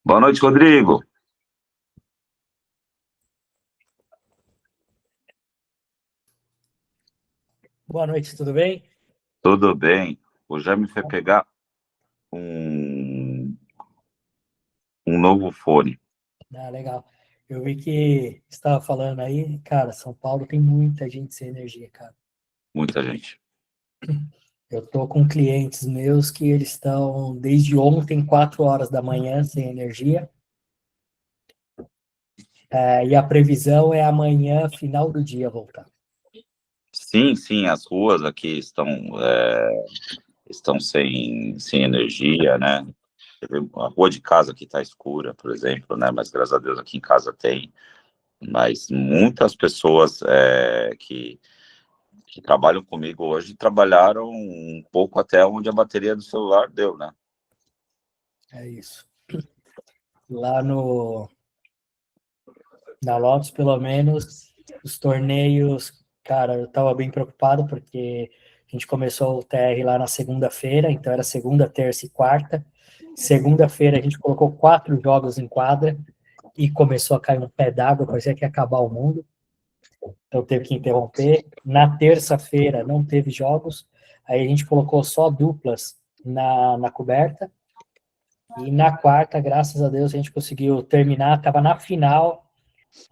Boa noite, Rodrigo. Boa noite, tudo bem? Tudo bem? O Jaime foi pegar um, um novo fone. Ah, legal. Eu vi que você estava falando aí, cara, São Paulo tem muita gente sem energia, cara. Muita gente. Eu tô com clientes meus que eles estão desde ontem, 4 horas da manhã, sem energia. E a previsão é amanhã, final do dia, voltar. Sim, sim, as ruas aqui estão sem energia, né? A rua de casa aqui está escura, por exemplo, né? Mas graças a Deus aqui em casa tem. Mas muitas pessoas que trabalham comigo hoje trabalharam um pouco até onde a bateria do celular deu, né? É isso. Lá no, na Lotus, pelo menos, os torneios, cara, eu tava bem preocupado porque a gente começou o TR lá na segunda-feira, então era segunda, terça e quarta. Segunda-feira a gente colocou 4 jogos em quadra e começou a cair um pé d'água, parecia que ia acabar o mundo, então teve que interromper. Na terça-feira não teve jogos, aí a gente colocou só duplas na coberta, e na quarta, graças a Deus, a gente conseguiu terminar, estava na final,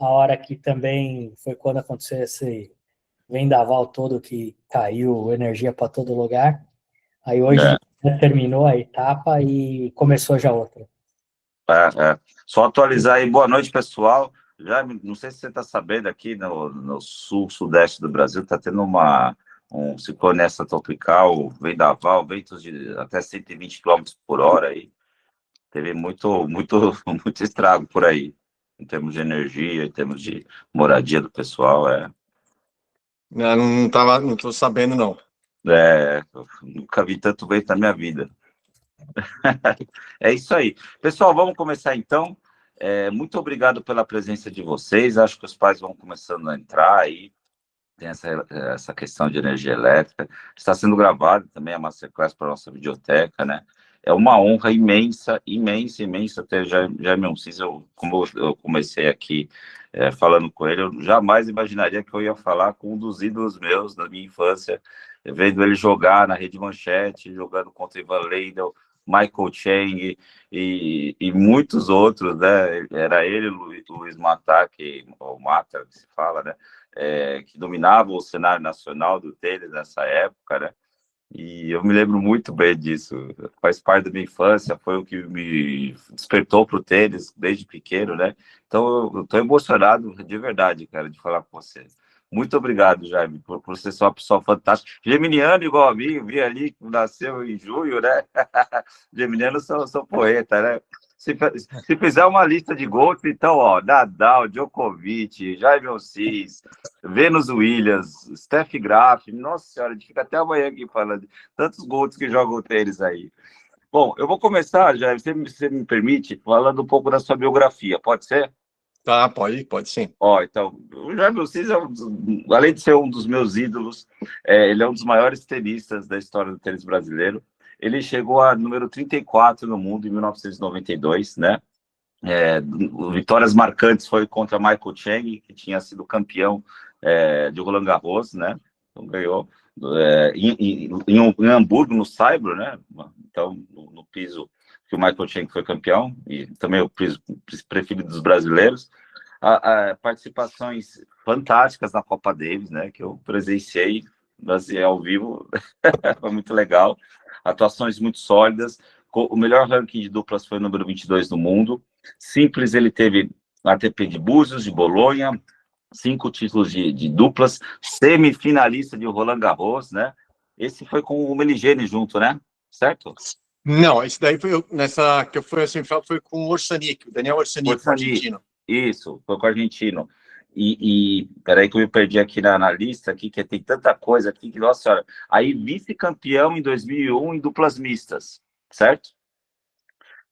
a hora que também foi quando aconteceu esse vendaval todo que caiu energia para todo lugar. Aí hoje É. de manhã terminou a etapa e começou já outra. Só atualizar aí, boa noite, pessoal. Já não sei se você está sabendo, aqui no sul, sudeste do Brasil, está tendo um ciclone tropical, vendaval, ventos de até 120 quilômetros por hora aí. Teve muito estrago por aí, em termos de energia, em termos de moradia do pessoal. Não tô sabendo, não. Eu nunca vi tanto vento na minha vida. É isso aí. Pessoal, vamos começar então. Muito obrigado pela presença de vocês. Acho que os pais vão começando a entrar aí. Tem essa questão de energia elétrica. Está sendo gravado também a Masterclass para a nossa videoteca, né? É uma honra imensa, imensa, imensa ter Jaime Onsis. Como eu comecei aqui falando com ele, eu jamais imaginaria que eu ia falar com um dos ídolos meus da minha infância, vendo ele jogar na Rede Manchete, jogando contra Ivan Lendl, Michael Chang e muitos outros, né? Era ele, Luiz Mata, ou Mata, que se fala, né? Que dominava o cenário nacional do tênis nessa época, né? E eu me lembro muito bem disso. Faz parte da minha infância, foi o que me despertou para o tênis desde pequeno, né? Então, eu estou emocionado de verdade, cara, de falar com você. Muito obrigado, Jaime, por ser só uma pessoa fantástica. Geminiano igual a mim, vi ali que nasceu em junho, né? Geminianos são poeta, né? Se fizer uma lista de gols, então, ó, Nadal, Djokovic, Jaime Onsis, Venus Williams, Steph Graf, nossa senhora, a gente fica até amanhã aqui falando. Tantos gols que jogam tênis aí. Bom, eu vou começar, já, você me permite, falando um pouco da sua biografia, pode ser? Tá, pode sim. Então, o Jaime Assis além de ser um dos meus ídolos, ele é um dos maiores tenistas da história do tênis brasileiro. Ele chegou a número 34 no mundo em 1992, né? Vitórias marcantes foi contra Michael Chang, que tinha sido campeão de Roland Garros, né? Então ganhou em Hamburgo, no Saibro, né? Então, no piso que o Michael Chang foi campeão, e também o piso preferido dos brasileiros. Participações fantásticas na Copa Davis, né? Que eu presenciei ao vivo, foi muito legal. Atuações muito sólidas. O melhor ranking de duplas foi o número 22 do mundo. Simples, ele teve ATP de Búzios, de Bolonha, 5 títulos de duplas, semifinalista de Roland Garros, né? Esse foi com o Meligeni junto, né? Certo? Não, esse daí foi nessa que eu fui assim, foi com o Orsanic, o Daniel Orsanic, o argentino. Isso, foi com o argentino. Peraí que eu me perdi aqui na lista, aqui, que tem tanta coisa aqui que, nossa senhora. Aí, vice-campeão em 2001 em duplas mistas, certo?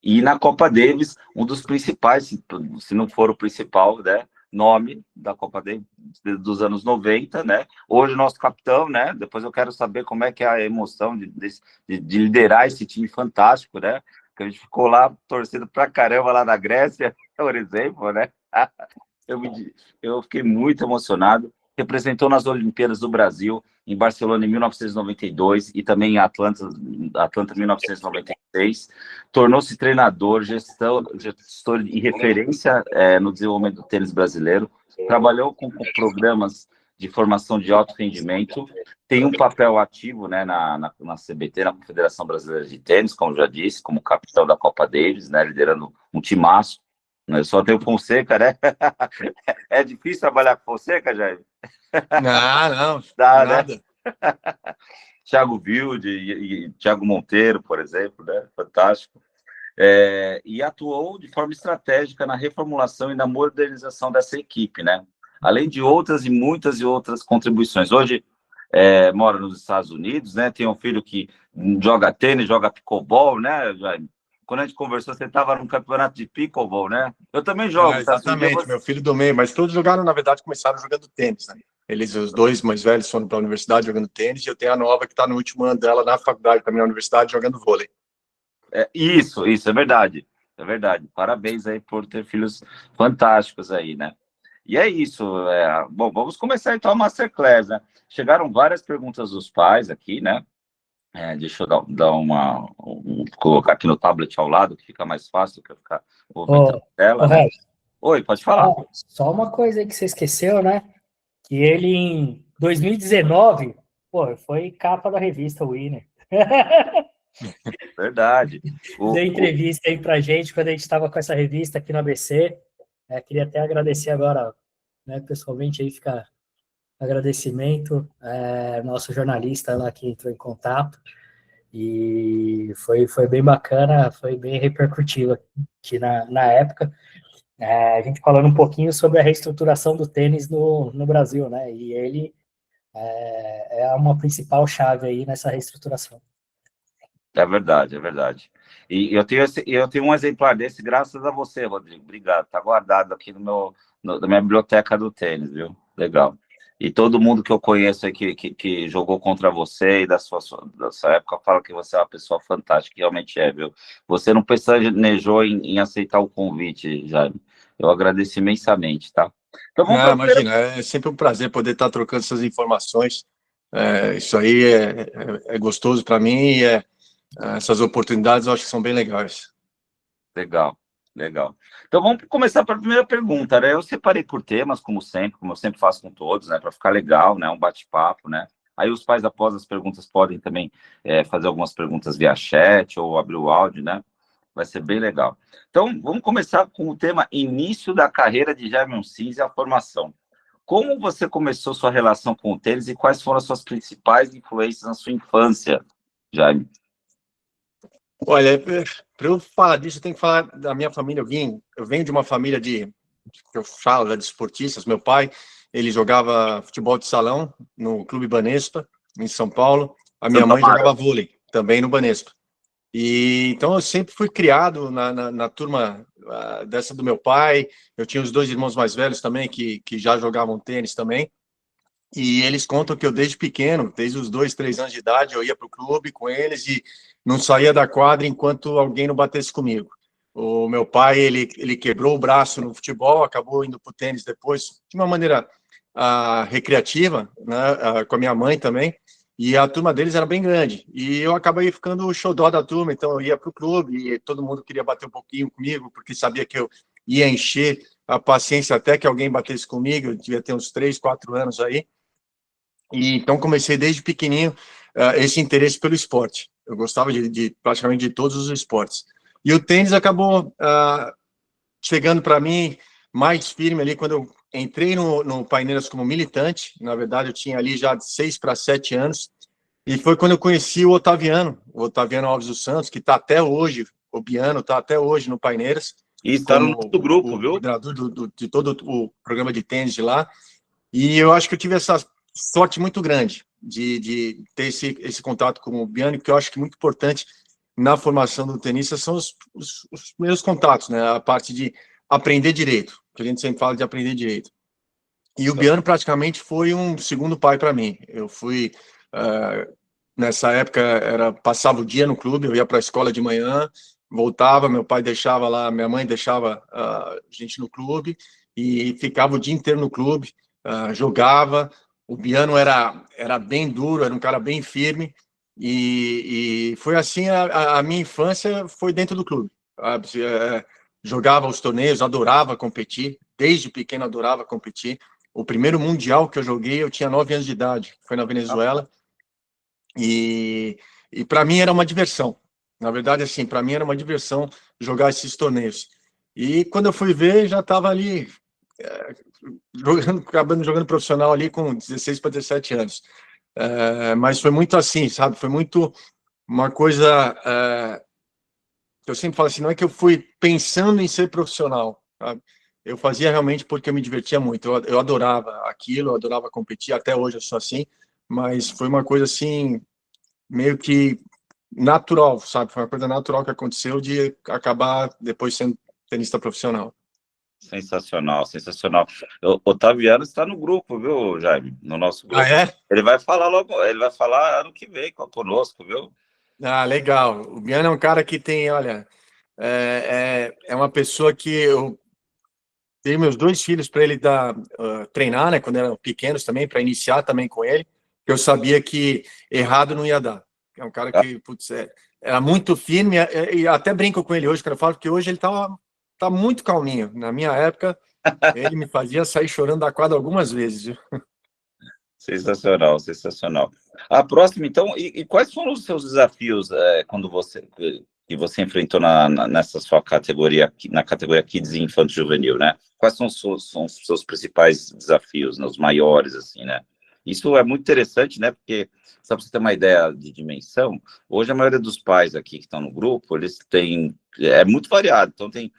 E na Copa Davis, um dos principais, se não for o principal, né, nome da Copa Davis dos anos 90, né? Hoje, nosso capitão, né? Depois eu quero saber como é que é a emoção de liderar esse time fantástico, né? que a gente ficou lá torcendo pra caramba lá na Grécia, por exemplo, né? Eu fiquei muito emocionado. Representou nas Olimpíadas do Brasil, em Barcelona em 1992 e também em Atlanta em 1996. Tornou-se treinador, gestor e referência no desenvolvimento do tênis brasileiro. Trabalhou com programas de formação de alto rendimento. Tem um papel ativo, né, na CBT, na Confederação Brasileira de Tênis, como já disse, como capitão da Copa Davis, né, liderando um timaço. Eu só tenho Fonseca, né? É difícil trabalhar com Fonseca, Jair? Não, Dá, nada. né? Thiago Wilde e Thiago Monteiro, por exemplo, né? Fantástico. E atuou de forma estratégica na reformulação e na modernização dessa equipe, né? Além de outras e muitas e outras contribuições. Hoje mora nos Estados Unidos, né? Tem um filho que joga tênis, joga pickleball, né, Jair? Quando a gente conversou, você estava num campeonato de pickleball, né? Eu também jogo. Exatamente, meu filho do meio, mas todos jogaram, na verdade, começaram jogando tênis, né? Eles, os dois mais velhos, foram para a universidade jogando tênis, e eu tenho a nova que está no último ano dela na faculdade, também na universidade, jogando vôlei. Isso, é verdade. É verdade. Parabéns aí por ter filhos fantásticos aí, né? E é isso. Bom, vamos começar então a Masterclass, né? Chegaram várias perguntas dos pais aqui, né? Deixa eu colocar aqui no tablet ao lado, que fica mais fácil que eu ficar movimentando a tela, né? Oi, pode falar. Só uma coisa aí que você esqueceu, né? Que ele, em 2019, foi capa da revista Winner. Verdade. Deu entrevista aí pra gente quando a gente estava com essa revista aqui no ABC. Queria até agradecer agora, né, pessoalmente, aí fica agradecimento, nosso jornalista lá que entrou em contato, e foi bem bacana, foi bem repercutivo aqui na época, a gente falando um pouquinho sobre a reestruturação do tênis no Brasil, né, e ele é uma principal chave aí nessa reestruturação. É verdade, é verdade. E eu tenho um exemplar desse graças a você, Rodrigo. Obrigado. Está guardado aqui na minha biblioteca do tênis, viu? Legal. E todo mundo que eu conheço aí que jogou contra você e da sua época fala que você é uma pessoa fantástica, que realmente é, viu? Você não pestanejou em aceitar o convite, Jaime. Eu agradeço imensamente, tá? Então, imagina, é sempre um prazer poder estar trocando essas informações. Isso aí é gostoso para mim e essas oportunidades eu acho que são bem legais. Legal. Então vamos começar pela primeira pergunta, né? Eu separei por temas, como eu sempre faço com todos, né? Para ficar legal, né? Um bate-papo, né? Aí os pais, após as perguntas, podem também fazer algumas perguntas via chat ou abrir o áudio, né? Vai ser bem legal. Então, vamos começar com o tema início da carreira de Jaime Uncins e a formação. Como você começou sua relação com o tênis e quais foram as suas principais influências na sua infância, Jaime? Olha, para eu falar disso, eu tenho que falar da minha família. Eu venho de uma família que eu falo de esportistas. Meu pai, ele jogava futebol de salão no Clube Banespa, em São Paulo. A minha mãe jogava vôlei, também no Banespa. E então eu sempre fui criado na turma dessa do meu pai. Eu tinha os dois irmãos mais velhos também que já jogavam tênis também. E eles contam que eu desde pequeno, desde os 2, 3 anos de idade, eu ia para o clube com eles e não saía da quadra enquanto alguém não batesse comigo. O meu pai, ele quebrou o braço no futebol, acabou indo para o tênis depois, de uma maneira recreativa, né, com a minha mãe também. E a turma deles era bem grande. E eu acabei ficando o xodó da turma, então eu ia para o clube e todo mundo queria bater um pouquinho comigo, porque sabia que eu ia encher a paciência até que alguém batesse comigo. Eu devia ter uns 3, 4 anos aí. E então comecei desde pequenininho esse interesse pelo esporte. Eu gostava de praticamente de todos os esportes. E o tênis acabou chegando para mim mais firme ali quando eu entrei no Paineiras como militante. Na verdade, eu tinha ali já de 6 para 7 anos. E foi quando eu conheci o Otaviano Alves dos Santos, que está até hoje, o Biano está até hoje no Paineiras. E está no nosso grupo, viu? Coordenador de todo o programa de tênis de lá. E eu acho que eu tive essa sorte muito grande de ter esse contato com o Biano, que eu acho que é muito importante na formação do tenista, são os meus contatos, né? A parte de aprender direito, que a gente sempre fala de aprender direito. E o Biano praticamente foi um segundo pai para mim. Eu fui, nessa época, passava o dia no clube, eu ia para a escola de manhã, voltava, meu pai deixava lá, minha mãe deixava a gente no clube e ficava o dia inteiro no clube, jogava. O Biano era bem duro, era um cara bem firme, e foi assim a minha infância foi dentro do clube. Sabe? Jogava os torneios, adorava competir, desde pequeno adorava competir. O primeiro mundial que eu joguei, eu tinha 9 anos de idade, foi na Venezuela, e, e para mim era uma diversão. Na verdade, assim, para mim era uma diversão jogar esses torneios. E quando eu fui ver, já estava ali, acabando jogando profissional ali com 16 para 17 anos. Mas foi muito assim, sabe? Foi muito uma coisa que eu sempre falo assim, não é que eu fui pensando em ser profissional, sabe? Eu fazia realmente porque eu me divertia muito. Eu adorava aquilo, eu adorava competir, até hoje eu sou assim, mas foi uma coisa assim, meio que natural, sabe? Foi uma coisa natural que aconteceu de acabar depois sendo tenista profissional. Sensacional, sensacional. O Otaviano está no grupo, viu, Jaime? No nosso grupo. Ah, é? Ele vai falar logo, ele vai falar ano que vem conosco, viu? Ah, legal. O Biano é um cara que tem, olha, é uma pessoa que eu dei meus 2 filhos para ele treinar, né, quando eram pequenos também, para iniciar também com ele, que eu sabia que errado não ia dar. É um cara que, putz, era muito firme, e até brinco com ele hoje, quando eu falo que hoje ele tá muito calminho. Na minha época, ele me fazia sair chorando da quadra algumas vezes, viu? Sensacional, sensacional. A próxima, então, e quais foram os seus desafios quando que você enfrentou nessa sua categoria, na categoria Kids e Infanto Juvenil, né? Quais são os seus principais desafios, né, os maiores, assim, né? Isso é muito interessante, né? Porque, só para você ter uma ideia de dimensão, hoje a maioria dos pais aqui que estão no grupo, eles têm, é muito variado, então tem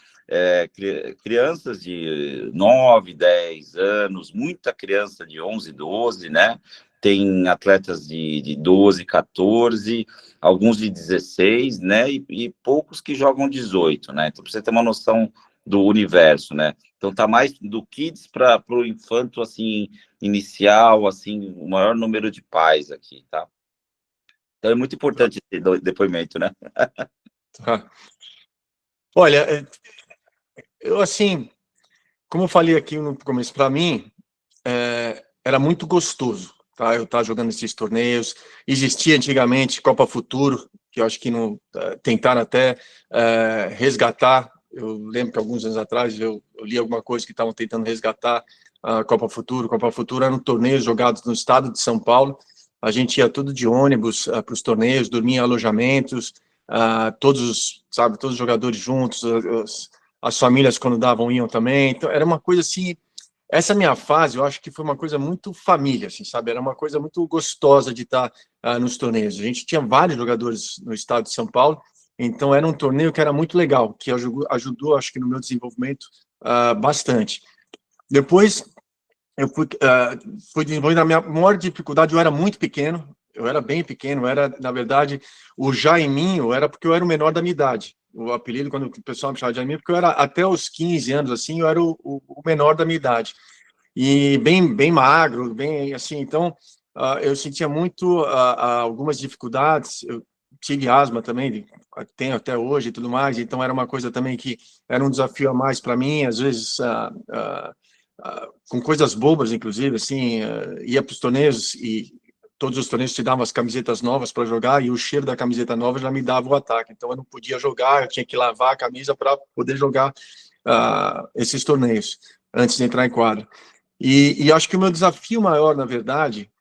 crianças de 9, 10 anos, muita criança de 11, 12, né? Tem atletas de 12, 14, alguns de 16, né? E poucos que jogam 18, né? Então, para você ter uma noção do universo, né? Então, tá mais do kids para o infanto, assim, inicial, assim, o maior número de pais aqui, tá? Então, é muito importante esse depoimento, né? Olha, eu assim, como eu falei aqui no começo, para mim, era muito gostoso, tá? Eu estar jogando esses torneios. Existia antigamente Copa Futuro, que eu acho que não tentaram até resgatar. Eu lembro que alguns anos atrás eu li alguma coisa que estavam tentando resgatar a Copa Futuro. Copa Futuro eram torneios jogados no estado de São Paulo. A gente ia tudo de ônibus para os torneios, dormia em alojamentos, todos os jogadores juntos, as famílias quando davam iam também. Então era uma coisa assim. Essa minha fase, eu acho que foi uma coisa muito família, assim, sabe? Era uma coisa muito gostosa de estar nos torneios. A gente tinha vários jogadores no estado de São Paulo, então era um torneio que era muito legal, que ajudou acho que, no meu desenvolvimento bastante. Depois, eu fui desenvolvendo a minha maior dificuldade, eu era muito pequeno, eu era bem pequeno, na verdade, o Jaiminho era porque eu era o menor da minha idade. O apelido, quando o pessoal me chamava de Jaiminho, porque eu era, até os 15 anos, assim, eu era o menor da minha idade. E bem magro, bem assim, então, eu sentia muito algumas dificuldades, eu tive asma também, tenho até hoje e tudo mais, então era uma coisa também que era um desafio a mais para mim, às vezes com coisas bobas, inclusive, assim, ia para os torneios e todos os torneios te davam as camisetas novas para jogar e o cheiro da camiseta nova já me dava o ataque. Então eu não podia jogar, eu tinha que lavar a camisa para poder jogar esses torneios antes de entrar em quadra. E acho que o meu desafio maior, na verdade,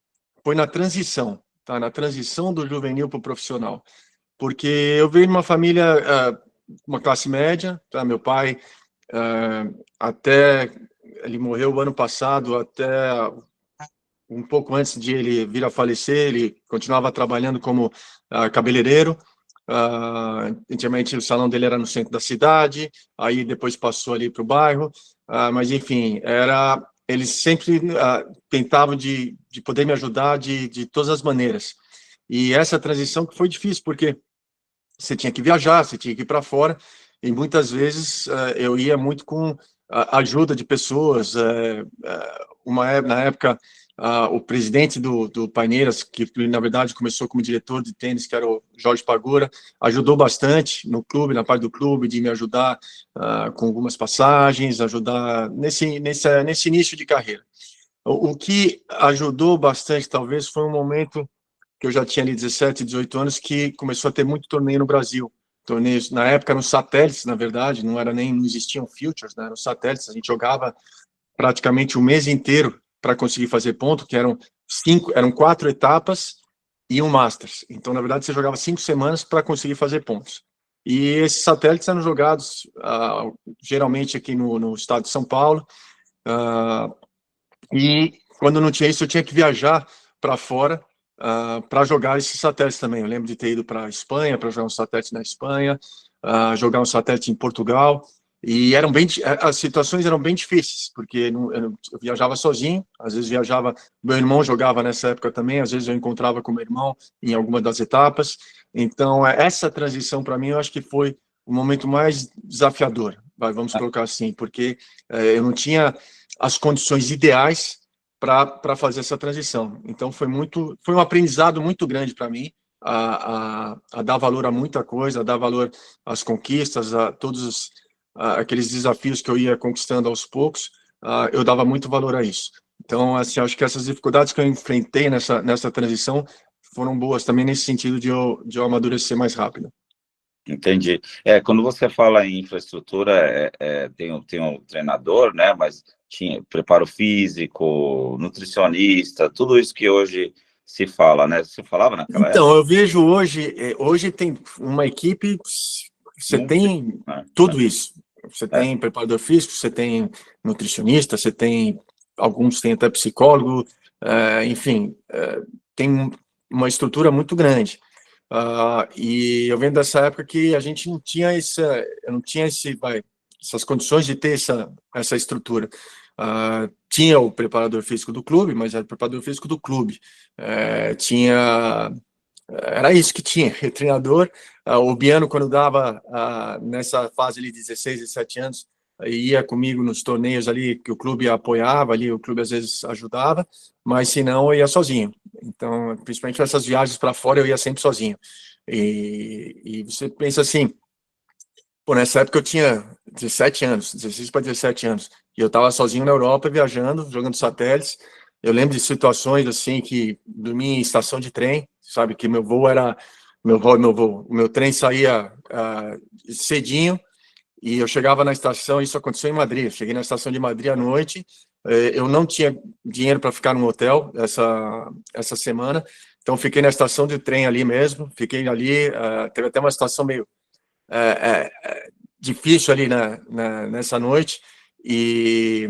foi na transição, tá? Na transição do juvenil para o profissional. Porque eu venho de uma família, uma classe média, tá? Meu pai, até ele morreu o ano passado, até um pouco antes de ele vir a falecer, ele continuava trabalhando como cabeleireiro. Antigamente o salão dele era no centro da cidade, aí depois passou ali para o bairro, mas enfim, eles sempre tentavam de poder me ajudar de todas as maneiras. E essa transição que foi difícil, porque você tinha que viajar, você tinha que ir para fora, e muitas vezes eu ia muito com a ajuda de pessoas. Na época, o presidente do Paineiras, que na verdade começou como diretor de tênis, que era o Jorge Pagura, ajudou bastante no clube, na parte do clube, de me ajudar com algumas passagens, ajudar nesse início de carreira. O que ajudou bastante, talvez, foi um momento que eu já tinha ali 17, 18 anos, que começou a ter muito torneio no Brasil. Torneios, na época, eram satélites, na verdade, não existiam futures, né? Eram satélites, a gente jogava praticamente o mês inteiro para conseguir fazer ponto, que eram 4 etapas e um Masters. Então, na verdade, você jogava 5 semanas para conseguir fazer pontos. E esses satélites eram jogados geralmente aqui no estado de São Paulo, e quando não tinha isso, eu tinha que viajar para fora para jogar esses satélites também. Eu lembro de ter ido para a Espanha, para jogar um satélite na Espanha, jogar um satélite em Portugal, e as situações eram bem difíceis, porque eu viajava sozinho, às vezes meu irmão jogava nessa época também, às vezes eu encontrava com meu irmão em alguma das etapas. Então, essa transição, para mim, eu acho que foi o momento mais desafiador, vamos colocar assim, porque eu não tinha as condições ideais para fazer essa transição. Então, foi um aprendizado muito grande para mim, a dar valor a muita coisa, a dar valor às conquistas, a todos aqueles desafios que eu ia conquistando aos poucos, eu dava muito valor a isso. Então, assim, acho que essas dificuldades que eu enfrentei nessa transição foram boas também nesse sentido de eu amadurecer mais rápido. Entendi. Quando você fala em infraestrutura, tem um treinador, né? Mas tinha preparo físico, nutricionista, tudo isso que hoje se fala, né? Você falava naquela época? Então, eu vejo hoje tem uma equipe, você tem tudo isso. Você tem preparador físico, você tem nutricionista, você tem, alguns têm até psicólogo, enfim, tem uma estrutura muito grande. E eu venho dessa época que a gente não tinha essas condições de ter essa estrutura. Tinha o preparador físico do clube, mas era o preparador físico do clube. Era isso que tinha, o treinador. O Biano, quando dava nessa fase ali de 16, 17 anos, ia comigo nos torneios ali que o clube apoiava, ali o clube às vezes ajudava, mas se não, eu ia sozinho. Então, principalmente nessas viagens para fora, eu ia sempre sozinho. E você pensa assim, pô, nessa época eu tinha 17 anos, 16 para 17 anos, e eu estava sozinho na Europa, viajando, jogando satélites. Eu lembro de situações assim, que dormia em estação de trem, sabe, que meu trem saía cedinho, e eu chegava na estação, isso aconteceu em Madrid, eu cheguei na estação de Madrid à noite, eu não tinha dinheiro para ficar no hotel essa semana, então fiquei na estação de trem ali mesmo, fiquei ali, teve até uma situação meio difícil ali nessa noite, e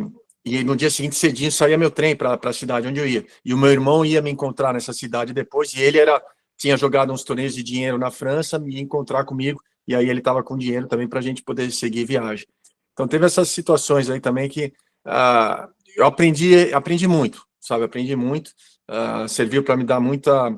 no dia seguinte, cedinho, saía meu trem para a cidade onde eu ia, e o meu irmão ia me encontrar nessa cidade depois, e ele tinha jogado uns torneios de dinheiro na França, me ia encontrar comigo, e aí ele estava com dinheiro também para a gente poder seguir viagem. Então, teve essas situações aí também que eu aprendi muito, sabe? Aprendi muito, serviu para me dar muita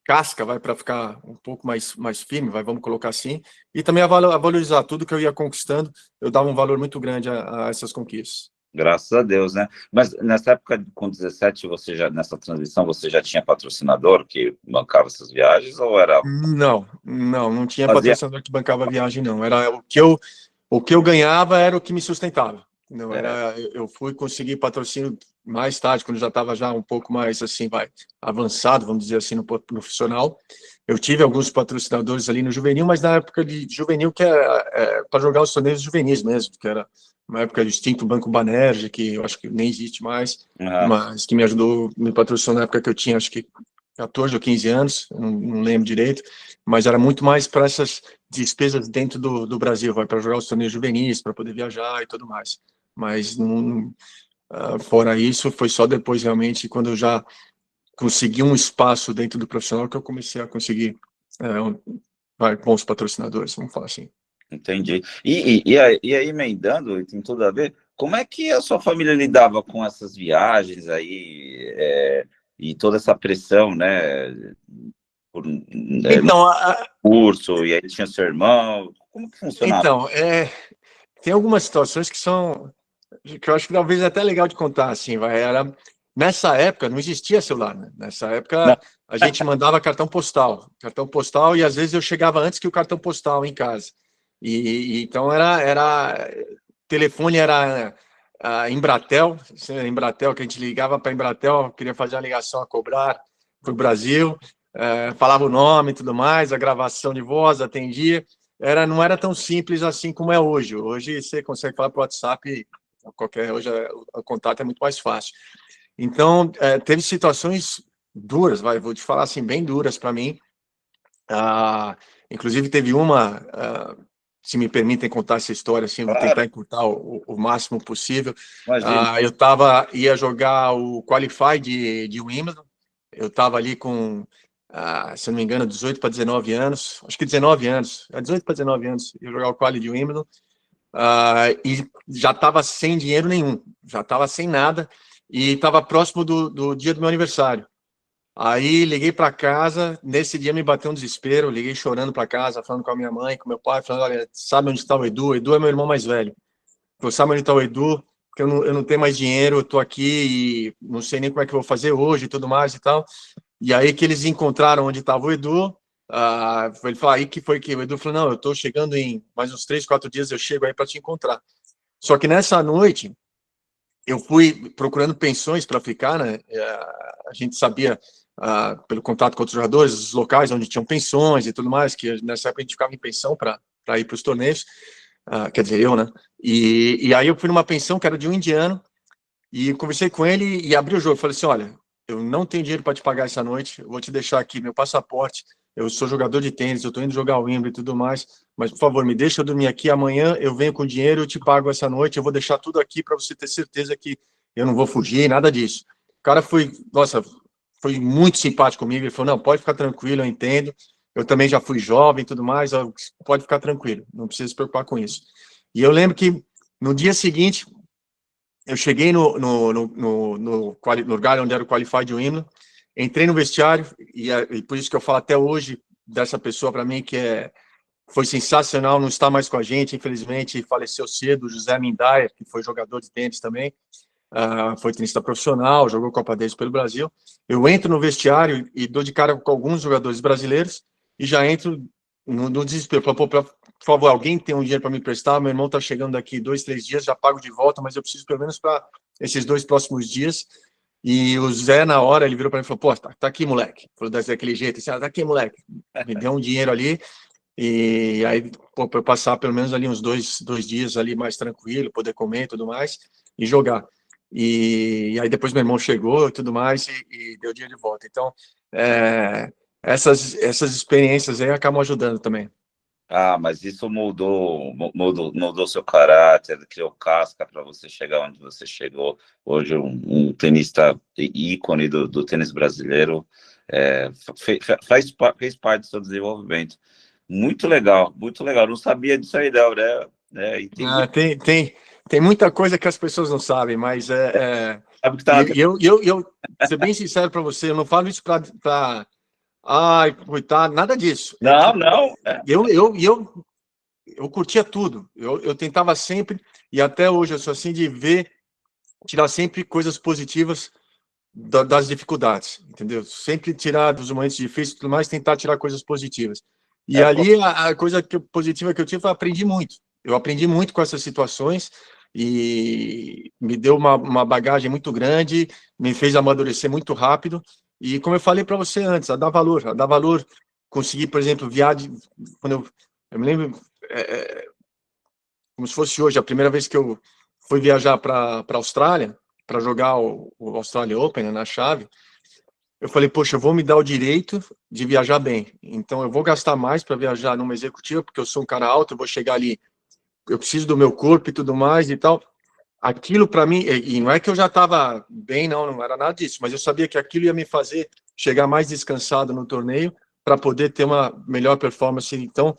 casca, para ficar um pouco mais firme, vamos colocar assim, e também a valorizar tudo que eu ia conquistando, eu dava um valor muito grande a essas conquistas. Graças a Deus, né? Mas nessa época, com 17, nessa transição, você já tinha patrocinador que bancava essas viagens, ou era... Não tinha patrocinador que bancava a viagem, não. Era o que eu ganhava era o que me sustentava. Não, eu fui conseguir patrocínio mais tarde, quando já estava já um pouco mais, assim, avançado, vamos dizer assim, no profissional. Eu tive alguns patrocinadores ali no juvenil, mas na época de juvenil, que era para jogar os torneios juvenis mesmo, que era uma época do extinto Banco Banerje, que eu acho que nem existe mais, mas que me ajudou, me patrocinou na época que eu tinha, acho que 14 ou 15 anos, não lembro direito, mas era muito mais para essas despesas dentro do Brasil, para jogar os torneios juvenis, para poder viajar e tudo mais. Mas fora isso, foi só depois realmente, quando eu já consegui um espaço dentro do profissional, que eu comecei a conseguir bons patrocinadores, vamos falar assim. Entendi. E aí, emendando, e tem tudo a ver, como é que a sua família lidava com essas viagens aí, e toda essa pressão, né? Então, curso, e aí tinha seu irmão, como que funcionava? Então, tem algumas situações que eu acho que talvez é até legal de contar, assim, nessa época não existia celular, né? Nessa Não. época a gente mandava cartão postal, e às vezes eu chegava antes que o cartão postal em casa. Então telefone era a Embratel, Embratel, que a gente ligava para a Embratel, queria fazer uma ligação a cobrar para o Brasil, falava o nome e tudo mais, a gravação de voz, atendia. Não era tão simples assim como é hoje. Hoje você consegue falar para o WhatsApp, hoje o contato é muito mais fácil. Então, teve situações duras, vou te falar assim, bem duras para mim. Inclusive, teve uma, se me permitem contar essa história, assim, vou tentar encurtar o máximo possível. Imagina. Ia jogar o Qualify de Wimbledon, eu estava ali com, se não me engano, 18 para 19 anos, acho que 19 anos, 18 para 19 anos, ia jogar o Quali de Wimbledon, e já estava sem dinheiro nenhum, já estava sem nada, e estava próximo do dia do meu aniversário. Aí liguei para casa, nesse dia me bateu um desespero, liguei chorando para casa, falando com a minha mãe, com meu pai, falando, olha, sabe onde está o Edu? O Edu é meu irmão mais velho. Falei, sabe onde está o Edu? Porque eu não tenho mais dinheiro, eu estou aqui e não sei nem como é que eu vou fazer hoje e tudo mais e tal. E aí que eles encontraram onde estava o Edu, ele falou, aí que foi que o Edu falou, não, eu estou chegando em mais uns 3, 4 dias, eu chego aí para te encontrar. Só que nessa noite, eu fui procurando pensões para ficar, né? A gente sabia, pelo contato com outros jogadores, os locais onde tinham pensões e tudo mais, que nessa época a gente ficava em pensão para ir para os torneios, quer dizer, eu, né? E aí eu fui numa pensão que era de um indiano, e conversei com ele e abri o jogo. Falei assim, olha, eu não tenho dinheiro para te pagar essa noite, eu vou te deixar aqui meu passaporte, eu sou jogador de tênis, eu estou indo jogar o Wimbledon e tudo mais, mas, por favor, me deixa eu dormir aqui, amanhã eu venho com dinheiro, eu te pago essa noite, eu vou deixar tudo aqui para você ter certeza que eu não vou fugir, nada disso. O cara foi muito simpático comigo, ele falou, não, pode ficar tranquilo, eu entendo, eu também já fui jovem e tudo mais, pode ficar tranquilo, não precisa se preocupar com isso. E eu lembro que no dia seguinte, eu cheguei no lugar onde era o Qualify de Wimbledon, entrei no vestiário, e por isso que eu falo até hoje dessa pessoa para mim, que foi sensacional, não está mais com a gente, infelizmente, faleceu cedo, José Mindaia, que foi jogador de tênis também, foi tenista profissional, jogou Copa Davis pelo Brasil. Eu entro no vestiário e dou de cara com alguns jogadores brasileiros, e já entro no desespero, falo, por favor, alguém tem um dinheiro para me emprestar, meu irmão está chegando daqui 2, 3 dias, já pago de volta, mas eu preciso pelo menos para esses 2 próximos dias. E o Zé, na hora, ele virou para mim e falou, pô, tá aqui, moleque. Falou daquele jeito, assim, tá aqui, moleque. Me deu um dinheiro ali, e aí, pô, para eu passar pelo menos ali uns 2 dias ali mais tranquilo, poder comer e tudo mais, e jogar. E aí depois meu irmão chegou e tudo mais, e deu dinheiro de volta. Então, essas experiências aí acabam ajudando também. Mas isso mudou seu caráter, criou casca para você chegar onde você chegou. Hoje, um tenista ícone do tênis brasileiro, fez parte do seu desenvolvimento. Muito legal, muito legal. Não sabia disso aí, não, né? Tem muita coisa que as pessoas não sabem, mas Sabe que tá... eu ser bem sincero para você, eu não falo isso para coitado, nada disso. Não. Eu curtia tudo. Eu tentava sempre, e até hoje eu sou assim, de tirar sempre coisas positivas das dificuldades, entendeu? Sempre tirar dos momentos difíceis e tudo mais, tentar tirar coisas positivas. E ali a coisa positiva que eu tive, eu aprendi muito. Eu aprendi muito com essas situações e me deu uma bagagem muito grande, me fez amadurecer muito rápido. E como eu falei para você antes, a dar valor, conseguir, por exemplo, quando eu me lembro, como se fosse hoje, a primeira vez que eu fui viajar para a Austrália, para jogar o Australian Open, né, na chave, eu falei, poxa, eu vou me dar o direito de viajar bem. Então, eu vou gastar mais para viajar numa executiva, porque eu sou um cara alto, eu vou chegar ali, eu preciso do meu corpo e tudo mais e tal. Aquilo para mim, e não é que eu já estava bem, não era nada disso, mas eu sabia que aquilo ia me fazer chegar mais descansado no torneio para poder ter uma melhor performance. Então,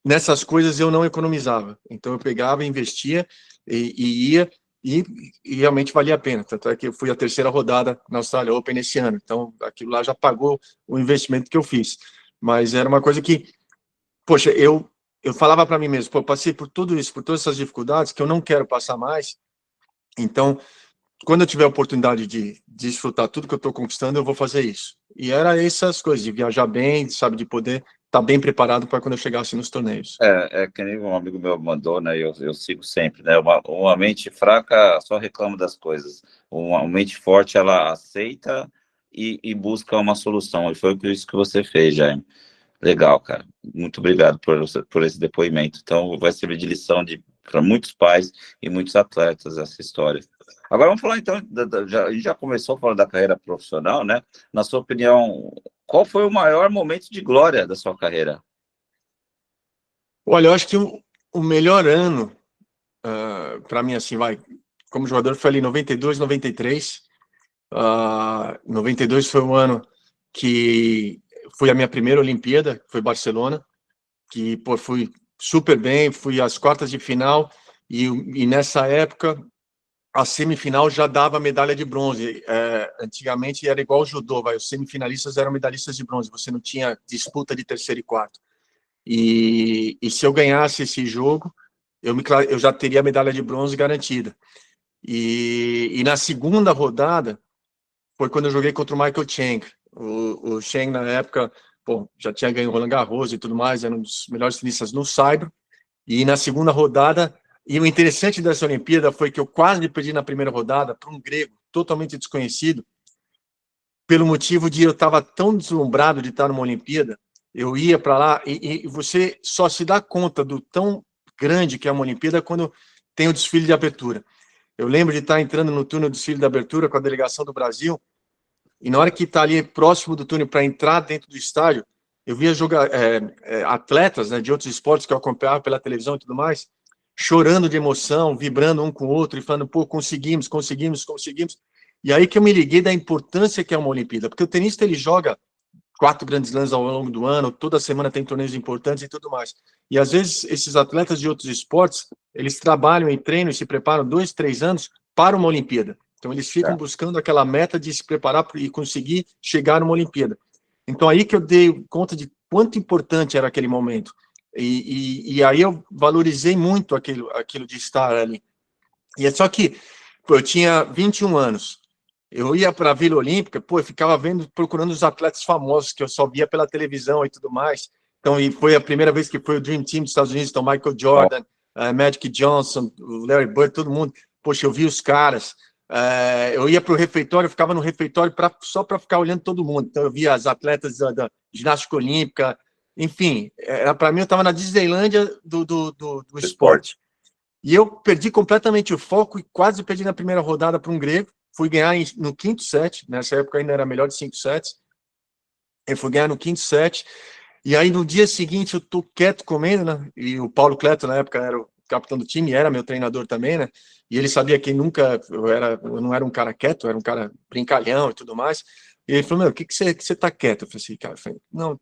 nessas coisas eu não economizava. Então, eu pegava, investia e ia, e realmente valia a pena. Tanto é que eu fui a 3ª rodada na Australia Open esse ano. Então, aquilo lá já pagou o investimento que eu fiz. Mas era uma coisa que, poxa, eu falava para mim mesmo, pô, passei por tudo isso, por todas essas dificuldades que eu não quero passar mais. Então, quando eu tiver a oportunidade de desfrutar tudo que eu estou conquistando, eu vou fazer isso. E era essas coisas, de viajar bem, sabe, de poder estar bem preparado para quando eu chegasse nos torneios. É que nem um amigo meu mandou, né? Eu sigo sempre, né? Uma mente fraca só reclama das coisas. Uma mente forte, ela aceita e busca uma solução. E foi isso que você fez, Jaime. Legal, cara. Muito obrigado por esse depoimento. Então, vai servir de lição para muitos pais e muitos atletas essa história. Agora, vamos falar, então, a gente já começou falando da carreira profissional, né? Na sua opinião, qual foi o maior momento de glória da sua carreira? Olha, eu acho que o melhor ano, para mim, assim, como jogador, foi ali 92, 93. 92 foi o ano que foi a minha primeira Olimpíada, foi Barcelona, que, pô, fui super bem, fui às quartas de final, e nessa época, a semifinal já dava medalha de bronze. Antigamente era igual ao judô, os semifinalistas eram medalhistas de bronze, você não tinha disputa de terceiro e quarto. E se eu ganhasse esse jogo, eu já teria a medalha de bronze garantida. E na segunda rodada, foi quando eu joguei contra o Michael Chang. O Chang, na época, pô, já tinha ganho o Roland Garros e tudo mais, era um dos melhores tenistas no saibro. E na segunda rodada, e o interessante dessa Olimpíada foi que eu quase perdi na primeira rodada para um grego totalmente desconhecido, pelo motivo de eu estava tão deslumbrado de estar numa Olimpíada, eu ia para lá e você só se dá conta do tão grande que é uma Olimpíada quando tem o desfile de abertura. Eu lembro de estar entrando no túnel do desfile de abertura com a delegação do Brasil, e na hora que está ali próximo do túnel para entrar dentro do estádio, eu via atletas, né, de outros esportes que eu acompanhava pela televisão e tudo mais, chorando de emoção, vibrando um com o outro e falando, pô, conseguimos. E aí que eu me liguei da importância que é uma Olimpíada, porque o tenista ele joga 4 grandes slams ao longo do ano, toda semana tem torneios importantes e tudo mais. E às vezes esses atletas de outros esportes, eles trabalham e treinam e se preparam 2, 3 anos para uma Olimpíada. Então eles ficam buscando aquela meta de se preparar e conseguir chegar numa Olimpíada. Então aí que eu dei conta de quanto importante era aquele momento. E aí eu valorizei muito aquilo de estar ali. E é só que pô, eu tinha 21 anos. Eu ia para a Vila Olímpica, pô, eu ficava procurando os atletas famosos que eu só via pela televisão e tudo mais. Então, e foi a primeira vez que foi o Dream Team dos Estados Unidos, então Michael Jordan, Magic Johnson, Larry Bird, todo mundo. Poxa, eu vi os caras. Eu ia para o refeitório, eu ficava no refeitório só para ficar olhando todo mundo. Então, eu via as atletas da ginástica olímpica, enfim, para mim eu estava na Disneylândia do esporte. E eu perdi completamente o foco e quase perdi na primeira rodada para um grego. Fui ganhar no quinto set, nessa época ainda era melhor de 5 sets. Eu fui ganhar no quinto set. E aí no dia seguinte eu tô quieto comendo, né? E o Paulo Cleto na época era o capitão do time, era meu treinador também, né? E ele sabia que eu não era um cara quieto, eu era um cara brincalhão e tudo mais. E ele falou, meu, o que você tá quieto? Eu falei assim, cara, não,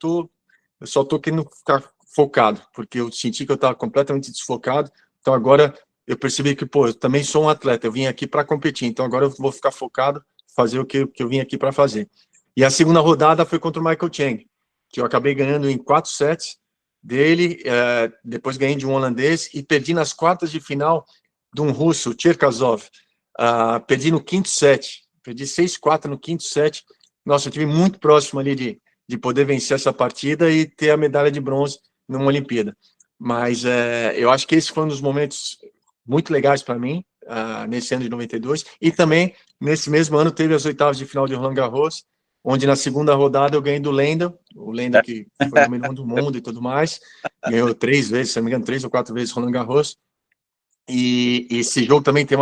eu só tô querendo ficar focado, porque eu senti que eu tava completamente desfocado. Então agora eu percebi que, pô, eu também sou um atleta, eu vim aqui para competir, então agora eu vou ficar focado, fazer o que eu vim aqui para fazer. E a segunda rodada foi contra o Michael Chang, que eu acabei ganhando em 4 sets dele, depois ganhei de um holandês e perdi nas quartas de final de um russo, Cherkasov. Perdi no quinto set, perdi 6-4 no quinto set. Nossa, eu estive muito próximo ali de poder vencer essa partida e ter a medalha de bronze numa Olimpíada. Mas eu acho que esse foi um dos momentos muito legais para mim, nesse ano de 92, e também, nesse mesmo ano, teve as oitavas de final de Roland Garros, onde na segunda rodada eu ganhei do Lendl, o Lendl que foi número 1 do mundo e tudo mais, ganhou 3 vezes, se não me engano, 3 ou 4 vezes Roland Garros, e esse jogo também tem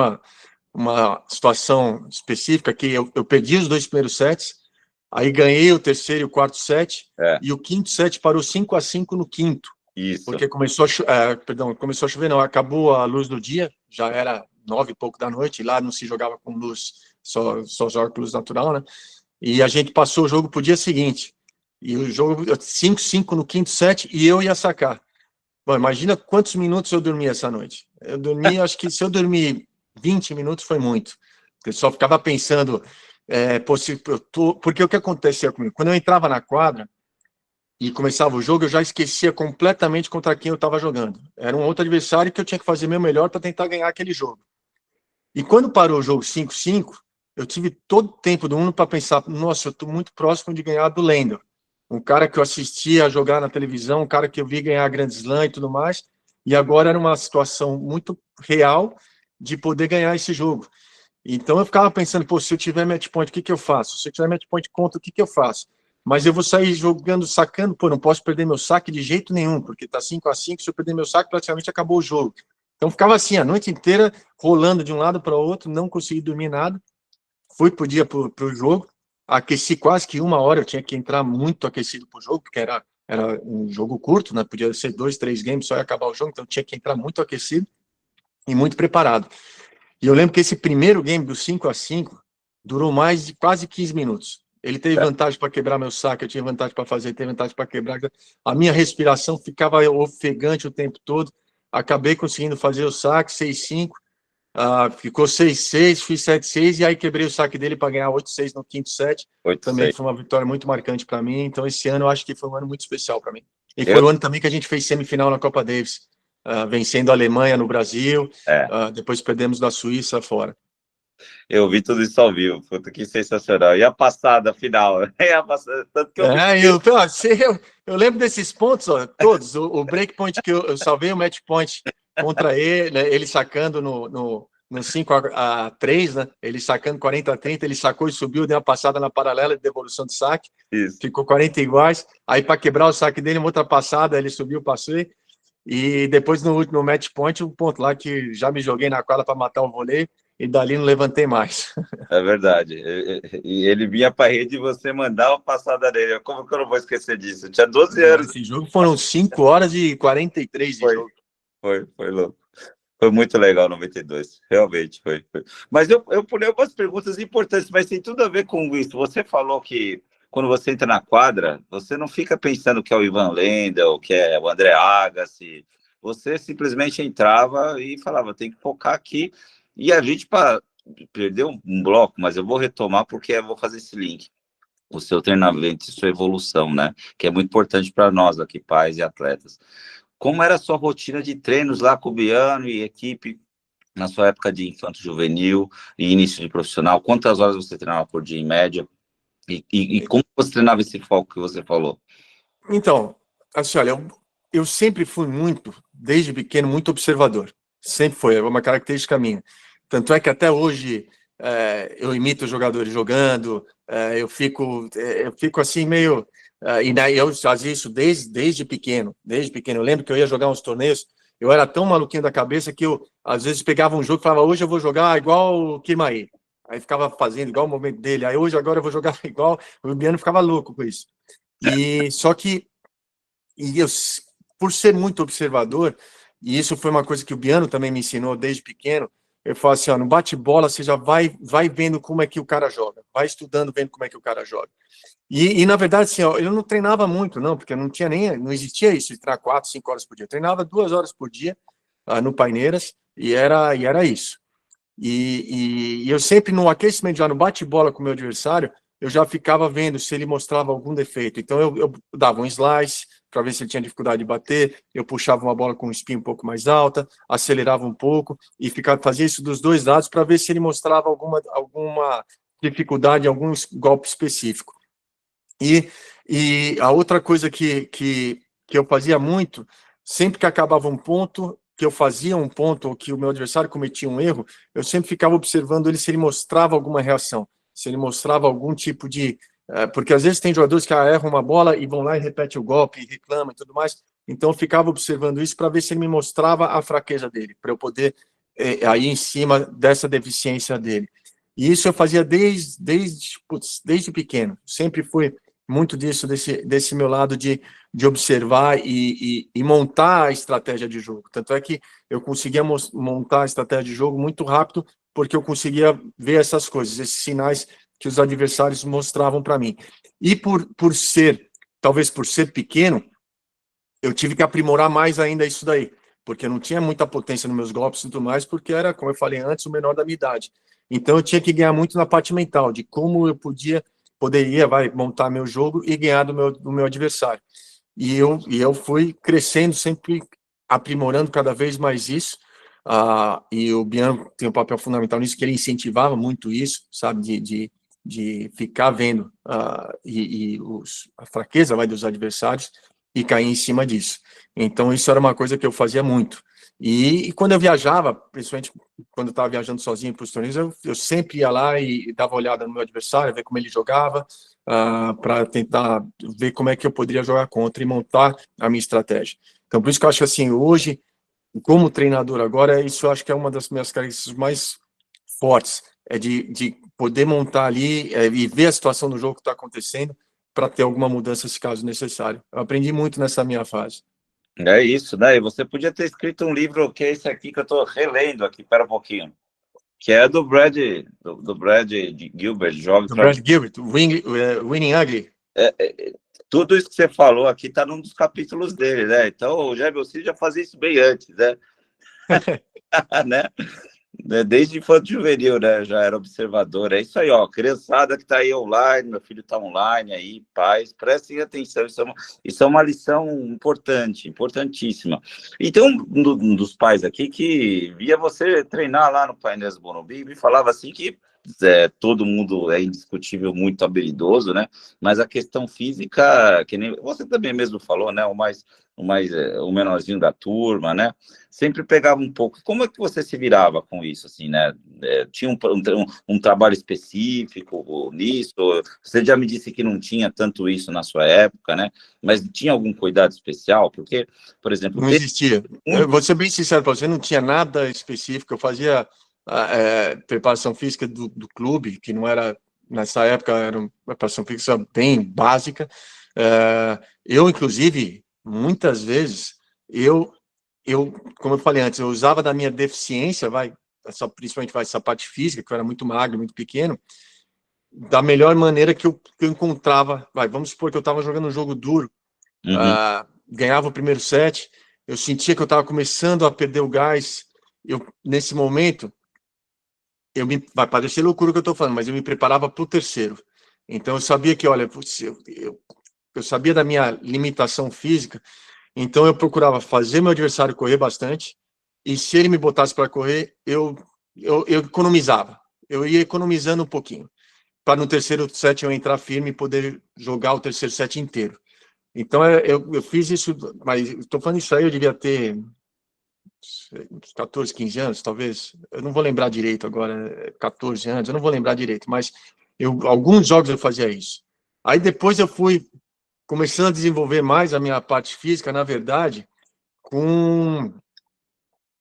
uma situação específica, que eu perdi os 2 primeiros sets, aí ganhei o terceiro e o quarto set, e o quinto set parou 5-5 no quinto. Isso. Porque começou a chover, não, acabou a luz do dia, já era 9 e pouco da noite, e lá não se jogava com luz, só joga com luz natural, né? E a gente passou o jogo pro dia seguinte. E o jogo 5-5 no quinto set, e eu ia sacar. Bom, imagina quantos minutos eu dormi essa noite. Eu dormi, acho que se eu dormir 20 minutos foi muito. Eu só ficava pensando, porque o que acontecia comigo? Quando eu entrava na quadra, e começava o jogo, eu já esquecia completamente contra quem eu estava jogando. Era um outro adversário que eu tinha que fazer meu melhor para tentar ganhar aquele jogo. E quando parou o jogo 5-5, eu tive todo o tempo do mundo para pensar, nossa, eu estou muito próximo de ganhar do Lendl, um cara que eu assistia a jogar na televisão, um cara que eu vi ganhar Grand Slam e tudo mais, e agora era uma situação muito real de poder ganhar esse jogo. Então eu ficava pensando, pô, se eu tiver match point, o que eu faço? Se eu tiver match point contra, o que eu faço? Mas eu vou sair jogando, sacando, pô, não posso perder meu saque de jeito nenhum, porque tá 5-5, se eu perder meu saque, praticamente acabou o jogo. Então ficava assim, a noite inteira, rolando de um lado para o outro, não consegui dormir nada. Fui pro dia pro jogo, aqueci quase que 1 hora, eu tinha que entrar muito aquecido pro jogo, porque era um jogo curto, né? Podia ser 2, 3 games, só ia acabar o jogo, então tinha que entrar muito aquecido e muito preparado. E eu lembro que esse primeiro game do 5-5 durou mais de quase 15 minutos. Ele teve vantagem para quebrar meu saque, eu tinha vantagem para fazer, ele teve vantagem para quebrar. A minha respiração ficava ofegante o tempo todo. Acabei conseguindo fazer o saque, 6-5. Ficou 6-6, fui 7-6, e aí quebrei o saque dele para ganhar 8-6 no quinto set. 8-6. Também foi uma vitória muito marcante para mim. Então, esse ano eu acho que foi um ano muito especial para mim. E foi o ano também que a gente fez semifinal na Copa Davis. Vencendo a Alemanha no Brasil, depois perdemos da Suíça fora. Eu vi tudo isso ao vivo, puta, que sensacional. E a passada final? Tanto que eu lembro desses pontos, ó, todos. O breakpoint que eu salvei, o match point contra ele, né, ele sacando no 5-3, né? Ele sacando 40-30, ele sacou e subiu, deu uma passada na paralela de devolução de saque. Isso. Ficou 40 iguais. Aí, para quebrar o saque dele, uma outra passada, ele subiu, passei. E depois no último match point, um ponto lá que já me joguei na quadra para matar o vôlei e dali não levantei mais. É verdade. E ele vinha para a rede e você mandava uma passada nele. Como que eu não vou esquecer disso? Eu tinha 12 anos. Esse jogo foram 5 horas e 43 de jogo. Foi louco. Foi muito legal 92, realmente foi. Mas eu pulei algumas perguntas importantes, mas tem tudo a ver com isso. Você falou que quando você entra na quadra, você não fica pensando que é o Ivan Lendl, que é o André Agassi. Você simplesmente entrava e falava, tem que focar aqui. E a gente perdeu um bloco, mas eu vou retomar porque eu vou fazer esse link. O seu treinamento e sua evolução, né? Que é muito importante para nós aqui, pais e atletas. Como era a sua rotina de treinos lá com o Biano e equipe na sua época de infanto juvenil e início de profissional? Quantas horas você treinava por dia em média? E como você treinava esse foco que você falou? Então, assim, olha, eu sempre fui desde pequeno, muito observador. Sempre foi, é uma característica minha. Tanto é que até hoje eu imito os jogadores jogando, eu fico assim meio... eu fazia isso desde pequeno. Eu lembro que eu ia jogar uns torneios, eu era tão maluquinho da cabeça que eu, às vezes, pegava um jogo e falava, hoje eu vou jogar igual o Kirmaí. Aí ficava fazendo igual o movimento dele. Aí agora eu vou jogar igual... O Biano ficava louco com isso. Eu, por ser muito observador, e isso foi uma coisa que o Biano também me ensinou desde pequeno, eu falo assim, ó, no bate-bola você já vai vendo como é que o cara joga, vai estudando, vendo como é que o cara joga. E na verdade, assim, ó, eu não treinava muito, não, porque não existia isso de treinar 4, 5 horas por dia. Eu treinava 2 horas por dia no Paineiras, e era isso. E eu sempre, no aquecimento, já no bate-bola com o meu adversário, eu já ficava vendo se ele mostrava algum defeito. Então, eu dava um slice para ver se ele tinha dificuldade de bater, eu puxava uma bola com um spin um pouco mais alta, acelerava um pouco, e fazia isso dos dois lados para ver se ele mostrava alguma dificuldade em algum golpe específico. E a outra coisa que eu fazia muito, sempre que acabava um ponto, que eu fazia um ponto, ou que o meu adversário cometia um erro, eu sempre ficava observando ele se ele mostrava alguma reação, se ele mostrava algum tipo de... porque às vezes tem jogadores que erram uma bola e vão lá e repetem o golpe, e reclamam e tudo mais, então eu ficava observando isso para ver se ele me mostrava a fraqueza dele, para eu poder aí em cima dessa deficiência dele. E isso eu fazia desde pequeno, sempre fui muito disso, desse meu lado de observar e montar a estratégia de jogo. Tanto é que eu conseguia montar a estratégia de jogo muito rápido, porque eu conseguia ver essas coisas, esses sinais que os adversários mostravam para mim. E talvez por ser pequeno, eu tive que aprimorar mais ainda isso daí, porque eu não tinha muita potência nos meus golpes e tudo mais, porque era, como eu falei antes, o menor da minha idade. Então eu tinha que ganhar muito na parte mental, de como eu poderia montar meu jogo e ganhar do meu adversário. E eu fui crescendo, sempre aprimorando cada vez mais isso, e o Bian tem um papel fundamental nisso, que ele incentivava muito isso, sabe, de ficar vendo a fraqueza dos adversários e cair em cima disso. Então, isso era uma coisa que eu fazia muito. E quando eu viajava, principalmente quando eu estava viajando sozinho para os torneios, eu sempre ia lá e dava uma olhada no meu adversário, ver como ele jogava, para tentar ver como é que eu poderia jogar contra e montar a minha estratégia. Então, por isso que eu acho que, assim, hoje, como treinador agora, isso eu acho que é uma das minhas características mais fortes, é de poder montar ali e ver a situação do jogo que está acontecendo para ter alguma mudança, se caso necessário. Eu aprendi muito nessa minha fase. É isso, né? E você podia ter escrito um livro que é esse aqui que eu estou relendo aqui, pera um pouquinho, que é do Brad Gilbert, Jogos Do Brad Gilbert, Winning Ugly. Tudo isso que você falou aqui está num dos capítulos dele, né? Então, o Jair Belcini já fazia isso bem antes, né? né? Desde infanto juvenil, né? Já era observador. É isso aí, ó. Criançada que está aí online, meu filho está online aí, pais, prestem atenção. Isso é uma lição importante, importantíssima. E tem um dos pais aqui que via você treinar lá no Paineiras Morumbi e me falava assim que todo mundo é indiscutível muito habilidoso, né? Mas a questão física, que nem você também mesmo falou, né? O menorzinho da turma, né? Sempre pegava um pouco. Como é que você se virava com isso, assim, né? Tinha um trabalho específico nisso? Você já me disse que não tinha tanto isso na sua época, né? Mas tinha algum cuidado especial? Porque, por exemplo... Não existia. Eu vou ser bem sincero para você, não tinha nada específico. Eu fazia preparação física do clube, que não era... Nessa época, era uma preparação física bem básica. Eu, inclusive, muitas vezes, como eu falei antes, eu usava da minha deficiência, principalmente essa parte física, que eu era muito magro, muito pequeno, da melhor maneira que eu encontrava. Vamos supor que eu estava jogando um jogo duro, ganhava o primeiro set, eu sentia que eu estava começando a perder o gás. Nesse momento, vai parecer loucura o que eu estou falando, mas eu me preparava para o terceiro. Então, eu sabia que, olha, eu sabia da minha limitação física, então eu procurava fazer meu adversário correr bastante, e se ele me botasse para correr, eu economizava. Eu ia economizando um pouquinho, para no terceiro set eu entrar firme e poder jogar o terceiro set inteiro. Então eu fiz isso, mas estou falando isso aí, eu devia ter 14, 15 anos, talvez. Eu não vou lembrar direito agora, 14 anos, eu não vou lembrar direito, mas alguns jogos eu fazia isso. Aí depois eu fui começando a desenvolver mais a minha parte física, na verdade, com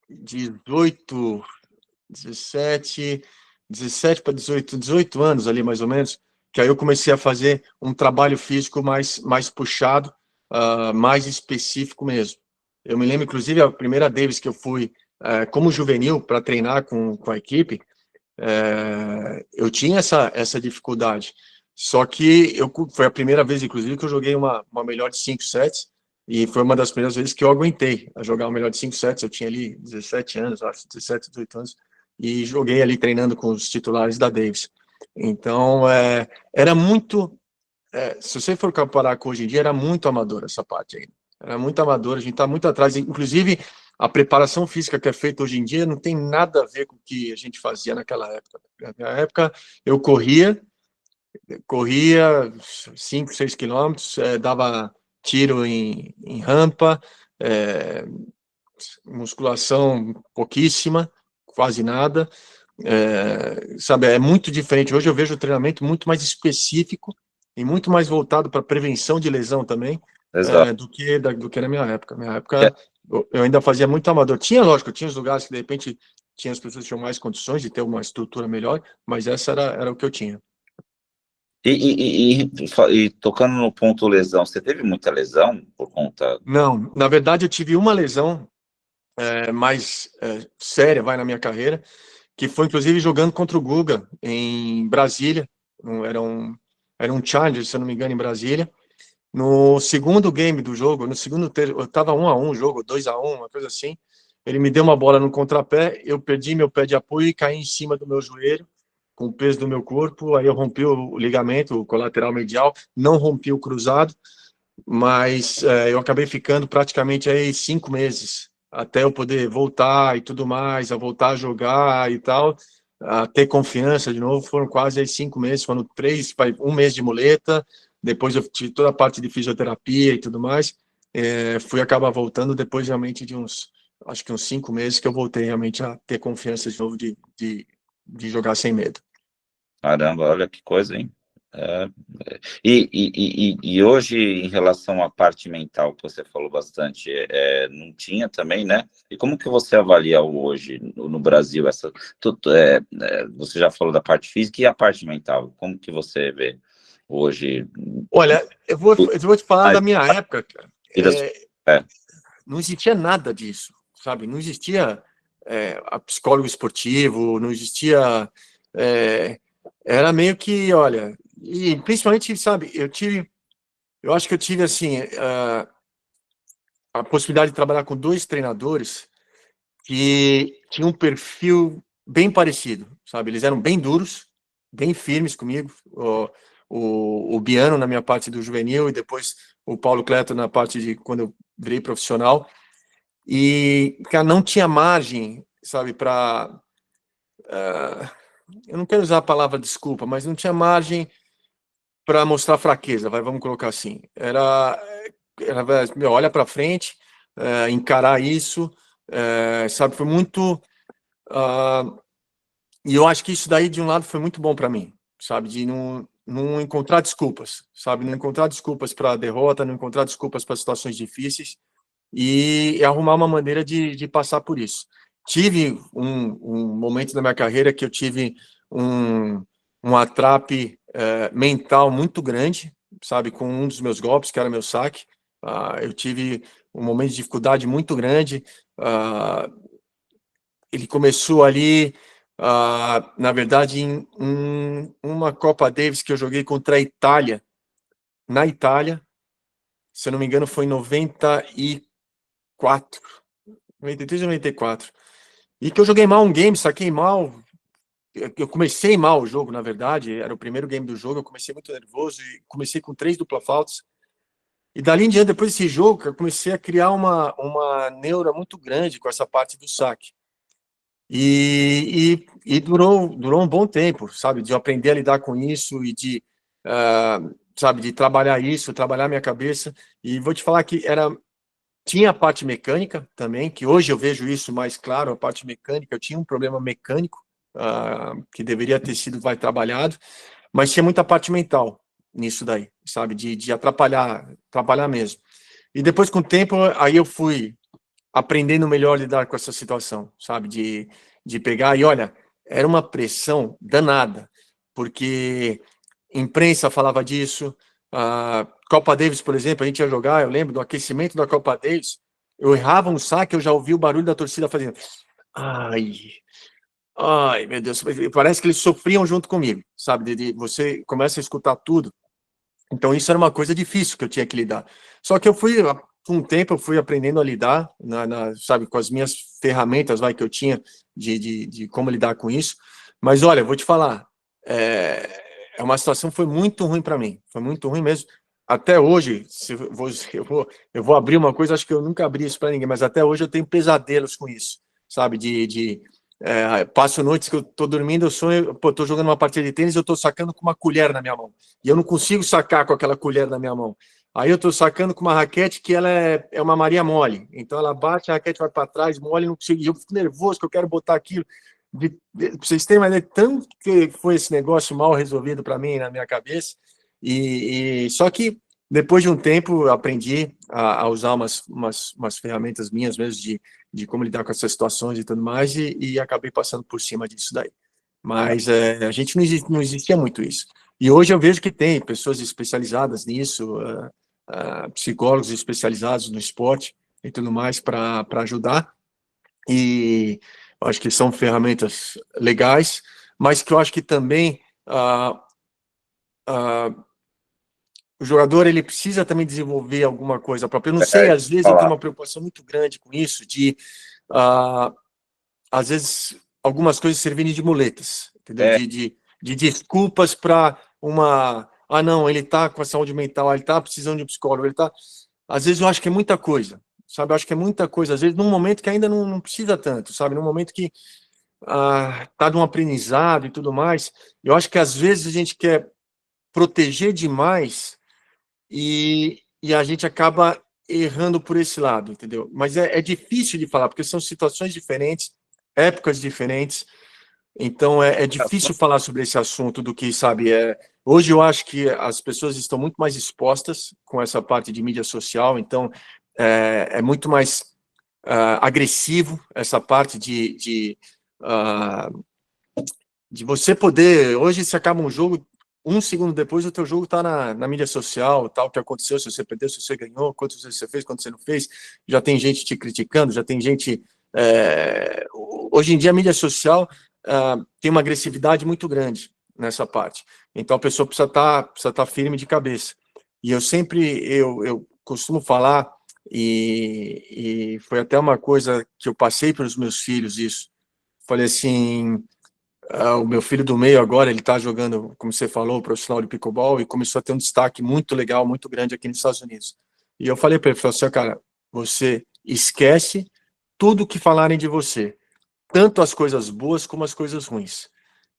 18 para 18 anos ali, mais ou menos, que aí eu comecei a fazer um trabalho físico mais puxado, mais específico mesmo. Eu me lembro, inclusive, a primeira Davis que eu fui como juvenil para treinar com a equipe, eu tinha essa dificuldade. Só que foi a primeira vez, inclusive, que eu joguei uma melhor de 5 sets, e foi uma das primeiras vezes que eu aguentei a jogar uma melhor de 5 sets. Eu tinha ali 17 anos, acho, 17, 18 anos, e joguei ali treinando com os titulares da Davis. Então, era muito... se você for comparar com hoje em dia, era muito amador essa parte aí. Era muito amador, a gente está muito atrás. Inclusive, a preparação física que é feita hoje em dia não tem nada a ver com o que a gente fazia naquela época. Na minha época, eu corria 5, 6 quilômetros, dava tiro em rampa, musculação pouquíssima, quase nada. Sabe, é muito diferente. Hoje eu vejo o treinamento muito mais específico e muito mais voltado para prevenção de lesão também, do que na minha época. Na minha época, eu ainda fazia muito amador. Lógico, tinha os lugares que, de repente, tinha as pessoas que tinham mais condições de ter uma estrutura melhor, mas essa era o que eu tinha. E tocando no ponto lesão, você teve muita lesão por conta... Não, na verdade eu tive uma lesão mais séria, na minha carreira, que foi inclusive jogando contra o Guga em Brasília. Era um Challenger, se eu não me engano, em Brasília. No segundo game do jogo, eu estava 1-1 o jogo, 2-1, uma coisa assim. Ele me deu uma bola no contrapé, eu perdi meu pé de apoio e caí em cima do meu joelho, com o peso do meu corpo. Aí eu rompi o ligamento, o colateral medial, não rompi o cruzado, mas eu acabei ficando praticamente aí 5 meses até eu poder voltar e tudo mais, a voltar a jogar e tal, a ter confiança de novo, foram quase aí 5 meses, foram 1 mês de muleta, depois eu tive toda a parte de fisioterapia e tudo mais, fui acabar voltando depois realmente de acho que uns 5 meses que eu voltei realmente a ter confiança de novo de jogar sem medo. Caramba, olha que coisa, hein? E hoje, em relação à parte mental, que você falou bastante, não tinha também, né? E como que você avalia hoje no Brasil você já falou da parte física e a parte mental? Como que você vê hoje? Olha, eu vou te falar da minha época, cara. É. Não existia nada disso, sabe? Não existia a psicólogo esportivo, não existia... era meio que, olha... E principalmente, sabe, eu acho que eu tive, assim, a possibilidade de trabalhar com 2 treinadores que tinham um perfil bem parecido, sabe? Eles eram bem duros, bem firmes comigo. O Biano na minha parte do juvenil e depois o Paulo Cleto na parte de quando eu virei profissional. E, cara, não tinha margem, sabe, para... eu não quero usar a palavra desculpa, mas não tinha margem para mostrar fraqueza, vamos colocar assim. Era olha para frente, encarar isso, sabe, foi muito... e eu acho que isso daí, de um lado, foi muito bom para mim, sabe, de não encontrar desculpas, sabe, não encontrar desculpas para a derrota, não encontrar desculpas para situações difíceis, e arrumar uma maneira de passar por isso. Tive um momento da minha carreira que eu tive um atrape mental muito grande, sabe, com um dos meus golpes, que era meu saque. Eu tive um momento de dificuldade muito grande. Ele começou ali, na verdade, em uma Copa Davis que eu joguei contra a Itália, na Itália, se eu não me engano, foi em 93 ou 94. E que eu joguei mal um game, saquei mal. Eu comecei mal o jogo, na verdade. Era o primeiro game do jogo. Eu comecei muito nervoso e comecei com 3 dupla faltas. E dali em diante, depois desse jogo, eu comecei a criar uma neura muito grande com essa parte do saque. E durou um bom tempo, sabe? De eu aprender a lidar com isso e sabe, de trabalhar isso, trabalhar minha cabeça. E vou te falar que tinha a parte mecânica também, que hoje eu vejo isso mais claro, a parte mecânica. Eu tinha um problema mecânico, que deveria ter sido trabalhado, mas tinha muita parte mental nisso daí, sabe, de atrapalhar mesmo. E depois, com o tempo, aí eu fui aprendendo melhor a lidar com essa situação, sabe, de pegar, e olha, era uma pressão danada, porque imprensa falava disso, Copa Davis, por exemplo, a gente ia jogar, eu lembro do aquecimento da Copa Davis, eu errava um saque, eu já ouvi o barulho da torcida fazendo, ai, meu Deus, parece que eles sofriam junto comigo, sabe, você começa a escutar tudo, então isso era uma coisa difícil que eu tinha que lidar, só que com o tempo eu fui aprendendo a lidar, sabe, com as minhas ferramentas, que eu tinha de como lidar com isso, mas olha, eu vou te falar, uma situação que foi muito ruim para mim, foi muito ruim mesmo. Até hoje, eu vou abrir uma coisa, acho que eu nunca abri isso para ninguém, mas até hoje eu tenho pesadelos com isso, sabe? Passo noites que eu tô dormindo, eu sonho, tô jogando uma partida de tênis, eu tô sacando com uma colher na minha mão, e eu não consigo sacar com aquela colher na minha mão. Aí eu tô sacando com uma raquete que ela é uma Maria mole, então ela bate, a raquete vai para trás, mole, não consigo, e eu fico nervoso que eu quero botar aquilo. Pra vocês terem uma ideia, tanto que foi esse negócio mal resolvido para mim, na minha cabeça, só que depois de um tempo eu aprendi a usar umas ferramentas minhas mesmo de como lidar com essas situações e tudo mais, e acabei passando por cima disso daí. Mas a gente não existia muito isso. E hoje eu vejo que tem pessoas especializadas nisso, psicólogos especializados no esporte e tudo mais para ajudar, e eu acho que são ferramentas legais, mas que eu acho que também o jogador ele precisa também desenvolver alguma coisa própria. Eu não sei, às vezes eu tenho uma preocupação muito grande com isso, às vezes algumas coisas servirem de muletas, entendeu? De desculpas para não, ele está com a saúde mental, ele está precisando de um psicólogo, às vezes eu acho que é muita coisa, sabe? Eu acho que é muita coisa, às vezes, num momento que ainda não precisa tanto, sabe? Num momento que tá de um aprendizado e tudo mais. Eu acho que, às vezes, a gente quer proteger demais e a gente acaba errando por esse lado, entendeu? Mas é difícil de falar, porque são situações diferentes, épocas diferentes, então é difícil falar sobre esse assunto do que, sabe, hoje eu acho que as pessoas estão muito mais expostas com essa parte de mídia social, então é muito mais agressivo essa parte de você poder, hoje se acaba um jogo, um segundo depois o teu jogo está na mídia social, tal, o que aconteceu, se você perdeu, se você ganhou, quantos vezes você fez, quantos você não fez, já tem gente te criticando, já tem gente... hoje em dia a mídia social tem uma agressividade muito grande nessa parte, então a pessoa precisa estar firme de cabeça. E eu sempre, eu costumo falar, e foi até uma coisa que eu passei para os meus filhos isso, falei assim... o meu filho do meio agora, ele está jogando, como você falou, profissional de pickleball e começou a ter um destaque muito legal, muito grande aqui nos Estados Unidos. E eu falei para ele, falei assim, cara, você esquece tudo que falarem de você, tanto as coisas boas como as coisas ruins,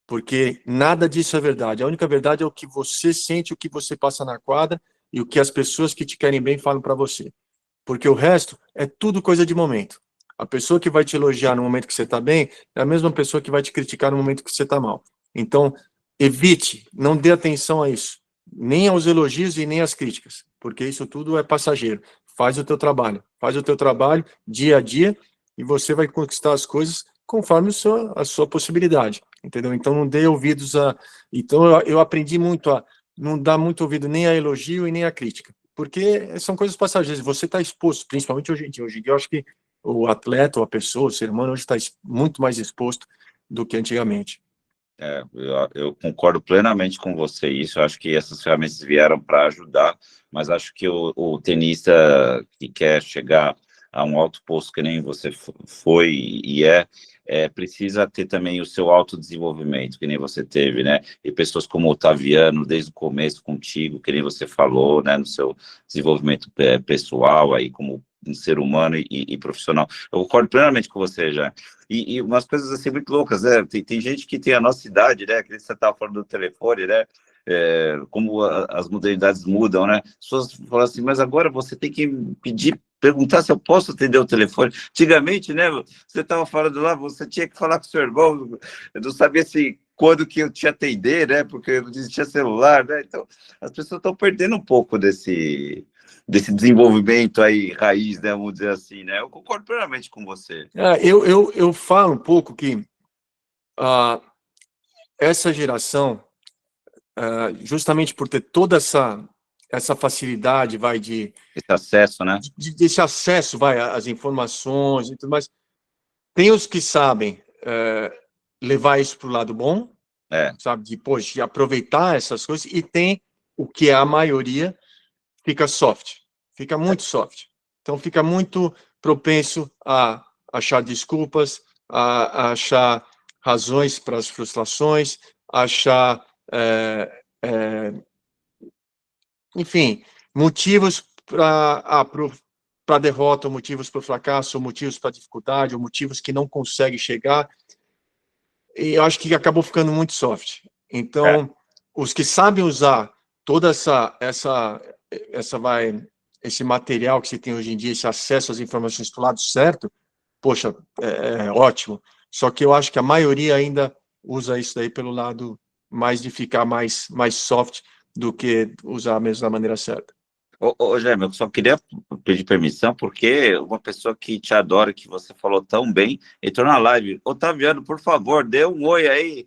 porque nada disso é verdade. A única verdade é o que você sente, o que você passa na quadra e o que as pessoas que te querem bem falam para você. Porque o resto é tudo coisa de momento. A pessoa que vai te elogiar no momento que você está bem é a mesma pessoa que vai te criticar no momento que você está mal. Então, evite, não dê atenção a isso, nem aos elogios e nem às críticas, porque isso tudo é passageiro. Faz o teu trabalho dia a dia e você vai conquistar as coisas conforme a sua possibilidade, entendeu? Então, não dê ouvidos a... Então, eu aprendi muito a não dar muito ouvido nem a elogio e nem a crítica, porque são coisas passageiras. Você está exposto, principalmente hoje em dia. Hoje em dia, eu acho que o atleta, ou a pessoa, o ser humano, hoje está muito mais exposto do que antigamente. Eu concordo plenamente com você isso. Eu acho que essas ferramentas vieram para ajudar, mas acho que o tenista que quer chegar a um alto posto que nem você foi e precisa ter também o seu autodesenvolvimento, que nem você teve, né? E pessoas como o Otaviano, desde o começo contigo, que nem você falou, né? No seu desenvolvimento pessoal, aí como um ser humano e profissional. Eu concordo plenamente com você, já. E umas coisas assim muito loucas, né? Tem gente que tem a nossa idade, né? Que você estava falando do telefone, né? Como as modernidades mudam, né? As pessoas falam assim, mas agora você tem que perguntar se eu posso atender o telefone. Antigamente, né? Você estava falando lá, você tinha que falar com o seu irmão, eu não sabia se quando que eu te atender, né? Porque não existia celular, né? Então, as pessoas estão perdendo um pouco desse desenvolvimento aí, raiz, né? Vamos dizer assim, né? Eu concordo plenamente com você. Eu falo um pouco que essa geração, justamente por ter toda essa facilidade, esse acesso, né? Desse acesso, às informações e tudo mais, tem os que sabem levar isso para o lado bom, sabe, de aproveitar essas coisas, e tem o que é a maioria, fica soft, fica muito soft. Então, fica muito propenso a achar desculpas, a achar razões para as frustrações, achar, enfim, motivos para a derrota, ou motivos para o fracasso, ou motivos para a dificuldade, ou motivos que não consegue chegar. E eu acho que acabou ficando muito soft. Então, os que sabem usar toda esse material que se tem hoje em dia, esse acesso às informações do lado certo, poxa, ótimo. Só que eu acho que a maioria ainda usa isso daí pelo lado mais de ficar mais soft do que usar mesmo da maneira certa. Ô, Jaime, eu só queria pedir permissão, porque uma pessoa que te adora, que você falou tão bem, entrou na live. Otaviano, por favor, dê um oi aí.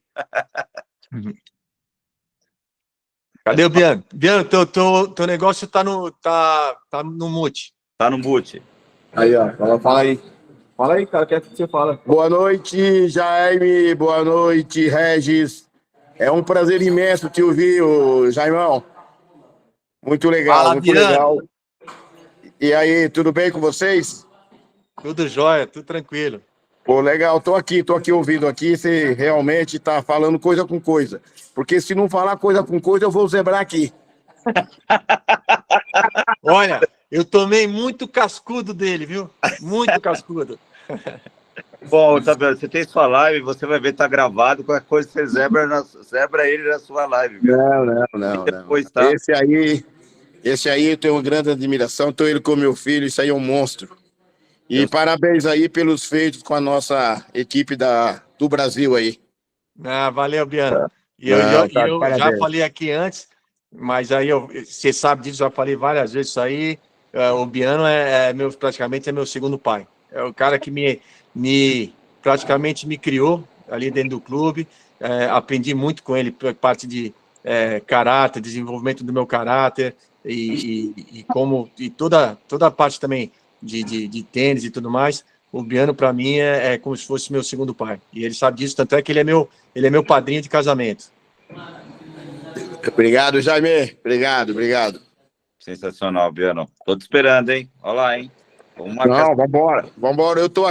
Cadê o Biano? Biano, teu negócio tá no mute. Tá no mute. Aí, ó, fala aí. Fala aí, cara, o que é que você fala? Boa noite, Jaime. Boa noite, Regis. É um prazer imenso te ouvir, Jaimão. Muito legal, Fala, muito Biano. legal. E aí, tudo bem com vocês? Tudo jóia, tudo tranquilo. Pô, legal, tô aqui ouvindo aqui, você realmente tá falando coisa com coisa. Porque se não falar coisa com coisa, eu vou zebrar aqui. Olha, eu tomei muito cascudo dele, viu? Muito cascudo. Bom, tá vendo? Você tem sua live, você vai ver, tá gravado. Qualquer coisa, você zebra ele na sua live, viu? Não. Depois, tá? Esse aí eu tenho uma grande admiração, tô ele com meu filho, isso aí é um monstro. E parabéns aí pelos feitos com a nossa equipe do Brasil aí. Valeu, Biano. E Tá, eu já parabéns. falei aqui antes, mas aí você sabe disso, já falei várias vezes isso aí. O Biano praticamente é meu segundo pai. É o cara que praticamente me criou ali dentro do clube. Aprendi muito com ele, parte de caráter, desenvolvimento do meu caráter e toda a parte também de tênis e tudo mais. O Biano, para mim, é como se fosse meu segundo pai. E ele sabe disso, tanto é que ele é meu padrinho de casamento. Obrigado, Jaime. Obrigado. Sensacional, Biano. Tô te esperando, hein? Olha lá, hein? Não, vambora. Eu tô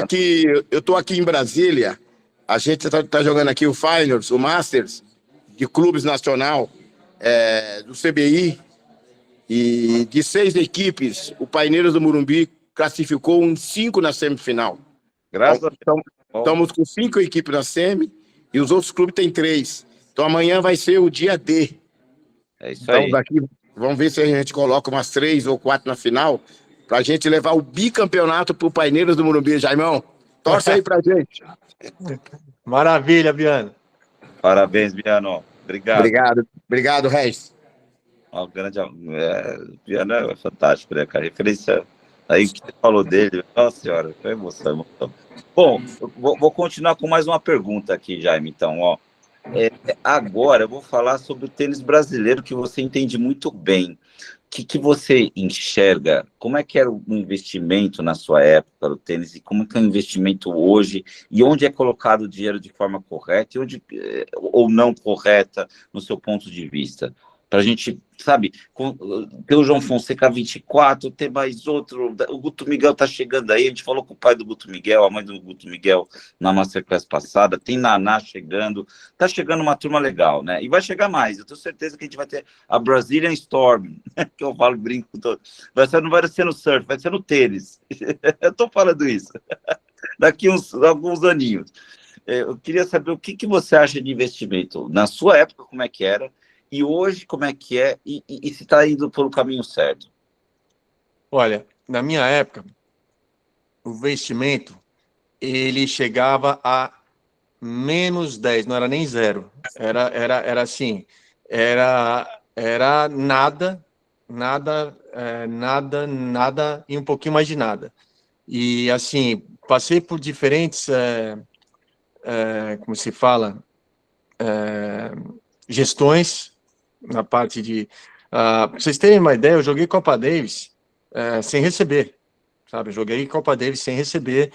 aqui em Brasília. A gente tá jogando aqui o Finals, o Masters, de clubes nacional, do CBI. E de 6 equipes, o Paineiras do Morumbi classificou 5 na semifinal. Graças a Deus. Estamos com 5 equipes na semi e os outros clubes têm 3. Então amanhã vai ser o dia D. É isso então, aí. Daqui, vamos ver se a gente coloca umas 3 ou 4 na final, para a gente levar o bicampeonato para o Paineiras do Morumbi, Jaimão. Torce aí pra gente. Maravilha, Biano. Parabéns, Biano. Obrigado, Regis. Biano é fantástico, né, cara? Referência aí que você falou dele. Nossa senhora, foi emoção. Bom, vou continuar com mais uma pergunta aqui, Jaime, então, ó. Agora eu vou falar sobre o tênis brasileiro, que você entende muito bem. O que você enxerga? Como é que era o investimento na sua época no tênis e como é que é o investimento hoje e onde é colocado o dinheiro de forma correta ou não correta no seu ponto de vista? Para a gente, sabe, ter o João Fonseca 24, ter mais outro, o Guto Miguel tá chegando aí, a gente falou com o pai do Guto Miguel, a mãe do Guto Miguel na Masterclass passada, tem Naná chegando, tá chegando uma turma legal, né? E vai chegar mais, eu tenho certeza que a gente vai ter a Brazilian Storm, que eu falo, brinco todo, não vai ser no surf, vai ser no tênis, eu tô falando isso, daqui alguns aninhos. Eu queria saber o que você acha de investimento, na sua época como é que era, e hoje, como é que é? E se está indo pelo caminho certo? Olha, na minha época, o investimento, ele chegava a menos 10, não era nem 0. Era assim, era nada e um pouquinho mais de nada. E, assim, passei por diferentes, como se fala, gestões, na parte de... para vocês terem uma ideia, eu joguei Copa Davis sem receber, sabe? Eu joguei Copa Davis sem receber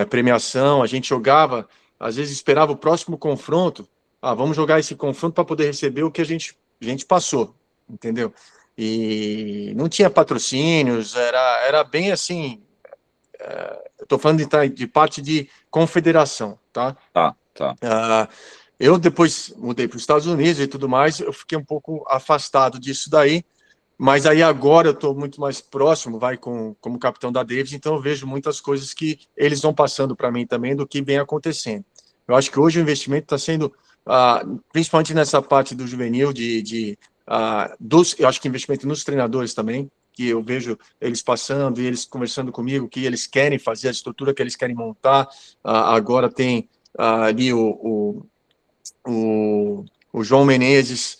premiação, a gente jogava, às vezes esperava o próximo confronto, vamos jogar esse confronto para poder receber o que a gente passou, entendeu? E não tinha patrocínios, era bem assim, eu estou falando de parte de confederação, tá? Tá. Eu depois mudei para os Estados Unidos e tudo mais, eu fiquei um pouco afastado disso daí, mas aí agora eu estou muito mais próximo, como capitão da Davis, então eu vejo muitas coisas que eles vão passando para mim também do que vem acontecendo. Eu acho que hoje o investimento está sendo, principalmente nessa parte do juvenil, eu acho que investimento nos treinadores também, que eu vejo eles passando e eles conversando comigo, que eles querem fazer, a estrutura que eles querem montar. Agora tem ali o João Menezes,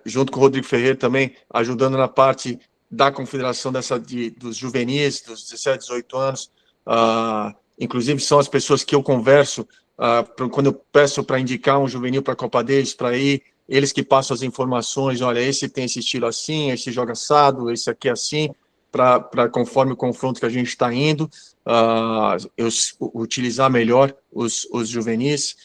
junto com o Rodrigo Ferreira também, ajudando na parte da confederação dos juvenis, dos 17, 18 anos. Inclusive, são as pessoas que eu converso quando eu peço para indicar um juvenil para a Copa Davis, para ir, eles que passam as informações, olha, esse tem esse estilo assim, esse joga assado, esse aqui assim, para conforme o confronto que a gente está indo, eu utilizar melhor os juvenis.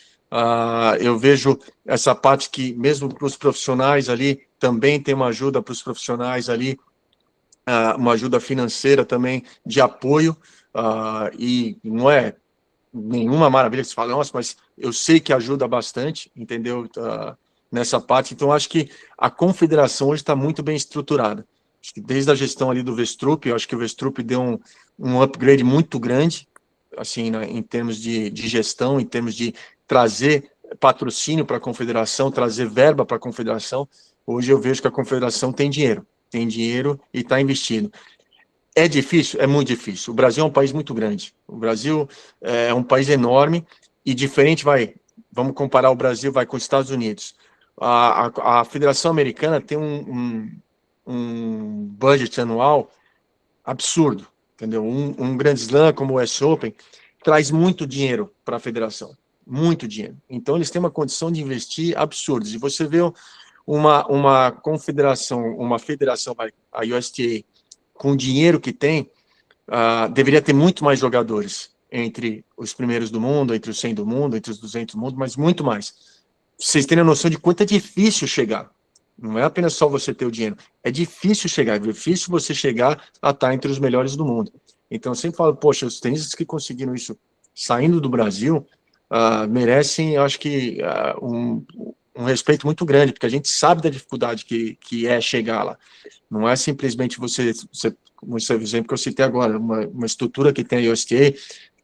Eu vejo essa parte que, mesmo para os profissionais ali, também tem uma ajuda para os profissionais ali, uma ajuda financeira também de apoio, e não é nenhuma maravilha que se fala, nossa, mas eu sei que ajuda bastante, entendeu? Nessa parte. Então, acho que a confederação hoje está muito bem estruturada. acho que desde a gestão ali do Westrup, eu acho que o Westrup deu um upgrade muito grande, assim, né, em termos de gestão, em termos de trazer patrocínio para a confederação, trazer verba para a confederação. Hoje eu vejo que a confederação tem dinheiro e está investindo. É difícil? É muito difícil. O Brasil é um país muito grande. O Brasil é um país enorme e diferente, vamos comparar o Brasil com os Estados Unidos. A Federação Americana tem um budget anual absurdo, entendeu? Um Grand Slam como o US Open traz muito dinheiro para a federação, muito dinheiro. Então, eles têm uma condição de investir absurdos. E você vê uma confederação, uma federação, a USTA, com o dinheiro que tem, deveria ter muito mais jogadores entre os primeiros do mundo, entre os 100 do mundo, entre os 200 do mundo, mas muito mais. Vocês terem a noção de quanto é difícil chegar. Não é apenas só você ter o dinheiro. É difícil chegar, é difícil você chegar a estar entre os melhores do mundo. Então, eu sempre falo, poxa, os tenistas que conseguiram isso saindo do Brasil merecem, eu acho que, um respeito muito grande, porque a gente sabe da dificuldade que é chegar lá. Não é simplesmente como esse exemplo que eu citei agora, uma estrutura que tem a USTA,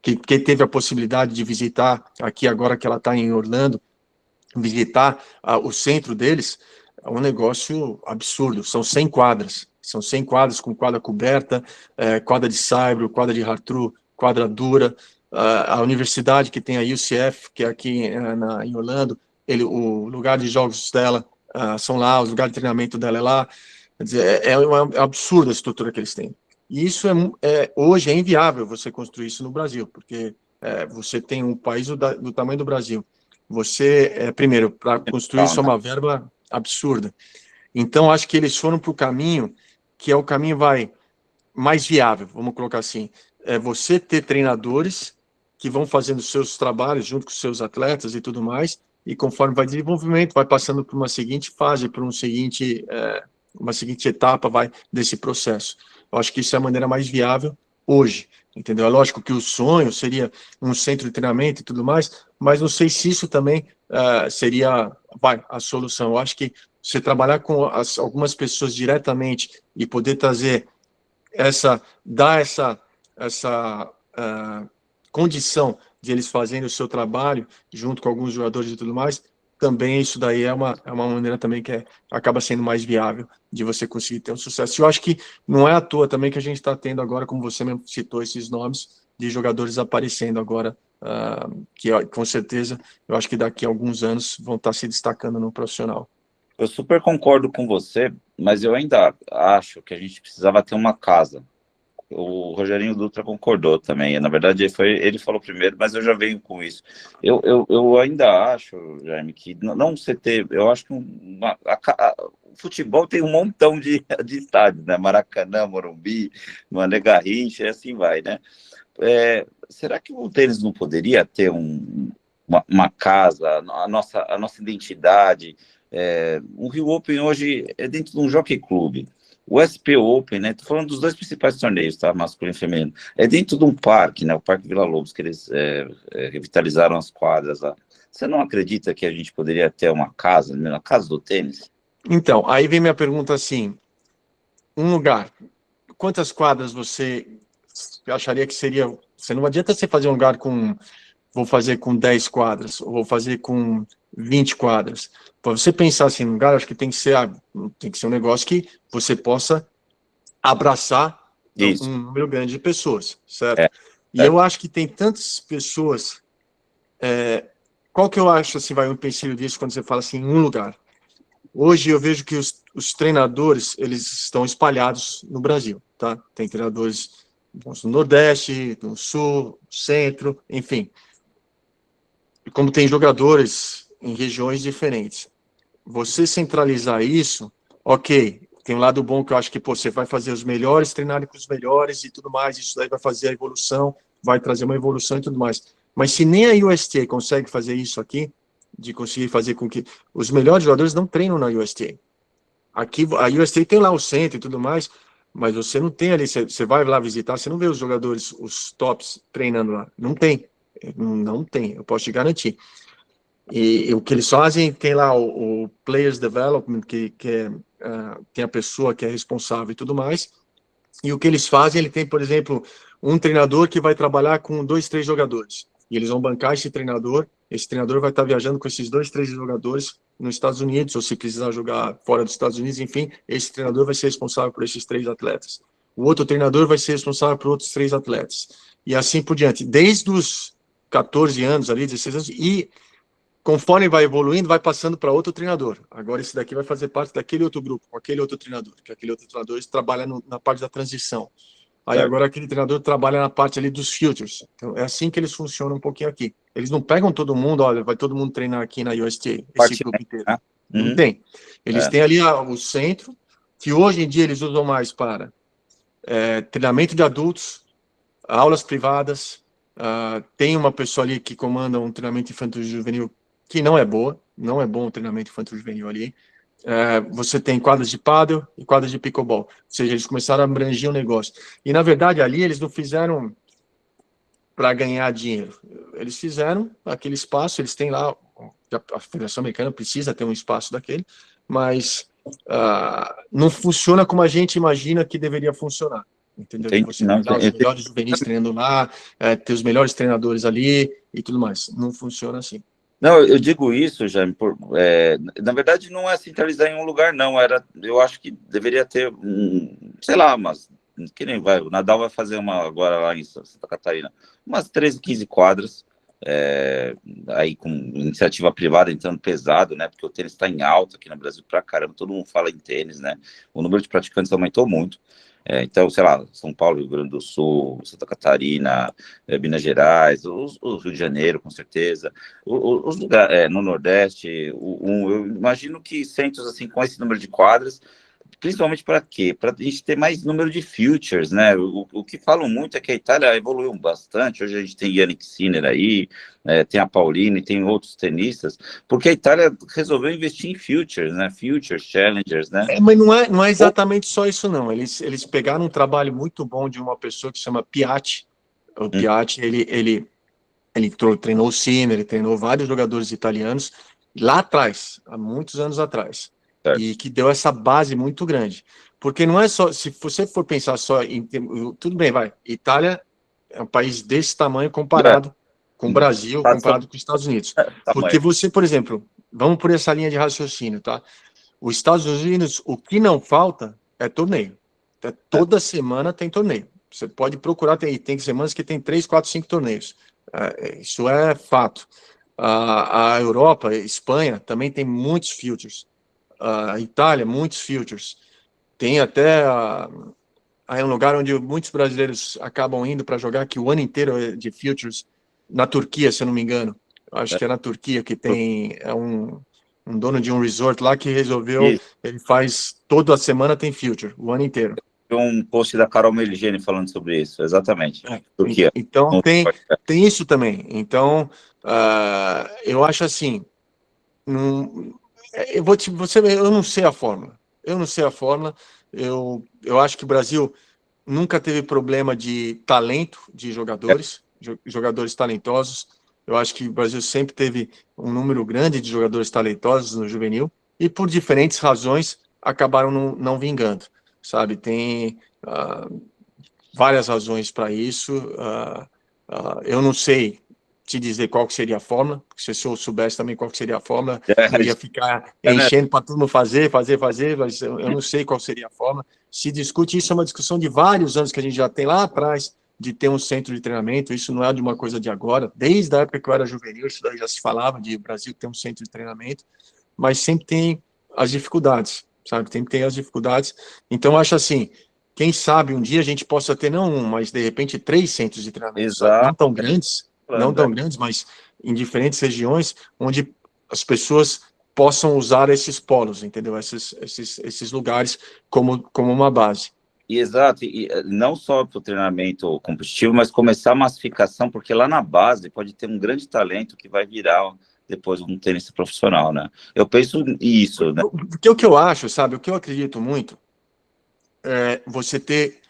que teve a possibilidade de visitar aqui agora que ela está em Orlando, visitar o centro deles, é um negócio absurdo. São 100 quadras com quadra coberta, quadra de saibro, quadra de hard-through, quadra dura. A universidade que tem a UCF, que é aqui em Orlando, o lugar de jogos dela são lá, os lugares de treinamento dela é lá. Quer dizer, é absurda a estrutura que eles têm. E isso hoje é inviável você construir isso no Brasil, porque você tem um país do tamanho do Brasil. Você, primeiro, para construir isso é uma verba absurda. Então, acho que eles foram para o caminho que é o caminho mais viável, vamos colocar assim. É você ter treinadores que vão fazendo seus trabalhos junto com seus atletas e tudo mais, e conforme vai desenvolvimento, vai passando por uma seguinte fase, por uma seguinte etapa desse processo. Eu acho que isso é a maneira mais viável hoje, entendeu? É lógico que o sonho seria um centro de treinamento e tudo mais, mas não sei se isso também seria a solução. Eu acho que você trabalhar com algumas pessoas diretamente e poder trazer dar essa condição de eles fazerem o seu trabalho junto com alguns jogadores e tudo mais, também isso daí é uma maneira também que acaba sendo mais viável de você conseguir ter um sucesso. Eu acho que não é à toa também que a gente está tendo agora, como você mesmo citou esses nomes, de jogadores aparecendo agora, que com certeza, eu acho que daqui a alguns anos vão estar se destacando no profissional. Eu super concordo com você, mas eu ainda acho que a gente precisava ter uma casa. O Rogerinho Dutra concordou também. Na verdade, ele falou primeiro, mas eu já venho com isso. Eu ainda acho, Jaime, que não você ter. Eu acho que o futebol tem um montão de estádios, né? Maracanã, Morumbi, Mané Garrincha, e assim vai, né? Será que o tênis não poderia ter uma casa, a nossa identidade? O Rio Open hoje é dentro de um Jockey Club. O SP Open, né? Tô falando dos dois principais torneios, tá? Masculino e feminino. É dentro de um parque, né? O Parque Vila Lobos, que eles revitalizaram as quadras lá. Você não acredita que a gente poderia ter uma casa, na casa do tênis? Então, aí vem minha pergunta assim: um lugar, quantas quadras você acharia que seria? Você não adianta você fazer um lugar vou fazer com 10 quadras, ou vou fazer com 20 quadras. Para você pensar assim no lugar, acho que tem que ser um negócio que você possa abraçar um número grande de pessoas, certo? E eu acho que tem tantas pessoas. Qual que eu acho assim, um empecilho disso quando você fala assim, em um lugar? Hoje eu vejo que os treinadores, eles estão espalhados no Brasil, tá? Tem treinadores no Nordeste, no Sul, no Centro, enfim. E como tem jogadores em regiões diferentes. Você centralizar isso, ok, tem um lado bom que eu acho que você vai fazer os melhores treinarem com os melhores e tudo mais, isso daí vai fazer a evolução, vai trazer uma evolução e tudo mais. Mas se nem a USTA consegue fazer isso aqui, de conseguir fazer com que os melhores jogadores não treinam na USTA. Aqui, a USTA tem lá o centro e tudo mais, mas você não tem ali, você vai lá visitar, você não vê os jogadores, os tops treinando lá. Não tem, eu posso te garantir. E o que eles fazem, tem lá o Players Development, tem a pessoa que é responsável e tudo mais. E o que eles fazem, ele tem, por exemplo, um treinador que vai trabalhar com 2, 3 jogadores. E eles vão bancar esse treinador vai estar viajando com esses 2, 3 jogadores nos Estados Unidos, ou se precisar jogar fora dos Estados Unidos, enfim, esse treinador vai ser responsável por esses 3 atletas. O outro treinador vai ser responsável por outros 3 atletas. E assim por diante. Desde os 14 anos ali, 16 anos, e conforme vai evoluindo, vai passando para outro treinador. Agora esse daqui vai fazer parte daquele outro grupo, com aquele outro treinador, que aquele outro treinador trabalha na parte da transição. Aí agora aquele treinador trabalha na parte ali dos futures. Então é assim que eles funcionam um pouquinho aqui. Eles não pegam todo mundo, olha, vai todo mundo treinar aqui na USTA, esse grupo inteiro. Né? Não tem. Eles têm ali o centro, que hoje em dia eles usam mais para treinamento de adultos, aulas privadas, tem uma pessoa ali que comanda um treinamento infantil juvenil que não é boa, não é bom o treinamento infantil juvenil ali. Você tem quadras de pádel e quadras de pickleball, ou seja, eles começaram a abranger o negócio. E, na verdade, ali eles não fizeram para ganhar dinheiro. Eles fizeram aquele espaço, eles têm lá, a Federação Americana precisa ter um espaço daquele, mas não funciona como a gente imagina que deveria funcionar. Entendeu? Entendi, Você pegar os melhores juvenis treinando lá, ter os melhores treinadores ali e tudo mais. Não funciona assim. Não, eu digo isso, Jaime, na verdade não é centralizar em um lugar, não. Eu acho que deveria ter, sei lá, que nem vai, o Nadal vai fazer uma agora lá em Santa Catarina, umas 13, 15 quadras, aí com iniciativa privada entrando pesado, né? Porque o tênis está em alta aqui no Brasil pra caramba, todo mundo fala em tênis, né? O número de praticantes aumentou muito. Então, sei lá, São Paulo, Rio Grande do Sul, Santa Catarina, Minas Gerais, o Rio de Janeiro, com certeza, os lugares, no Nordeste, eu imagino que centros assim, com esse número de quadras, principalmente para quê? Para a gente ter mais número de futures, né? O que falam muito é que a Itália evoluiu bastante. Hoje a gente tem Yannick Sinner aí, tem a Paulini, tem outros tenistas, porque a Itália resolveu investir em futures, né? Futures, challengers, né? Mas não é exatamente só isso, não. Eles pegaram um trabalho muito bom de uma pessoa que se chama Piatti. O Piatti, ele treinou o Sinner, ele treinou vários jogadores italianos lá atrás, há muitos anos atrás. Certo. E que deu essa base muito grande. Porque não é só, se você for pensar só em... Tudo bem, vai. Itália é um país desse tamanho comparado com o Brasil, comparado com os Estados Unidos. Porque você, por exemplo, vamos por essa linha de raciocínio, tá? Os Estados Unidos, o que não falta é torneio. Toda semana tem torneio. Você pode procurar, tem semanas que tem 3, 4, 5 torneios. Isso é fato. A Europa, a Espanha, também tem muitos futures. A Itália, muitos futures. Tem até um lugar onde muitos brasileiros acabam indo para jogar, que o ano inteiro é de futures, na Turquia, se eu não me engano. Acho que é na Turquia que tem um dono de um resort lá que resolveu, ele faz, toda a semana tem future, o ano inteiro. Um post da Carol Meligeni falando sobre isso, exatamente. Turquia. Então, tem isso também. Então, eu acho assim, eu não sei a fórmula. Eu acho que o Brasil nunca teve problema de talento de jogadores, jogadores talentosos. Eu acho que o Brasil sempre teve um número grande de jogadores talentosos no juvenil e, por diferentes razões, acabaram não vingando, sabe? Tem várias razões para isso. Eu não sei te dizer qual que seria a fórmula, porque se eu soubesse também qual que seria a fórmula, eu ia ficar enchendo para todo mundo fazer, mas eu não sei qual seria a fórmula. Se discute, isso é uma discussão de vários anos que a gente já tem lá atrás, de ter um centro de treinamento. Isso não é de uma coisa de agora, desde a época que eu era juvenil, isso daí já se falava de o Brasil ter um centro de treinamento, mas sempre tem as dificuldades, sabe? Sempre tem as dificuldades. Então, eu acho assim, quem sabe um dia a gente possa ter não um, mas de repente 3 centros de treinamento, sabe? Não tão grandes, mas em diferentes regiões, onde as pessoas possam usar esses polos, entendeu? Esses lugares como uma base. Exato, e não só para o treinamento competitivo, mas começar a massificação, porque lá na base pode ter um grande talento que vai virar depois um tenista profissional, né? Eu penso nisso, né? Porque o que eu acho, sabe, o que eu acredito muito é você ter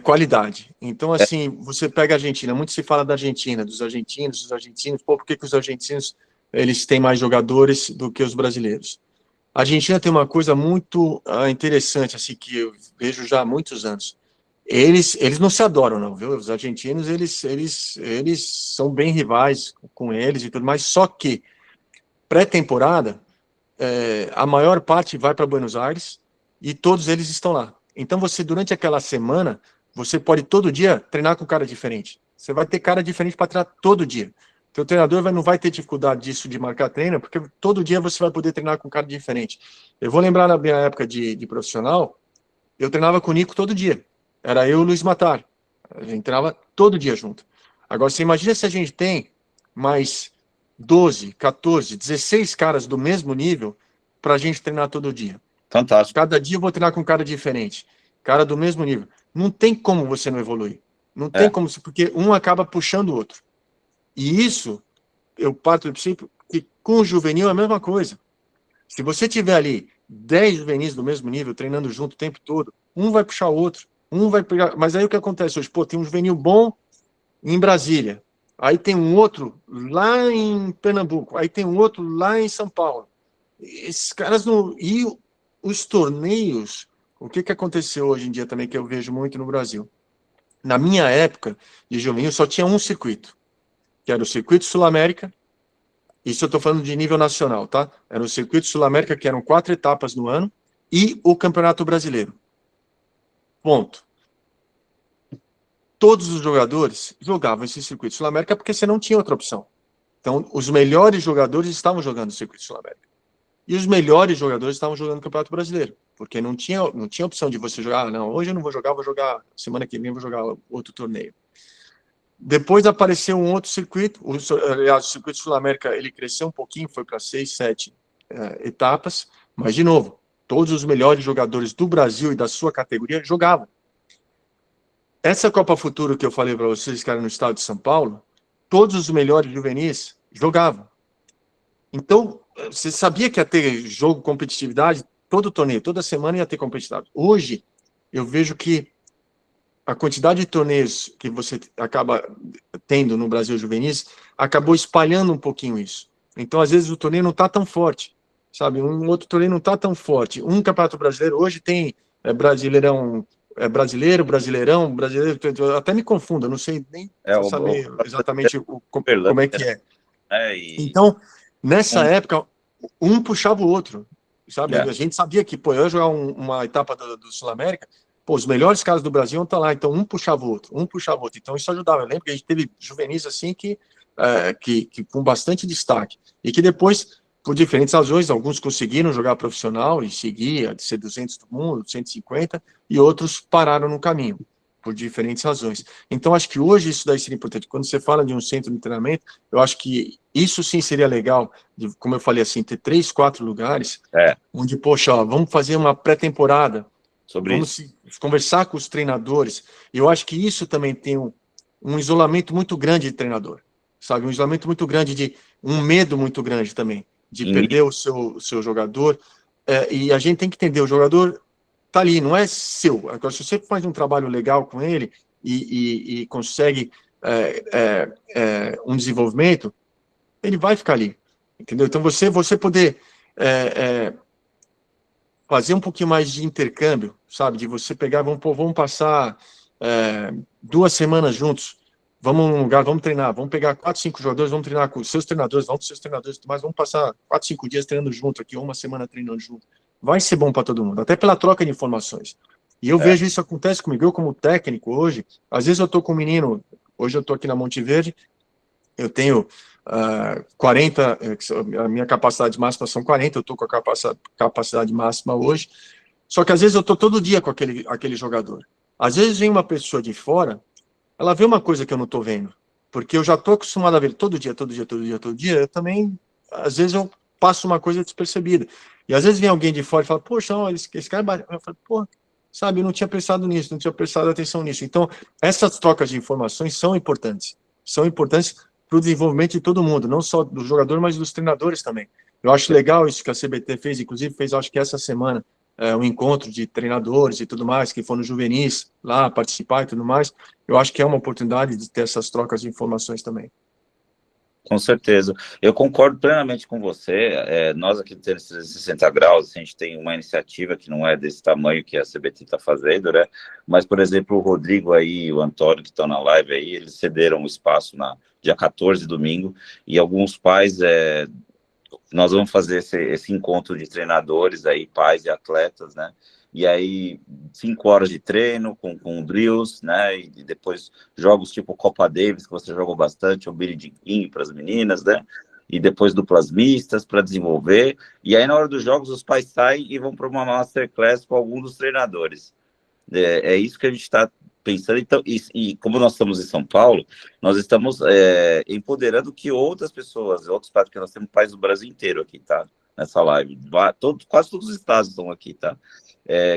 qualidade. Então, assim, você pega a Argentina, muito se fala da Argentina, dos argentinos, pô, por que os argentinos eles têm mais jogadores do que os brasileiros. A Argentina tem uma coisa muito interessante, assim, que eu vejo já há muitos anos. Eles não se adoram, não, viu? Os argentinos, eles são bem rivais com eles e tudo mais, só que pré-temporada, a maior parte vai para Buenos Aires e todos eles estão lá. Então, você, durante aquela semana, você pode todo dia treinar com cara diferente. Você vai ter cara diferente para treinar todo dia. Teu treinador não vai ter dificuldade disso de marcar treino, porque todo dia você vai poder treinar com cara diferente. Eu vou lembrar na minha época de profissional, eu treinava com o Nico todo dia. Era eu e o Luiz Matar. A gente treinava todo dia junto. Agora, você imagina se a gente tem mais 12, 14, 16 caras do mesmo nível para a gente treinar todo dia. Fantástico. Cada dia eu vou treinar com um cara diferente. Cara do mesmo nível. Não tem como você não evoluir. Não tem como, porque um acaba puxando o outro. E isso, eu parto do princípio que com o juvenil é a mesma coisa. Se você tiver ali 10 juvenis do mesmo nível, treinando junto o tempo todo, um vai puxar o outro, um vai pegar... Mas aí o que acontece hoje? Pô, tem um juvenil bom em Brasília, aí tem um outro lá em Pernambuco, aí tem um outro lá em São Paulo. Esses caras não... E os torneios, o que aconteceu hoje em dia também, que eu vejo muito no Brasil? Na minha época de juvenil, só tinha um circuito, que era o Circuito Sul-América. Isso eu estou falando de nível nacional, tá? Era o Circuito Sul-América, que eram 4 etapas no ano, e o Campeonato Brasileiro. Ponto. Todos os jogadores jogavam esse Circuito Sul-América porque você não tinha outra opção. Então, os melhores jogadores estavam jogando o Circuito Sul-América. E os melhores jogadores estavam jogando o Campeonato Brasileiro, porque não tinha opção de você jogar, não, hoje eu não vou jogar, semana que vem eu vou jogar outro torneio. Depois apareceu um outro circuito, aliás, o Circuito Sul-América, ele cresceu um pouquinho, foi para 6, 7 etapas, mas, de novo, todos os melhores jogadores do Brasil e da sua categoria jogavam. Essa Copa Futuro que eu falei para vocês, que era no estado de São Paulo, todos os melhores juvenis jogavam. Então, você sabia que ia ter jogo, competitividade, todo torneio, toda semana ia ter competitividade. Hoje, eu vejo que a quantidade de torneios que você acaba tendo no Brasil juvenis acabou espalhando um pouquinho isso. Então, às vezes, o torneio não está tão forte, sabe? Um outro torneio não está tão forte. Um campeonato brasileiro, hoje tem Brasileirão, Brasileirão, eu até me confundo, eu não sei nem saber exatamente como é que é. Então, nessa época, um puxava o outro, sabe? A gente sabia que, pô, eu ia jogar uma etapa do Sul-América, pô, os melhores caras do Brasil iam estar lá, então um puxava o outro. Então isso ajudava. Eu lembro que a gente teve juvenis assim que com bastante destaque. E que depois, por diferentes razões, alguns conseguiram jogar profissional e seguir, de ser 200 do mundo, 150, e outros pararam no caminho, por diferentes razões. Então, acho que hoje isso daí seria importante. Quando você fala de um centro de treinamento, eu acho que isso sim seria legal, como eu falei assim, ter 3, 4 lugares, onde, poxa, ó, vamos fazer uma pré-temporada, vamos conversar com os treinadores. Eu acho que isso também tem um isolamento muito grande de treinador, sabe? Um isolamento muito grande, de um medo muito grande também, de perder o seu jogador. E a gente tem que entender, o jogador tá ali, não é seu. Agora, se você faz um trabalho legal com ele e consegue um desenvolvimento, ele vai ficar ali, entendeu? Então, você poder fazer um pouquinho mais de intercâmbio, sabe? De você pegar, vamos passar 2 semanas juntos, vamos num lugar, vamos treinar, vamos pegar 4, 5 jogadores, vamos treinar com seus treinadores, mas vamos passar 4, 5 dias treinando junto aqui, ou uma semana treinando junto. Vai ser bom para todo mundo, até pela troca de informações. E eu vejo isso acontece comigo, eu como técnico hoje, às vezes eu estou com um menino, hoje eu estou aqui na Monte Verde, eu tenho 40, a minha capacidade máxima são 40, eu estou com a capacidade máxima hoje, só que às vezes eu estou todo dia com aquele jogador. Às vezes vem uma pessoa de fora, ela vê uma coisa que eu não estou vendo, porque eu já estou acostumado a ver todo dia, eu também, às vezes eu passo uma coisa despercebida. E às vezes vem alguém de fora e fala, poxa, não, esse cara... Eu falo, pô, sabe, eu não tinha pensado nisso, não tinha prestado atenção nisso. Então, essas trocas de informações são importantes para o desenvolvimento de todo mundo, não só do jogador, mas dos treinadores também. Eu acho legal isso que a CBT fez, inclusive fez, acho que essa semana, um encontro de treinadores e tudo mais, que foram juvenis lá participar e tudo mais. Eu acho que é uma oportunidade de ter essas trocas de informações também. Com certeza. Eu concordo plenamente com você. Nós aqui do Tênis 360 Graus, a gente tem uma iniciativa que não é desse tamanho que a CBT está fazendo, né? Mas, por exemplo, o Rodrigo aí, o Antônio, que estão na live aí, eles cederam o espaço na dia 14, domingo, e alguns pais, nós vamos fazer esse encontro de treinadores aí, pais e atletas, né? E aí, 5 horas de treino com drills, né? E depois jogos tipo Copa Davis, que você jogou bastante, ou Billie Jean King para as meninas, né? E depois duplas mistas para desenvolver. E aí, na hora dos jogos, os pais saem e vão para uma masterclass com algum dos treinadores. É isso que a gente está pensando. Então, e como nós estamos em São Paulo, nós estamos empoderando que outras pessoas, outros pais, porque nós temos pais do Brasil inteiro aqui, tá? Nessa live. Quase todos os estados estão aqui, tá?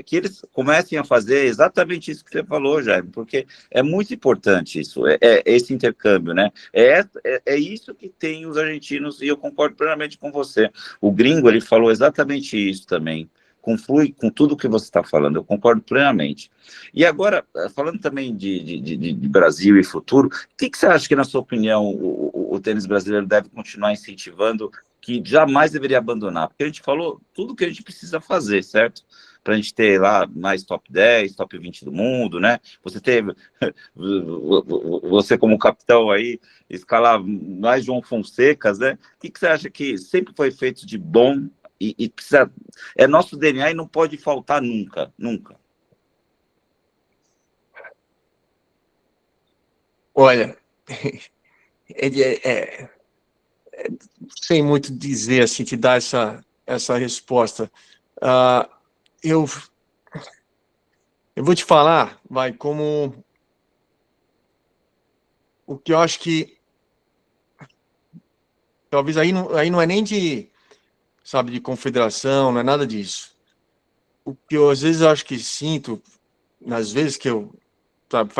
Que eles comecem a fazer exatamente isso que você falou, Jaime, porque é muito importante isso, esse intercâmbio, né? É isso que tem os argentinos, e eu concordo plenamente com você. O gringo, ele falou exatamente isso também. Conflui com tudo que você está falando, eu concordo plenamente. E agora, falando também de Brasil e futuro, o que você acha que, na sua opinião, o tênis brasileiro deve continuar incentivando, que jamais deveria abandonar? Porque a gente falou tudo que a gente precisa fazer, certo? Para a gente ter lá mais top 10, top 20 do mundo, né? Você como capitão aí, escalar mais João Fonsecas, né? O que você acha que sempre foi feito de bom e precisa... É nosso DNA e não pode faltar nunca, nunca. Olha, sem muito dizer, assim, te dar essa resposta. Eu vou te falar, como o que eu acho que talvez aí não é nem de, sabe, de confederação, não é nada disso. O que eu às vezes acho que sinto, nas vezes que eu, sabe,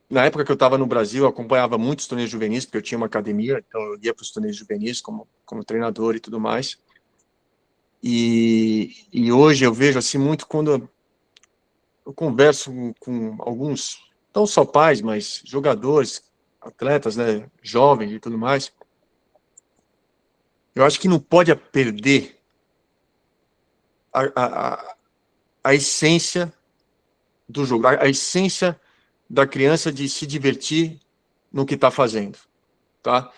na época que eu estava no Brasil, eu acompanhava muitos torneios juvenis, porque eu tinha uma academia, então eu ia para os torneios juvenis como treinador e tudo mais. E hoje eu vejo assim muito quando eu converso com alguns, não só pais, mas jogadores, atletas, né, jovens e tudo mais. Eu acho que não pode perder a essência do jogo, a essência da criança de se divertir no que está fazendo, tá?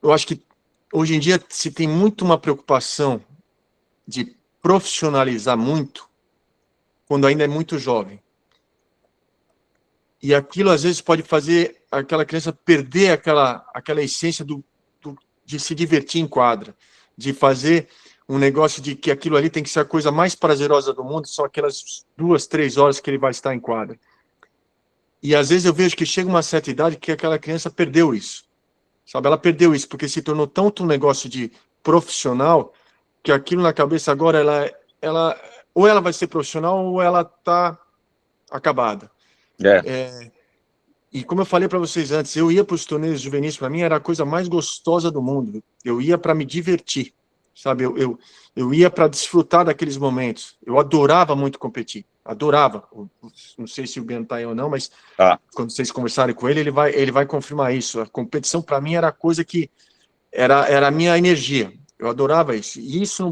Eu acho que hoje em dia se tem muito uma preocupação de profissionalizar muito quando ainda é muito jovem. E aquilo, às vezes, pode fazer aquela criança perder aquela essência de se divertir em quadra, de fazer um negócio de que aquilo ali tem que ser a coisa mais prazerosa do mundo, são aquelas 2, 3 horas que ele vai estar em quadra. E, às vezes, eu vejo que chega uma certa idade que aquela criança perdeu isso. Sabe? Ela perdeu isso, porque se tornou tanto um negócio de profissional, que aquilo na cabeça agora, ou ela vai ser profissional, ou ela está acabada. E como eu falei para vocês antes, eu ia para os torneios juvenis, para mim era a coisa mais gostosa do mundo. Eu ia para me divertir, sabe? Eu ia para desfrutar daqueles momentos. Eu adorava muito competir, adorava. Não sei se o Ben está aí ou não, mas quando vocês conversarem com ele, ele vai confirmar isso. A competição para mim era a coisa que era a minha energia. Eu adorava isso. E isso não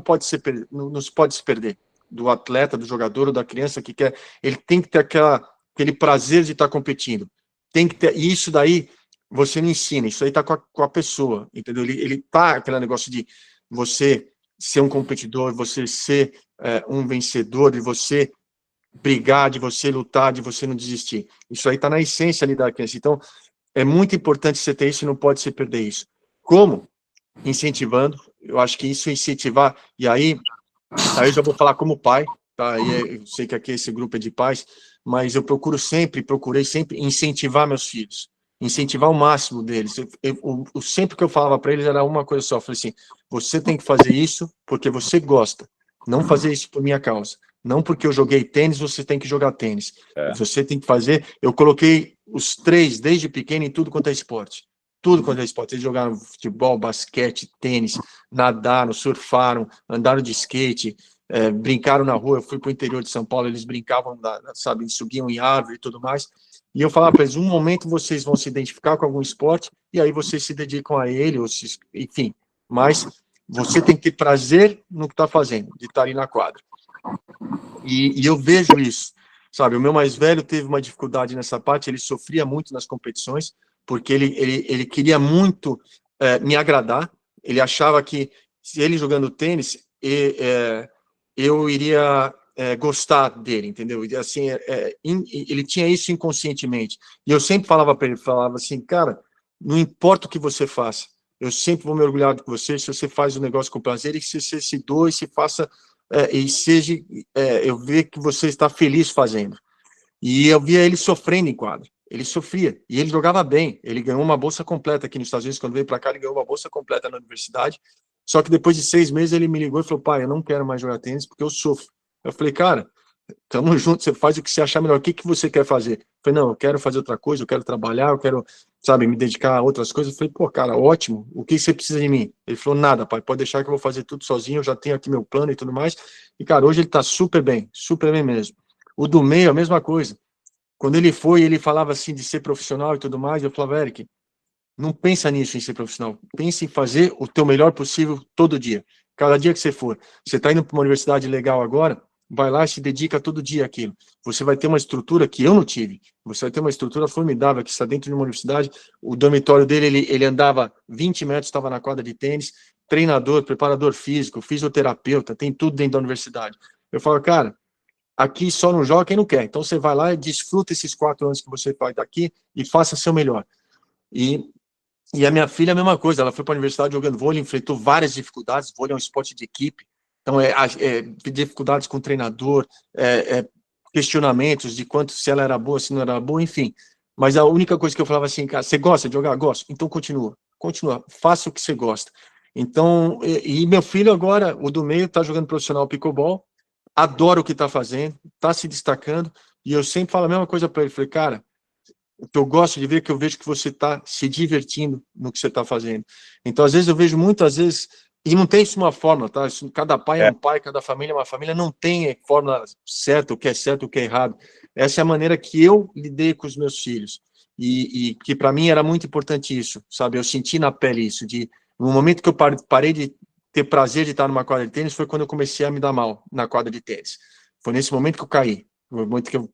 se pode se perder do atleta, do jogador ou da criança que quer. Ele tem que ter aquele prazer de estar competindo. Tem que ter, e isso daí você não ensina, isso aí está com a pessoa, entendeu? Ele tá aquele negócio de você ser um competidor, você ser um vencedor, de você brigar, de você lutar, de você não desistir. Isso aí está na essência ali da criança. Então, é muito importante você ter isso e não pode se perder isso. Como? Incentivando. Eu acho que isso incentivar, e aí eu já vou falar como pai, tá? Aí eu sei que aqui esse grupo é de pais, mas eu procurei sempre incentivar meus filhos, incentivar o máximo deles. Sempre que eu falava para eles era uma coisa só, eu falei assim, você tem que fazer isso porque você gosta, não fazer isso por minha causa, não porque eu joguei tênis, você tem que jogar tênis, você tem que fazer, eu coloquei os 3 desde pequeno em tudo quanto é esporte, eles jogaram futebol, basquete, tênis, nadaram, surfaram, andaram de skate, brincaram na rua, eu fui para o interior de São Paulo, eles brincavam, sabe, subiam em árvore e tudo mais, e eu falava para eles, um momento vocês vão se identificar com algum esporte, e aí vocês se dedicam a ele, enfim, mas você tem que ter prazer no que está fazendo, de estar ali na quadra. E eu vejo isso, sabe, o meu mais velho teve uma dificuldade nessa parte, ele sofria muito nas competições, porque ele queria muito me agradar, ele achava que, se ele jogando tênis, eu iria gostar dele, entendeu? E, assim, ele tinha isso inconscientemente. E eu sempre falava para ele, falava assim, cara, não importa o que você faça, eu sempre vou me orgulhar de você, se você faz o negócio com prazer, e se você se doe, se faça, e seja, eu ver que você está feliz fazendo. E eu via ele sofrendo em quadra. Ele sofria. E ele jogava bem. Ele ganhou uma bolsa completa aqui nos Estados Unidos. Quando veio para cá, ele ganhou uma bolsa completa na universidade. Só que depois de 6 meses, ele me ligou e falou, pai, eu não quero mais jogar tênis porque eu sofro. Eu falei, cara, tamo junto, você faz o que você achar melhor. O que você quer fazer? Eu falei, não, eu quero fazer outra coisa, eu quero trabalhar, eu quero, sabe, me dedicar a outras coisas. Eu falei, pô, cara, ótimo. O que você precisa de mim? Ele falou, nada, pai, pode deixar que eu vou fazer tudo sozinho, eu já tenho aqui meu plano e tudo mais. E, cara, hoje ele tá super bem mesmo. O do meio, a mesma coisa. Quando ele foi, ele falava assim de ser profissional e tudo mais, eu falava, Eric, não pensa nisso em ser profissional, pensa em fazer o teu melhor possível todo dia, cada dia que você for. Você está indo para uma universidade legal agora, vai lá e se dedica todo dia àquilo. Você vai ter uma estrutura que eu não tive, você vai ter uma estrutura formidável que está dentro de uma universidade, o dormitório dele, ele andava 20 metros, estava na quadra de tênis, treinador, preparador físico, fisioterapeuta, tem tudo dentro da universidade. Eu falo, cara, aqui só não joga quem não quer. Então você vai lá e desfruta esses 4 anos que você vai daqui e faça seu melhor. E a minha filha, a mesma coisa, ela foi para a universidade jogando vôlei, enfrentou várias dificuldades, vôlei é um esporte de equipe, então dificuldades com o treinador, questionamentos de quanto, se ela era boa, se não era boa, enfim. Mas a única coisa que eu falava assim, cara, você gosta de jogar? Gosto. Então continua, faça o que você gosta. Então, e meu filho agora, o do meio, está jogando profissional pickleball, adora o que está fazendo, está se destacando, e eu sempre falo a mesma coisa para ele, falei, cara, o que eu gosto de ver é que eu vejo que você está se divertindo no que você está fazendo. Então, às vezes, eu vejo muitas vezes, e não tem isso uma fórmula, tá? Cada pai é um pai, cada família é uma família, não tem fórmula certa, o que é certo, o que é errado. Essa é a maneira que eu lidei com os meus filhos, e que para mim era muito importante isso, sabe? Eu senti na pele isso, no momento que eu parei de ter prazer de estar numa quadra de tênis, foi quando eu comecei a me dar mal na quadra de tênis. Foi nesse momento que eu caí, no momento que eu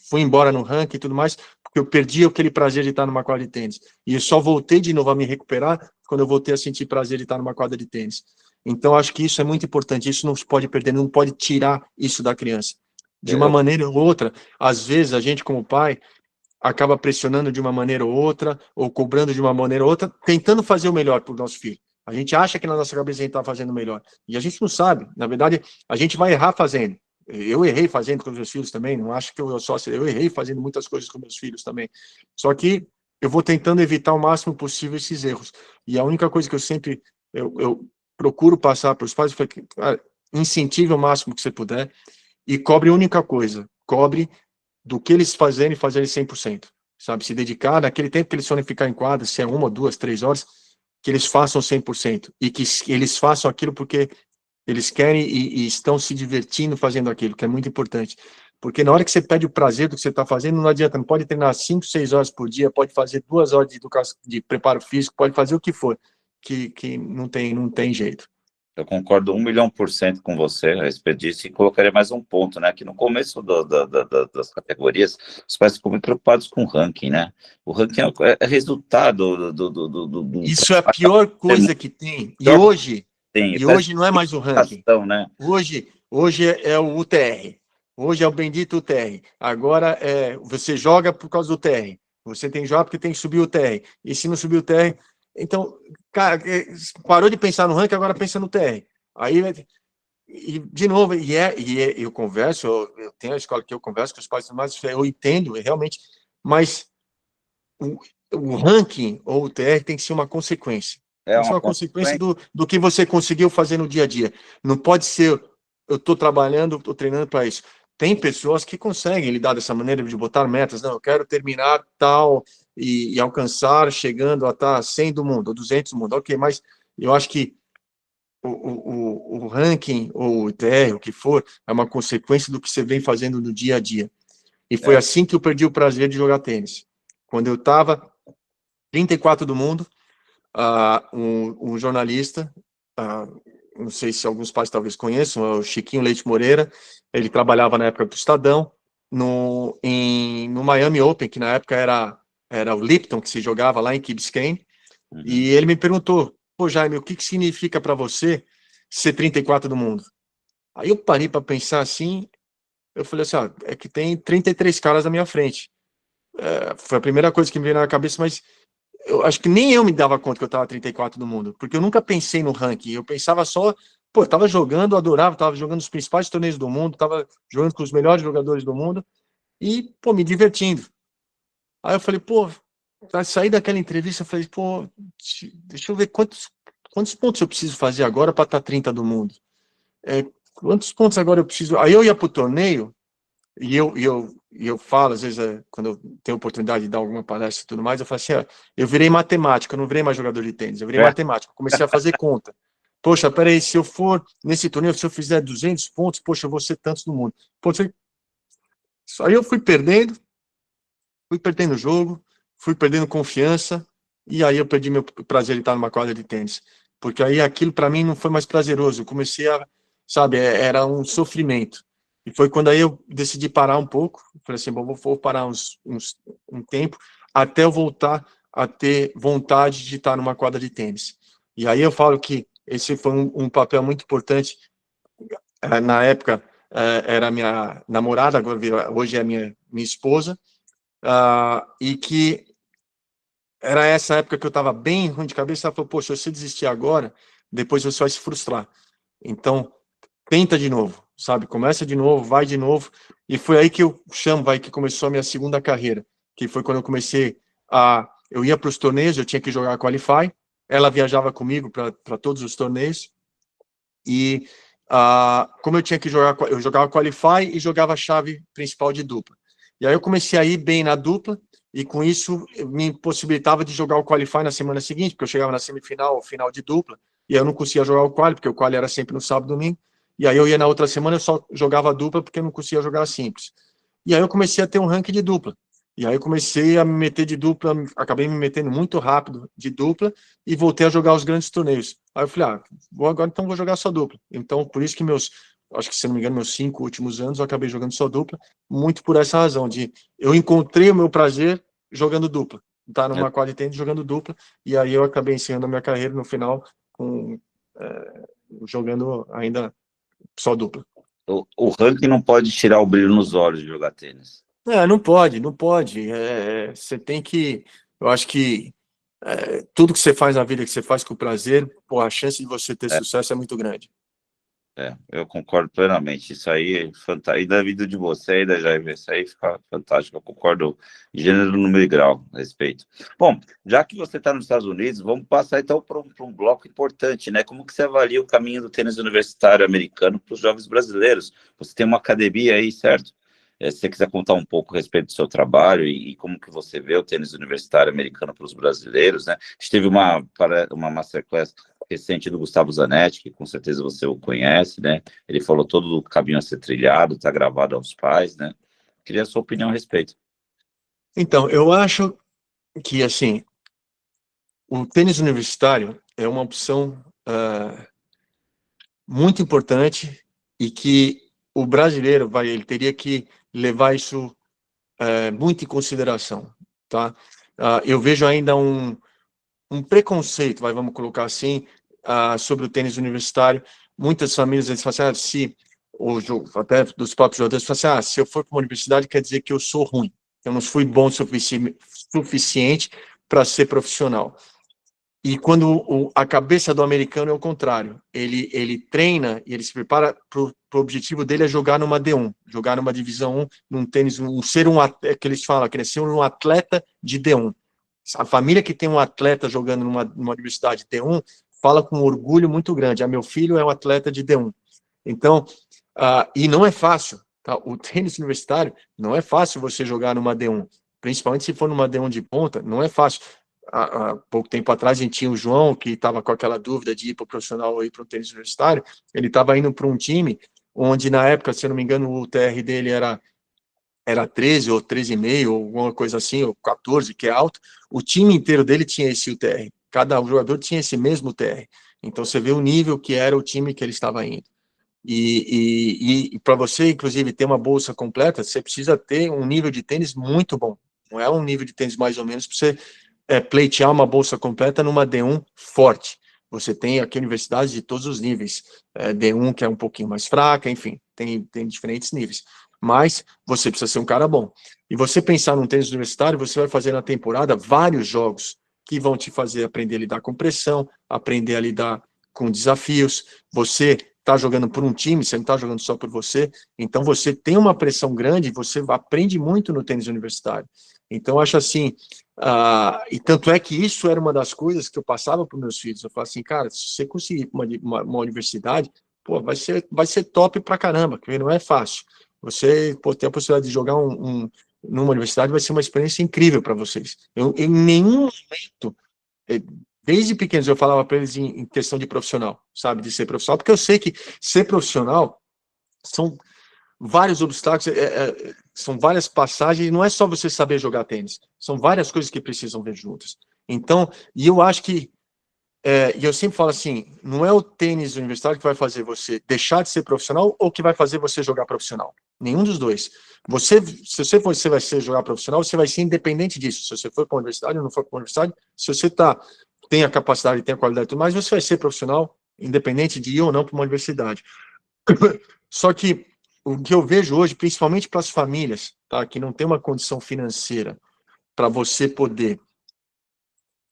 fui embora no ranking e tudo mais, porque eu perdi aquele prazer de estar numa quadra de tênis. E eu só voltei de novo a me recuperar quando eu voltei a sentir prazer de estar numa quadra de tênis. Então, acho que isso é muito importante, isso não se pode perder, não pode tirar isso da criança. De uma maneira ou outra, às vezes a gente como pai acaba pressionando de uma maneira ou outra, ou cobrando de uma maneira ou outra, tentando fazer o melhor para o nosso filho. A gente acha que na nossa cabeça a gente está fazendo o melhor. E a gente não sabe. Na verdade, a gente vai errar fazendo. Eu errei fazendo com os meus filhos também, não acho que eu errei fazendo muitas coisas com meus filhos também. Só que eu vou tentando evitar o máximo possível esses erros. E a única coisa que eu sempre eu procuro passar para os pais é que, incentive o máximo que você puder e cobre a única coisa, cobre do que eles fazerem 100%, sabe? Se dedicar naquele tempo que eles forem ficar em quadra, se é 1, 2, 3 horas, que eles façam 100% e que eles façam aquilo porque eles querem e estão se divertindo fazendo aquilo, que é muito importante. Porque na hora que você pede o prazer do que você está fazendo, não adianta, não pode treinar 5, 6 horas por dia, pode fazer 2 horas de educação, de preparo físico, pode fazer o que for, que não tem jeito. Eu concordo 1.000.000% com você a respeito disso e colocaria mais um ponto, né? Que no começo das categorias, os pais ficam muito preocupados com o ranking, né? O ranking é resultado do Isso é a pior coisa que tem. E hoje não é mais o ranking. Né? Hoje é o UTR. Hoje é o bendito UTR. Agora você joga por causa do UTR. Você tem que jogar porque tem que subir o TR. E se não subir o TR... Então, cara, parou de pensar no ranking, agora pensa no TR. Aí, e de novo, eu converso, eu tenho a escola que eu converso com os pais, mas eu entendo, realmente, mas o ranking ou o TR tem que ser uma consequência. Tem que ser uma consequência do que você conseguiu fazer no dia a dia. Não pode ser, eu estou trabalhando, estou treinando para isso. Tem pessoas que conseguem lidar dessa maneira de botar metas. Não, eu quero terminar tal e alcançar, chegando a estar 100 do mundo, ou 200 do mundo. Ok, mas eu acho que o ranking, ou o TR, o que for, é uma consequência do que você vem fazendo no dia a dia. E foi assim que eu perdi o prazer de jogar tênis. Quando eu estava 34 do mundo, um jornalista, não sei se alguns pais talvez conheçam, é o Chiquinho Leite Moreira, ele trabalhava na época do Estadão, no Miami Open, que na época era o Lipton, que se jogava lá em Key Biscayne, e ele me perguntou, pô, Jaime, o que significa para você ser 34 do mundo? Aí eu parei para pensar assim, eu falei assim, é que tem 33 caras na minha frente. Foi a primeira coisa que me veio na cabeça, mas eu acho que nem eu me dava conta que eu estava 34 do mundo, porque eu nunca pensei no ranking, eu pensava só, pô, eu tava jogando, eu adorava, tava jogando os principais torneios do mundo, tava jogando com os melhores jogadores do mundo, e, pô, me divertindo. Aí eu falei, pô, para sair daquela entrevista, eu falei, pô, deixa eu ver quantos pontos eu preciso fazer agora para estar 30 do mundo. Quantos pontos agora eu preciso? Aí eu ia pro torneio, e eu falo, às vezes, quando eu tenho oportunidade de dar alguma palestra e tudo mais, eu falo assim, eu virei matemática, eu não virei mais jogador de tênis, eu virei matemática, comecei a fazer conta. Poxa, peraí, se eu for nesse torneio, se eu fizer 200 pontos, poxa, eu vou ser tantos no mundo. Poxa, aí eu fui perdendo o jogo, fui perdendo confiança, e aí eu perdi meu prazer de estar numa quadra de tênis. Porque aí aquilo para mim não foi mais prazeroso, eu comecei sabe, era um sofrimento. E foi quando aí eu decidi parar um pouco, falei assim, bom, vou parar um tempo, até eu voltar a ter vontade de estar numa quadra de tênis. E aí eu falo que esse foi um papel muito importante. Na época, era minha namorada, agora hoje é minha esposa, e que era essa época que eu estava bem ruim de cabeça. Ela falou, poxa, se você desistir agora, depois você vai se frustrar. Então, tenta de novo, sabe? Começa de novo, vai de novo. E foi aí que que começou a minha segunda carreira, que foi quando eu comecei eu ia para os torneios, eu tinha que jogar Qualify, ela viajava comigo para todos os torneios, e como eu tinha que jogar, eu jogava Qualify e jogava a chave principal de dupla. E aí eu comecei a ir bem na dupla, e com isso me possibilitava de jogar o Qualify na semana seguinte, porque eu chegava na semifinal, final de dupla, e eu não conseguia jogar o Quali, porque o Quali era sempre no sábado e domingo, e aí eu ia na outra semana, eu só jogava dupla, porque eu não conseguia jogar simples. E aí eu comecei a ter um ranking de dupla, e aí eu comecei a me meter de dupla, acabei me metendo muito rápido de dupla, e voltei a jogar os grandes torneios. Aí eu falei, então vou jogar só dupla. Então, por isso que acho que se não me engano, meus 5 últimos anos, eu acabei jogando só dupla, muito por essa razão, eu encontrei o meu prazer jogando dupla, tá numa quadra de tênis jogando dupla, e aí eu acabei encerrando a minha carreira no final, jogando ainda só dupla. O ranking não pode tirar o brilho nos olhos de jogar tênis. Não pode. Você tem que, eu acho que tudo que você faz na vida, que você faz com prazer, pô, a chance de você ter sucesso é muito grande. Eu concordo plenamente. Isso aí é fantástico. E da vida de você e da Jaime, isso aí fica fantástico. Eu concordo em gênero, número e grau a respeito. Bom, já que você está nos Estados Unidos, vamos passar então para um bloco importante, né? Como que você avalia o caminho do tênis universitário americano para os jovens brasileiros? Você tem uma academia aí, certo? Se você quiser contar um pouco a respeito do seu trabalho e como que você vê o tênis universitário americano para os brasileiros, né? A gente teve uma masterclass recente do Gustavo Zanetti, que com certeza você o conhece, né? Ele falou todo o caminho a ser trilhado, está gravado aos pais, né? Queria a sua opinião a respeito. Então, eu acho que, assim, o tênis universitário é uma opção muito importante e que o brasileiro ele teria que levar isso muito em consideração, tá? Eu vejo ainda um preconceito, vamos colocar assim, sobre o tênis universitário. Muitas famílias eles falam assim, até dos próprios jogadores, falam assim, se eu for para uma universidade quer dizer que eu sou ruim, eu não fui bom o suficiente para ser profissional. E quando a cabeça do americano é o contrário, ele treina e ele se prepara para o objetivo dele é jogar numa D1, jogar numa divisão 1, num tênis, que eles falam, que ser um atleta de D1. A família que tem um atleta jogando numa universidade D1 fala com um orgulho muito grande, meu filho é um atleta de D1. Então, e não é fácil, tá? O tênis universitário não é fácil você jogar numa D1, principalmente se for numa D1 de ponta, não é fácil. há pouco tempo atrás, a gente tinha o João, que estava com aquela dúvida de ir para o profissional ou ir para o tênis universitário. Ele estava indo para um time onde, na época, se eu não me engano, o TR dele era 13 ou 13,5, ou alguma coisa assim, ou 14, que é alto. O time inteiro dele tinha esse UTR. Cada jogador tinha esse mesmo UTR. Então, você vê o nível que era o time que ele estava indo. E para você, inclusive, ter uma bolsa completa, você precisa ter um nível de tênis muito bom. Não é um nível de tênis mais ou menos para você pleitear uma bolsa completa numa D1 forte. Você tem aqui universidades de todos os níveis. D1, que é um pouquinho mais fraca, enfim, tem diferentes níveis. Mas você precisa ser um cara bom. E você pensar num tênis universitário, você vai fazer na temporada vários jogos que vão te fazer aprender a lidar com pressão, aprender a lidar com desafios. Você está jogando por um time, você não está jogando só por você. Então, você tem uma pressão grande, você aprende muito no tênis universitário. Então, eu acho assim, e tanto é que isso era uma das coisas que eu passava para os meus filhos. Eu falava assim, cara, se você conseguir uma universidade, pô, vai ser top pra caramba, porque não é fácil. Você ter a possibilidade de jogar numa universidade vai ser uma experiência incrível para vocês. Eu, em nenhum momento, desde pequenos, eu falava para eles em questão de profissional, sabe, de ser profissional, porque eu sei que ser profissional são vários obstáculos, são várias passagens, e não é só você saber jogar tênis, são várias coisas que precisam ver juntas. Então, e eu acho que, e eu sempre falo assim, não é o tênis universitário que vai fazer você deixar de ser profissional ou que vai fazer você jogar profissional. Nenhum dos dois. Se você vai ser jogar profissional, você vai ser independente disso. Se você for para a universidade ou não for para a universidade, se você tem a capacidade, tem a qualidade e tudo mais, você vai ser profissional, independente de ir ou não para uma universidade. Só que o que eu vejo hoje, principalmente para as famílias, tá, que não tem uma condição financeira para você poder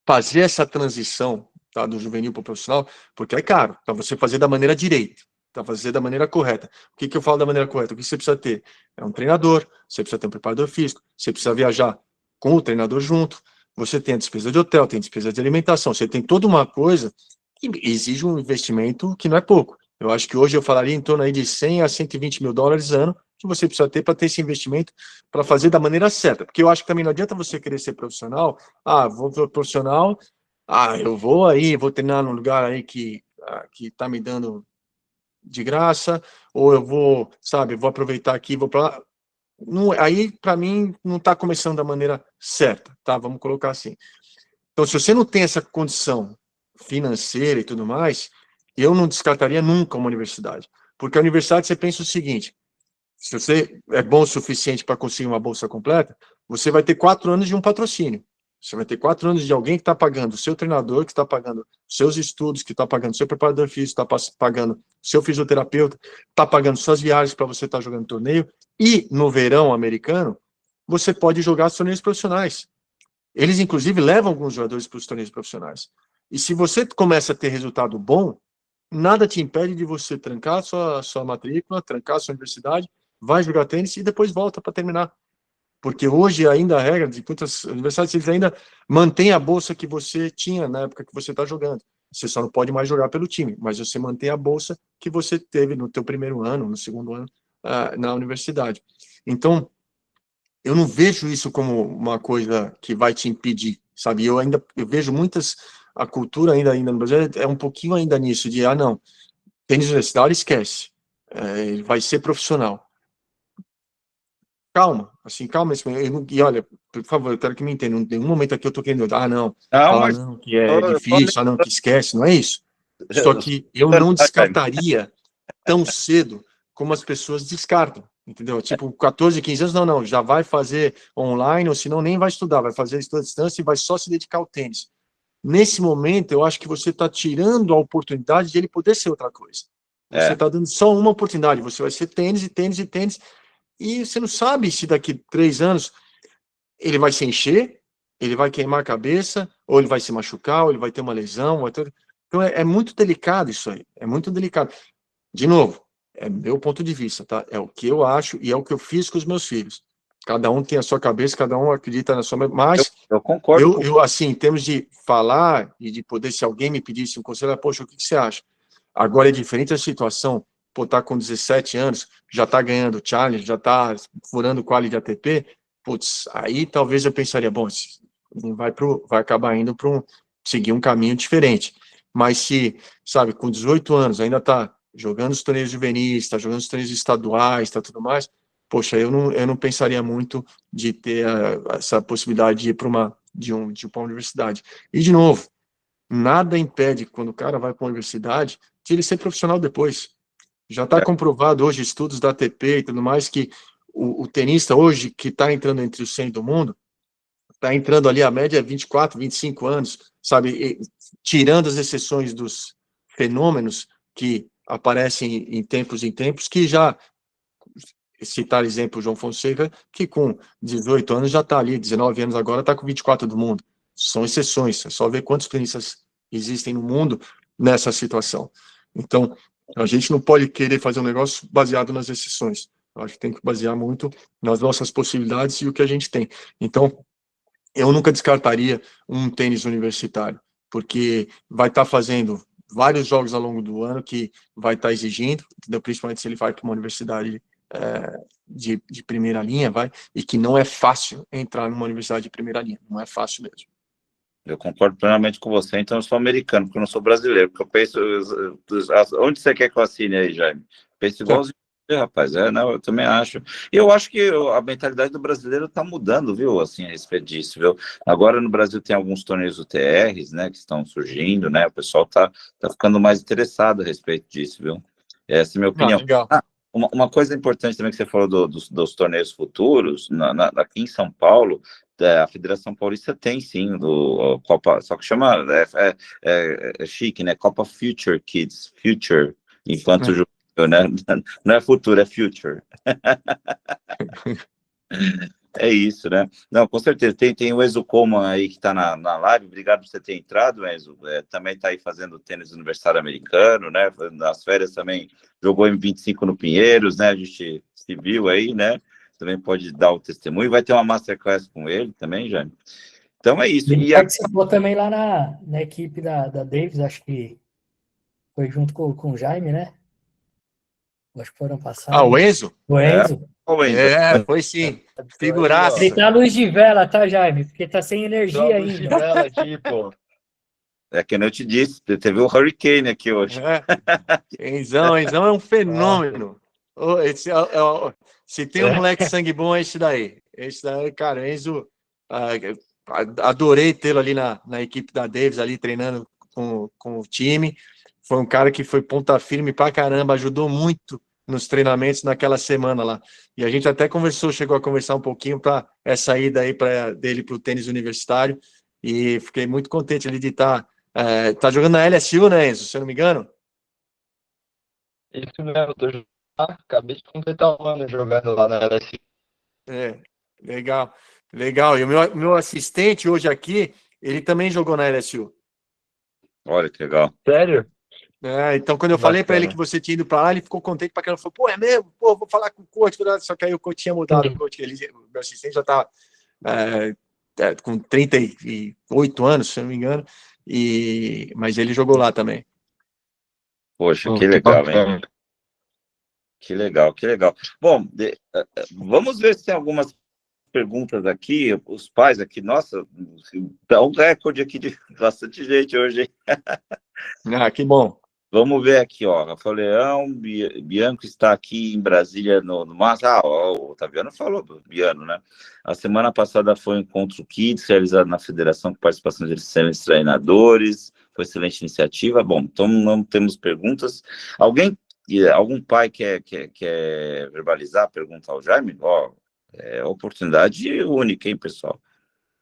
fazer essa transição, tá, do juvenil para o profissional, porque é caro, para você fazer da maneira direita, para fazer da maneira correta. O que eu falo da maneira correta? O que você precisa ter? É um treinador, você precisa ter um preparador físico, você precisa viajar com o treinador junto, você tem a despesa de hotel, tem a despesa de alimentação, você tem toda uma coisa que exige um investimento que não é pouco. Eu acho que hoje eu falaria em torno aí de 100 a 120 mil dólares ano que você precisa ter para ter esse investimento para fazer da maneira certa. Porque eu acho que também não adianta você querer ser profissional. Vou ser profissional, eu vou treinar num lugar aí que está me dando de graça, ou eu vou, sabe, vou aproveitar aqui, vou para lá. Não, aí, para mim, não está começando da maneira certa, tá? Vamos colocar assim. Então, se você não tem essa condição financeira e tudo mais, eu não descartaria nunca uma universidade. Porque a universidade, você pensa o seguinte, se você é bom o suficiente para conseguir uma bolsa completa, você vai ter 4 anos de um patrocínio. Você vai ter 4 anos de alguém que está pagando o seu treinador, que está pagando seus estudos, que está pagando seu preparador físico, está pagando seu fisioterapeuta, está pagando suas viagens para você estar jogando torneio. E no verão americano, você pode jogar os torneios profissionais. Eles, inclusive, levam alguns jogadores para os torneios profissionais. E se você começa a ter resultado bom, nada te impede de você trancar sua matrícula, trancar sua universidade, vai jogar tênis e depois volta para terminar. Porque hoje ainda a regra de muitas universidades, eles ainda mantêm a bolsa que você tinha na época que você está jogando. Você só não pode mais jogar pelo time, mas você mantém a bolsa que você teve no teu primeiro ano, no segundo ano, na universidade. Então, eu não vejo isso como uma coisa que vai te impedir, sabe? Eu vejo a cultura ainda no Brasil é um pouquinho ainda nisso, de, não, tênis universitário, esquece, ele vai ser profissional. Calma, e olha, por favor, eu quero que me entenda, em nenhum momento aqui eu tô querendo, falar não, que é difícil, não, que esquece, não é isso. Só que eu não descartaria tão cedo como as pessoas descartam, entendeu? Tipo, 14, 15 anos, não, já vai fazer online, ou senão nem vai estudar, vai fazer estudo à distância e vai só se dedicar ao tênis. Nesse momento, eu acho que você está tirando a oportunidade de ele poder ser outra coisa. Você está dando só uma oportunidade, você vai ser tênis, e você não sabe se daqui 3 anos ele vai se encher, ele vai queimar a cabeça, ou ele vai se machucar, ou ele vai ter uma lesão. Então é muito delicado isso aí, é muito delicado. De novo, é meu ponto de vista, tá? É o que eu acho e é o que eu fiz com os meus filhos. Cada um tem a sua cabeça, cada um acredita na sua... Mas eu concordo. Eu, assim, em termos de falar e de poder, se alguém me pedisse um conselho, poxa, o que você acha? Agora é diferente a situação, tá com 17 anos, já tá ganhando challenge, já tá furando quali de ATP, putz, aí talvez eu pensaria, bom, vai acabar indo seguir um caminho diferente. Mas se, sabe, com 18 anos ainda está jogando os torneios juvenis, está jogando os torneios estaduais, está tudo mais, poxa, eu não pensaria muito de ter essa possibilidade de ir para uma universidade. E, de novo, nada impede, quando o cara vai para uma universidade, de ele ser profissional depois. Já está comprovado hoje, estudos da ATP e tudo mais, que o tenista hoje, que está entrando entre os 100 do mundo, está entrando ali, a média é 24, 25 anos, sabe? E, tirando as exceções dos fenômenos que aparecem em tempos, que já, citar exemplo, o João Fonseca, que com 18 anos já está ali, 19 anos agora está com 24 do mundo. São exceções, é só ver quantos tenistas existem no mundo nessa situação. Então, a gente não pode querer fazer um negócio baseado nas exceções. Eu acho que tem que basear muito nas nossas possibilidades e o que a gente tem. Então, eu nunca descartaria um tênis universitário, porque vai estar fazendo vários jogos ao longo do ano que vai estar exigindo, entendeu? Principalmente se ele vai para uma universidade de primeira linha, e que não é fácil entrar numa universidade de primeira linha, não é fácil mesmo. Eu concordo plenamente com você, então eu sou americano, porque eu não sou brasileiro, porque eu penso, onde você quer que eu assine aí, Jaime? Penso igualzinho, rapaz, não, eu também acho. E eu acho que a mentalidade do brasileiro está mudando, viu, assim, a respeito disso, viu? Agora no Brasil tem alguns torneios UTRs, né, que estão surgindo, né, o pessoal tá ficando mais interessado a respeito disso, viu? Essa é a minha opinião. Legal. Uma coisa importante também que você falou dos torneios futuros, aqui em São Paulo, a Federação Paulista tem sim, do Copa, só que chama, é chique, né? Copa Future Kids, Future, enquanto juvenil, né? Não é futuro, é Future. É isso, né? Não, com certeza. Tem o Enzo Coleman aí que está na live. Obrigado por você ter entrado, Enzo. Também está aí fazendo tênis universitário americano, né? Nas férias também jogou M25 no Pinheiros, né? A gente se viu aí, né? Também pode dar o testemunho. Vai ter uma masterclass com ele também, Jaime. Então é isso. Ele participou também lá na equipe da Davis, acho que foi junto com o Jaime, né? Acho que foram passados. O Enzo? O Enzo. O Enzo. Foi sim. Figuraça. Ele tá à luz de vela, tá, Jaime? Porque tá sem energia ainda. Luz de vela aqui, pô. É que eu te disse, teve o Hurricane aqui hoje. Enzão é um fenômeno. Se tem um moleque sangue bom, é esse daí. Esse daí, cara, Enzo, adorei tê-lo ali na equipe da Davis, ali treinando com o time. Foi um cara que foi ponta firme pra caramba, ajudou muito nos treinamentos naquela semana lá. E a gente até chegou a conversar um pouquinho para essa ida aí dele para o tênis universitário. E fiquei muito contente ali de estar jogando na LSU, né, Enzo? Se eu não me engano. Isso mesmo, acabei de completar um ano jogando lá na LSU. Legal. E o meu assistente hoje aqui, ele também jogou na LSU. Olha que legal. Sério? Então, quando eu falei para ele que você tinha ido para lá, ele ficou contente pra caramba. Falou, pô, é mesmo? Pô, vou falar com o coach. Só que aí o coach tinha mudado. O meu assistente já tá com 38 anos, se eu não me engano. Mas ele jogou lá também. Poxa, que legal, hein? Que legal. Bom, vamos ver se tem algumas perguntas aqui. Os pais aqui, nossa, dá um recorde aqui de bastante gente hoje, hein? Que bom. Vamos ver aqui, ó. Rafael Leão, Bianco está aqui em Brasília no Massa. O Otaviano falou do Biano, né? A semana passada foi um encontro Kids realizado na federação com participação de excelentes treinadores. Foi excelente iniciativa. Bom, então não temos perguntas. Algum pai quer verbalizar, perguntar ao Jaime? É oportunidade única, hein, pessoal?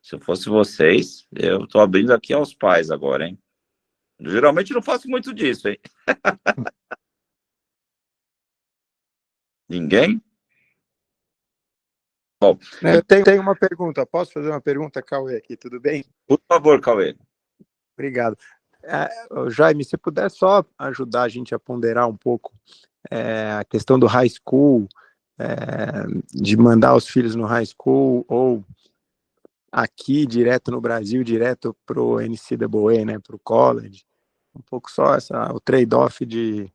Se eu fosse vocês, eu estou abrindo aqui aos pais agora, hein? Geralmente não faço muito disso, hein? Ninguém? Bom, eu tenho uma pergunta. Posso fazer uma pergunta, Cauê, aqui? Tudo bem? Por favor, Cauê. Obrigado. Jaime, se puder só ajudar a gente a ponderar um pouco a questão do high school, de mandar os filhos no high school ou aqui, direto no Brasil, direto para o NCAA, né, para o college. Um pouco só o trade-off de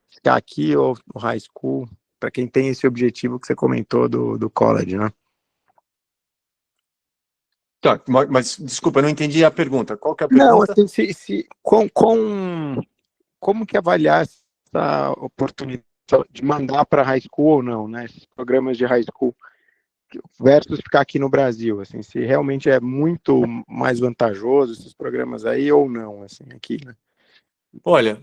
ficar aqui ou no high school, para quem tem esse objetivo que você comentou do college, né? Tá, mas desculpa, eu não entendi a pergunta. Qual que é a Não, pergunta? assim, como que avaliar essa oportunidade de mandar para high school ou não, né? Esses programas de high school versus ficar aqui no Brasil, assim, se realmente é muito mais vantajoso esses programas aí ou não, assim, aqui, né? Olha,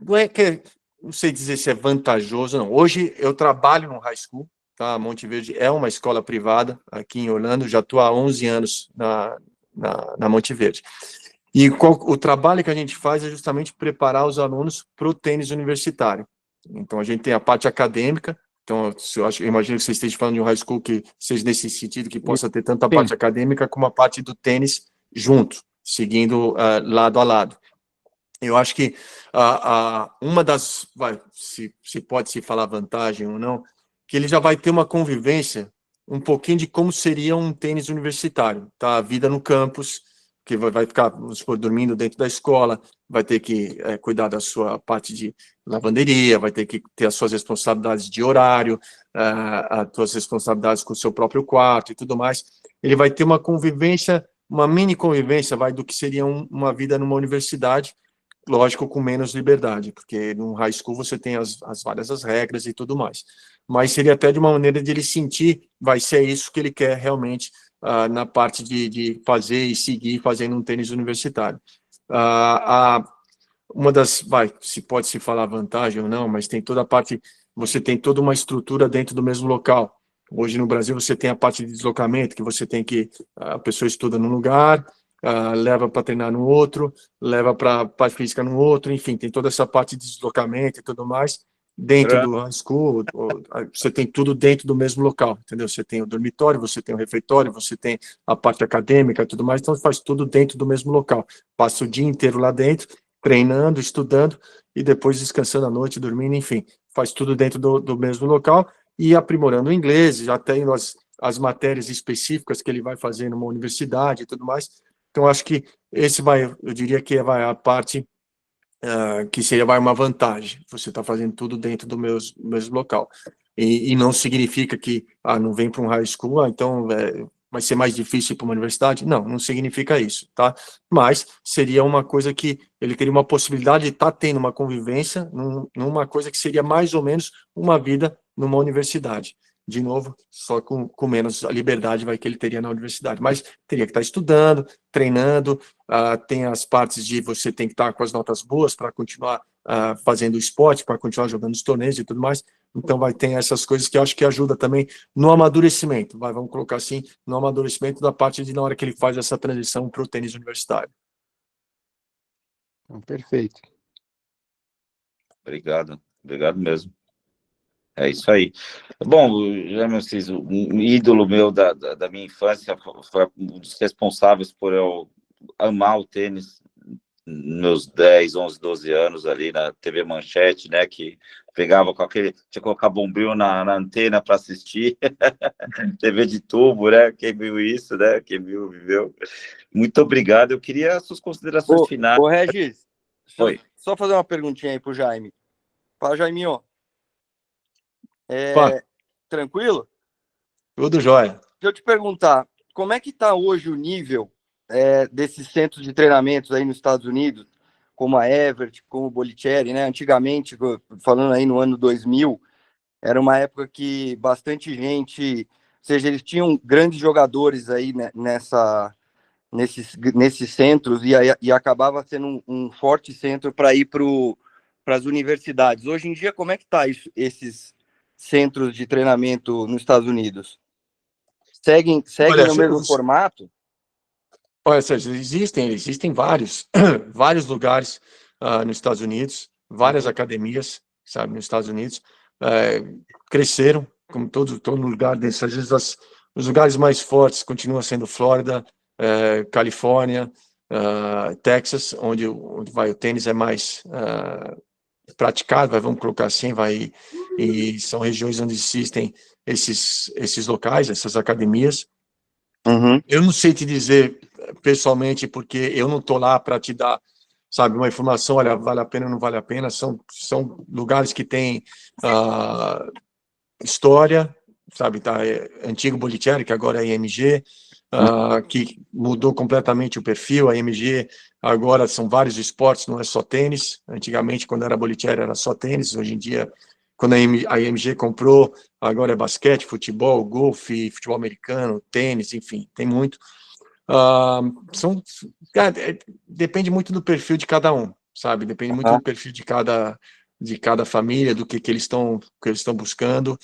não é que não sei dizer se é vantajoso, não. Hoje eu trabalho no high school, tá? Monte Verde é uma escola privada aqui em Orlando, já estou há 11 anos na Monte Verde. E o trabalho que a gente faz é justamente preparar os alunos para o tênis universitário. Então, a gente tem a parte acadêmica. Então, eu imagino que você esteja falando de um high school que seja nesse sentido, que possa ter tanto a parte acadêmica como a parte do tênis junto, seguindo lado a lado. Eu acho que uma das, se pode se falar vantagem ou não, que ele já vai ter uma convivência um pouquinho de como seria um tênis universitário, tá? A vida no campus, que vai ficar, vamos supor, dormindo dentro da escola, vai ter que cuidar da sua parte de lavanderia, vai ter que ter as suas responsabilidades de horário, as suas responsabilidades com o seu próprio quarto e tudo mais. Ele vai ter uma convivência, uma mini convivência, do que seria uma vida numa universidade, lógico, com menos liberdade, porque no high school você tem as várias as regras e tudo mais. Mas seria até de uma maneira de ele sentir, vai ser isso que ele quer realmente na parte de fazer e seguir fazendo um tênis universitário. Uma das, se pode se falar vantagem ou não, mas tem toda a parte, você tem toda uma estrutura dentro do mesmo local. Hoje no Brasil você tem a parte de deslocamento, que você tem que, a pessoa estuda num lugar, leva para treinar no outro, leva para física no outro, enfim, tem toda essa parte de deslocamento e tudo mais. Dentro do high school, você tem tudo dentro do mesmo local, entendeu? Você tem o dormitório, você tem o refeitório, você tem a parte acadêmica e tudo mais, então faz tudo dentro do mesmo local. Passa o dia inteiro lá dentro, treinando, estudando, e depois descansando à noite, dormindo, enfim, faz tudo dentro do mesmo local, e aprimorando o inglês, já tem as matérias específicas que ele vai fazer numa universidade e tudo mais. Então, acho que eu diria que vai a parte que seria uma vantagem. Você está fazendo tudo dentro do mesmo local. E não significa que não vem para um high school, então vai ser mais difícil ir para uma universidade. Não significa isso, tá? Mas seria uma coisa que ele teria uma possibilidade de estar tendo uma convivência numa coisa que seria mais ou menos uma vida numa universidade. De novo, só com menos liberdade que ele teria na universidade. Mas teria que estar estudando, treinando, tem as partes de você tem que estar com as notas boas para continuar fazendo esporte, para continuar jogando os torneios e tudo mais. Então, vai ter essas coisas que eu acho que ajuda também no amadurecimento, vamos colocar assim, no amadurecimento da parte de na hora que ele faz essa transição para o tênis universitário. Perfeito. Obrigado mesmo. É isso aí. Bom, Jaime Assis, um ídolo meu da minha infância, foi um dos responsáveis por eu amar o tênis meus 10, 11, 12 anos ali na TV Manchete, né, que pegava com tinha que colocar bombril na antena para assistir, TV de tubo, né, quem viu isso, né, quem viu, viveu. Muito obrigado, eu queria as suas considerações finais. Ô Regis, Oi. Só fazer uma perguntinha aí pro Jaime. Fala, Jaiminho. Tranquilo? Tudo jóia. Deixa eu te perguntar, como é que está hoje o nível desses centros de treinamentos aí nos Estados Unidos, como a Everett, como o Bolitieri, né? Antigamente, falando aí no ano 2000, era uma época que bastante gente, ou seja, eles tinham grandes jogadores aí, né, nesses centros e acabava sendo um forte centro para ir para as universidades. Hoje em dia, como é que está esses centros de treinamento nos Estados Unidos? Seguem no mesmo formato? Olha, Sérgio, existem vários lugares nos Estados Unidos, várias academias, sabe, nos Estados Unidos, cresceram, como todo lugar desses. Às vezes os lugares mais fortes continuam sendo Flórida, Califórnia, Texas, onde o tênis é mais praticado, vamos colocar assim, e são regiões onde existem esses locais, essas academias. Uhum. Eu não sei te dizer pessoalmente, porque eu não estou lá para te dar, sabe, uma informação, olha, vale a pena ou não vale a pena. São lugares que têm história, sabe, tá, antigo Bolitieri, que agora é IMG, que mudou completamente o perfil. A IMG agora são vários esportes, não é só tênis. Antigamente, quando era Bolitieri, era só tênis. Hoje em dia, quando a IMG comprou, agora é basquete, futebol, golfe, futebol americano, tênis, enfim, tem muito. Cara, depende muito do perfil de cada um, sabe? Depende muito do perfil de cada família, do que eles estão buscando.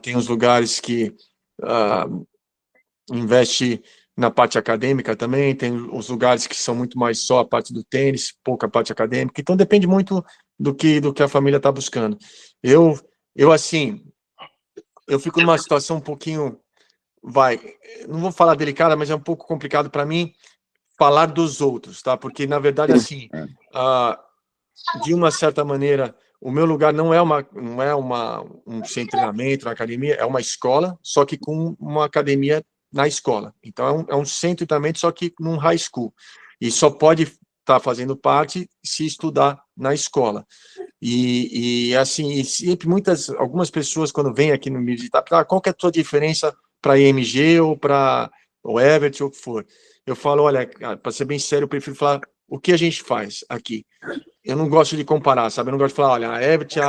Tem os lugares que investe na parte acadêmica também, tem os lugares que são muito mais só a parte do tênis, pouca parte acadêmica. Então depende muito do que a família está buscando. Eu assim, eu fico numa situação um pouquinho, não vou falar delicada, mas é um pouco complicado para mim falar dos outros, tá? Porque na verdade assim, de uma certa maneira, o meu lugar não é um centro de treinamento, uma academia, é uma escola, só que com uma academia na escola. Então, é um centro de treinamento, só que num high school. E só pode estar fazendo parte se estudar na escola. E assim, sempre algumas pessoas, quando vêm aqui me visitar, qual que é a tua diferença para a IMG ou para o Everett ou o que for? Eu falo, olha, para ser bem sério, eu prefiro falar o que a gente faz aqui. Eu não gosto de comparar, sabe? Eu não gosto de falar, olha, a Everett,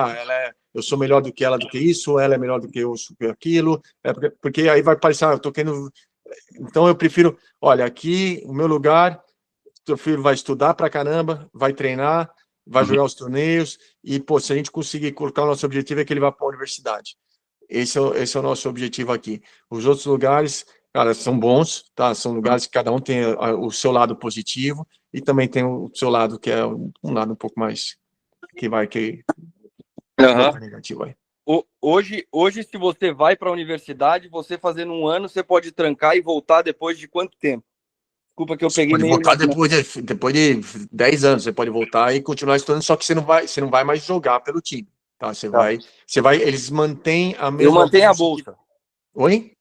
eu sou melhor do que ela, do que isso, ela é melhor do que eu, do que aquilo, porque aí vai parecer, eu tô querendo... Então eu prefiro, olha, aqui, o meu lugar, teu filho vai estudar pra caramba, vai treinar, vai jogar os torneios, e, pô, se a gente conseguir colocar o nosso objetivo é que ele vá para a universidade. Esse é o nosso objetivo aqui. Os outros lugares, cara, são bons, tá? São lugares que cada um tem o seu lado positivo, e também tem o seu lado que é um lado um pouco mais um pouco negativo aí. Hoje, se você vai para a universidade, você fazendo um ano, você pode trancar e voltar depois de quanto tempo? Desculpa que eu peguei pode voltar depois de 10 anos, você pode voltar e continuar estudando, só que você não vai mais jogar pelo time, tá? Você vai, eles mantêm a mesma... Eu mantenho a bolsa. Oi?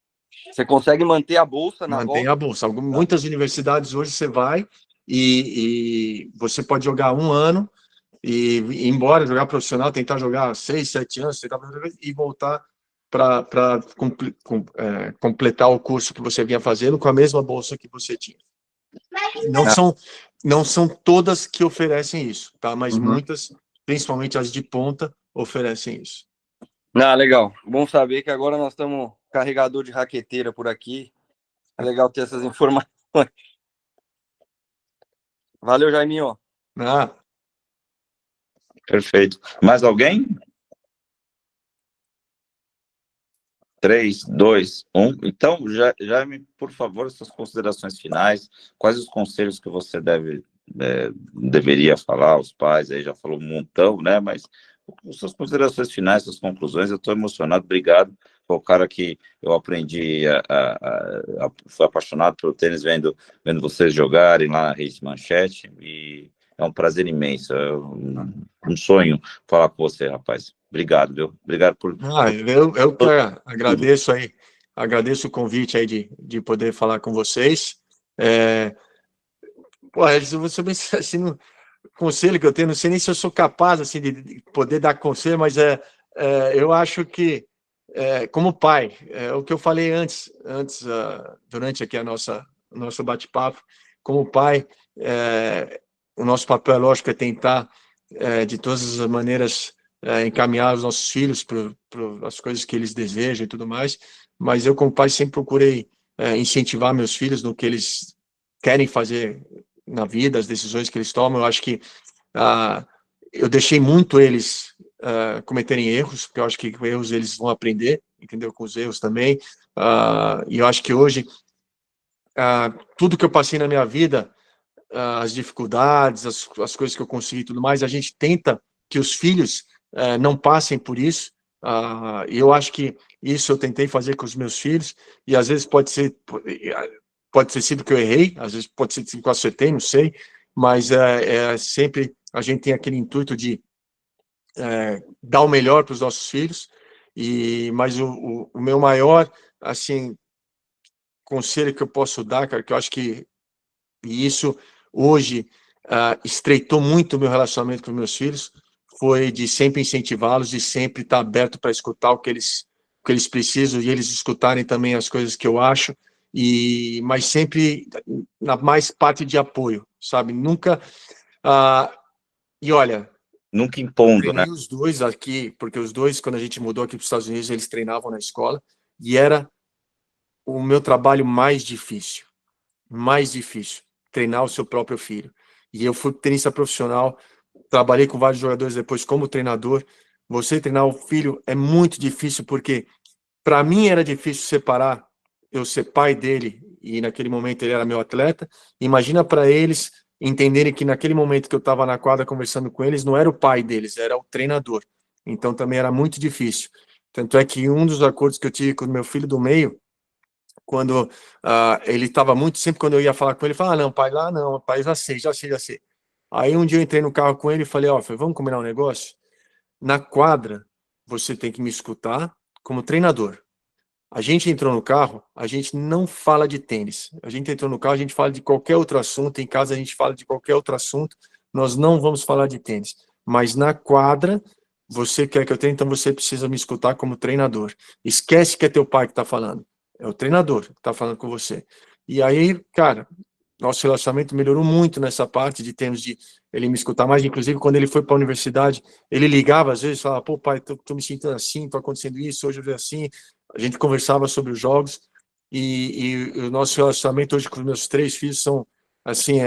Você consegue manter a bolsa na Mantém volta? a bolsa. Muitas universidades hoje você vai e você pode jogar um ano e ir embora, jogar profissional, tentar jogar 6, 7 anos, e voltar para completar o curso que você vinha fazendo com a mesma bolsa que você tinha. Não são todas que oferecem isso, tá? Mas muitas, principalmente as de ponta, oferecem isso. Legal. Bom saber que agora nós estamos carregador de raqueteira por aqui. É legal ter essas informações. Valeu, Jaiminho. Perfeito. Mais alguém? 3, 2, 1. Então, Jaime, por favor, suas considerações finais. Quais os conselhos que você deveria falar aos pais? Aí já falou um montão, né? Mas suas considerações finais, suas conclusões. Eu estou emocionado. Obrigado. Foi o cara que eu aprendi fui apaixonado pelo tênis vendo vocês jogarem lá na Rede Manchete, e é um prazer imenso. É um sonho falar com você, rapaz. Obrigado, viu? Obrigado por... Eu que agradeço aí, agradeço o convite aí de poder falar com vocês. Eu vou ser bem assim, no conselho que eu tenho, não sei nem se eu sou capaz assim de poder dar conselho, mas eu acho que como pai, o que eu falei antes durante aqui nosso bate-papo, como pai, o nosso papel, é lógico, é tentar de todas as maneiras encaminhar os nossos filhos para as coisas que eles desejam e tudo mais, mas eu como pai sempre procurei incentivar meus filhos no que eles querem fazer na vida, as decisões que eles tomam. Eu acho que eu deixei muito eles cometerem erros, porque eu acho que com erros eles vão aprender, entendeu? Com os erros também, e eu acho que hoje tudo que eu passei na minha vida, as dificuldades, as coisas que eu consegui e tudo mais, a gente tenta que os filhos não passem por isso, e eu acho que isso eu tentei fazer com os meus filhos, e às vezes pode ter sido que eu errei, às vezes pode ser que eu acertei, não sei, mas sempre a gente tem aquele intuito de dar o melhor para os nossos filhos, mas o meu maior, assim, conselho que eu posso dar, cara, que eu acho que isso hoje estreitou muito o meu relacionamento com os meus filhos, foi de sempre incentivá-los, de sempre estar aberto para escutar o que eles que eles precisam e eles escutarem também as coisas que eu acho, mas sempre na mais parte de apoio, sabe? Nunca... e olha... Nunca impondo, né? Treinei os dois aqui, porque os dois, quando a gente mudou aqui para os Estados Unidos, eles treinavam na escola, e era o meu trabalho mais difícil, treinar o seu próprio filho. E eu fui tenista profissional, trabalhei com vários jogadores depois como treinador. Você treinar o filho é muito difícil, porque para mim era difícil separar eu ser pai dele, e naquele momento ele era meu atleta. Imagina para eles entenderem que naquele momento que eu estava na quadra conversando com eles, não era o pai deles, era o treinador. Então também era muito difícil. Tanto é que um dos acordos que eu tive com o meu filho do meio, quando ele estava muito, sempre quando eu ia falar com ele, ele falava, não, pai, lá não, pai, já sei. Aí um dia eu entrei no carro com ele e falei, vamos combinar um negócio? Na quadra, você tem que me escutar como treinador. A gente entrou no carro, a gente não fala de tênis. A gente entrou no carro, a gente fala de qualquer outro assunto. Em casa, a gente fala de qualquer outro assunto. Nós não vamos falar de tênis. Mas na quadra, você quer que eu treine, então você precisa me escutar como treinador. Esquece que é teu pai que está falando. É o treinador que está falando com você. E aí, cara, nosso relacionamento melhorou muito nessa parte de termos de ele me escutar mais. Inclusive, quando ele foi para a universidade, ele ligava às vezes, falava, pô, pai, tô me sentindo assim, tô acontecendo isso, hoje eu vi assim. A gente conversava sobre os jogos e o nosso relacionamento hoje com os meus 3 filhos são, assim,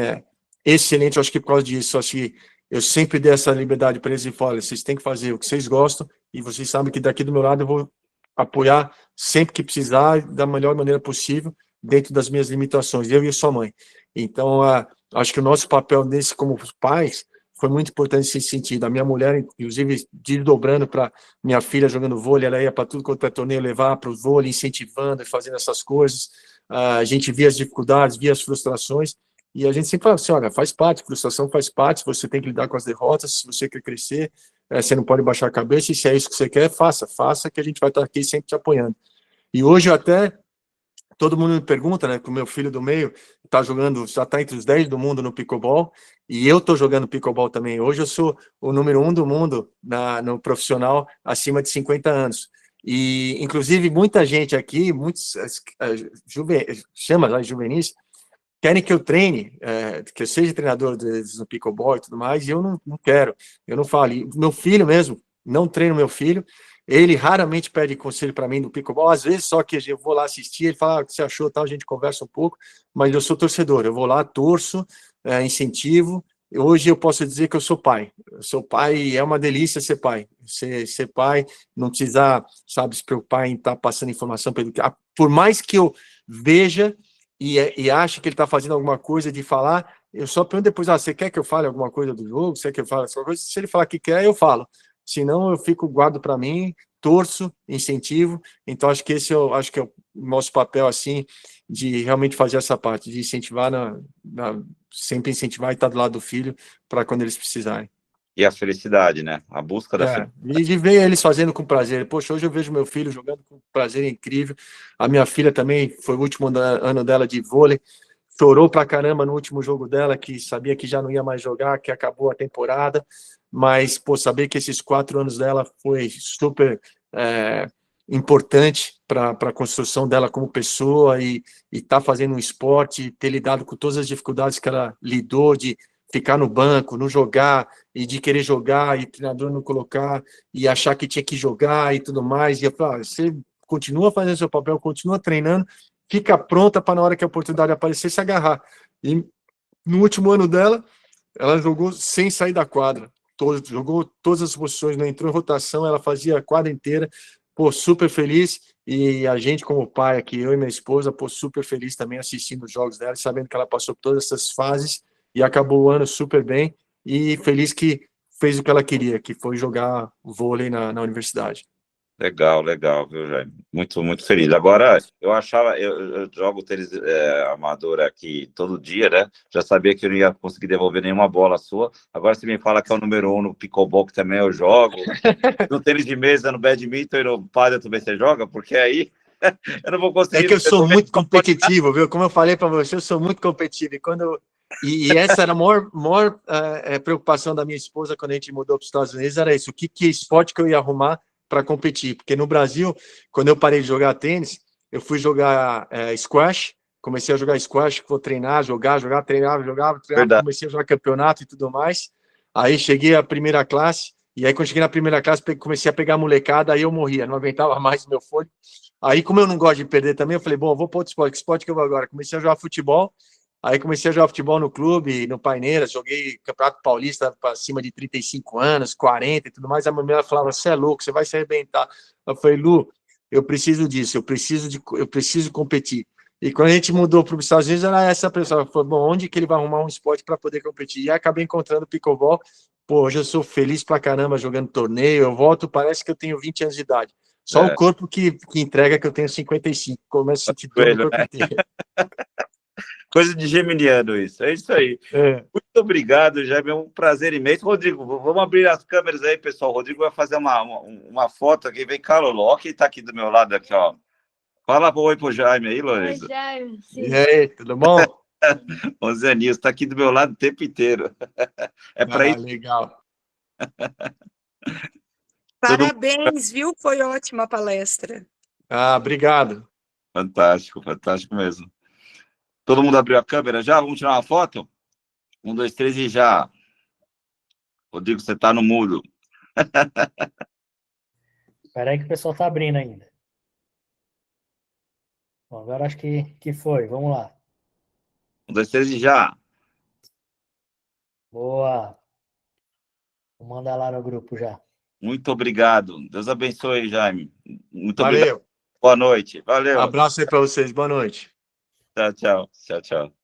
excelente. Eu acho que por causa disso, acho que eu sempre dei essa liberdade para eles e falo, vocês têm que fazer o que vocês gostam e vocês sabem que daqui do meu lado eu vou apoiar sempre que precisar, da melhor maneira possível, dentro das minhas limitações, eu e a sua mãe. Então, acho que o nosso papel nesse como pais foi muito importante nesse sentido. A minha mulher, inclusive, desdobrando para minha filha jogando vôlei, ela ia para tudo quanto é torneio, levar para o vôlei, incentivando e fazendo essas coisas. A gente via as dificuldades, via as frustrações, e a gente sempre falava assim, olha, faz parte, frustração faz parte, você tem que lidar com as derrotas, se você quer crescer, você não pode baixar a cabeça, e se é isso que você quer, faça, que a gente vai estar aqui sempre te apoiando. E hoje até... Todo mundo me pergunta, né, que o meu filho do meio está jogando, já está entre os 10 do mundo no pickleball, e eu estou jogando pickleball também. Hoje eu sou o número 1 do mundo no profissional acima de 50 anos. E, inclusive, muita gente aqui, muitos juvenis, querem que eu treine, que eu seja treinador deles no pickleball e tudo mais, e eu não quero, eu não falo. E meu filho mesmo, não treino meu filho, ele raramente pede conselho para mim do pickleball, às vezes só que eu vou lá assistir, ele fala, o que você achou, tal, a gente conversa um pouco, mas eu sou torcedor, eu vou lá, torço, incentivo. Hoje eu posso dizer que eu sou pai e é uma delícia ser pai. Ser pai, não precisar, sabe, se preocupar em estar passando informação para ele. Por mais que eu veja e ache que ele está fazendo alguma coisa de falar, eu só pergunto depois, você quer que eu fale alguma coisa do jogo? Você quer que eu fale alguma coisa? Se ele falar que quer, eu falo. Senão eu fico, guardo para mim, torço, incentivo. Então acho que esse acho que é o nosso papel, assim, de realmente fazer essa parte, de incentivar, sempre incentivar e estar do lado do filho para quando eles precisarem. E a felicidade, né? A busca da felicidade. E de ver eles fazendo com prazer. Poxa, hoje eu vejo meu filho jogando com prazer incrível. A minha filha também, foi o último ano dela de vôlei, chorou pra caramba no último jogo dela, que sabia que já não ia mais jogar, que acabou a temporada. Mas, pô, saber que esses 4 anos dela foi super importante para a construção dela como pessoa e tá fazendo um esporte, ter lidado com todas as dificuldades que ela lidou, de ficar no banco, não jogar, e de querer jogar, e o treinador não colocar, e achar que tinha que jogar e tudo mais. E eu falo, você continua fazendo seu papel, continua treinando, fica pronta para na hora que a oportunidade aparecer, se agarrar. E no último ano dela, ela jogou sem sair da quadra. Jogou todas as posições, não entrou em rotação, ela fazia a quadra inteira, pô, super feliz, e a gente como pai aqui, eu e minha esposa, pô, super feliz também assistindo os jogos dela, sabendo que ela passou por todas essas fases, e acabou o ano super bem, e feliz que fez o que ela queria, que foi jogar vôlei na universidade. Legal, viu, Jaime? Muito, muito feliz. Agora, eu jogo tênis amador aqui todo dia, né? Já sabia que eu não ia conseguir devolver nenhuma bola sua. Agora você me fala que é o número 1 no pickleball, que também eu jogo. No tênis de mesa, no badminton e no pádel também você joga? Porque aí eu não vou conseguir... É que eu sou muito competitivo, viu? Como eu falei para você, eu sou muito competitivo. E essa era a maior preocupação da minha esposa quando a gente mudou para os Estados Unidos, era isso. Que esporte que eu ia arrumar para competir, porque no Brasil, quando eu parei de jogar tênis, eu fui jogar squash, comecei a jogar squash, vou treinar, jogar, treinava, Verdade. comecei a jogar campeonato e tudo mais. Aí cheguei à primeira classe, e aí quando cheguei na primeira classe, comecei a pegar molecada, aí eu morria, não aguentava mais o meu fôlego. Aí, como eu não gosto de perder também, eu falei, bom, eu vou para outro esporte, que esporte que eu vou agora? Comecei a jogar futebol, aí comecei a jogar futebol no clube, no Paineiras, joguei Campeonato Paulista para cima de 35 anos, 40 e tudo mais. A minha mulher falava, você é louco, você vai se arrebentar. Eu falei, Lu, eu preciso disso, eu preciso competir. E quando a gente mudou para os Estados Unidos, era essa pessoa, falou, bom, onde que ele vai arrumar um esporte para poder competir? E aí acabei encontrando o pickleball. Pô, hoje eu sou feliz pra caramba jogando torneio, eu volto, parece que eu tenho 20 anos de idade. Só o corpo que entrega que eu tenho 55, começo a sentir dor no corpo inteiro. Coisa de geminiano isso, é isso aí. Muito obrigado, Jaime, é um prazer imenso. Rodrigo, vamos abrir as câmeras aí, pessoal. O Rodrigo vai fazer uma foto aqui, vem Carol, ó, quem tá aqui do meu lado aqui, ó. Fala oi pro Jaime aí, Lorenzo. Oi, Jaime. Sim. E aí, tudo bom? O Zé Nilson tá aqui do meu lado o tempo inteiro. É para isso. Legal. Parabéns, viu? Foi ótima a palestra. Obrigado. Fantástico, fantástico mesmo. Todo mundo abriu a câmera já? Vamos tirar uma foto? 1, 2, 3 e já. Rodrigo, você tá no mudo. Espera aí que o pessoal tá abrindo ainda. Bom, agora acho que foi. Vamos lá. 1, 2, 3 e já. Boa. Vou mandar lá no grupo já. Muito obrigado. Deus abençoe, Jaime. Muito Valeu. obrigado. Boa noite. Valeu. Abraço aí para vocês. Boa noite. Tchau, tchau. Tchau, tchau.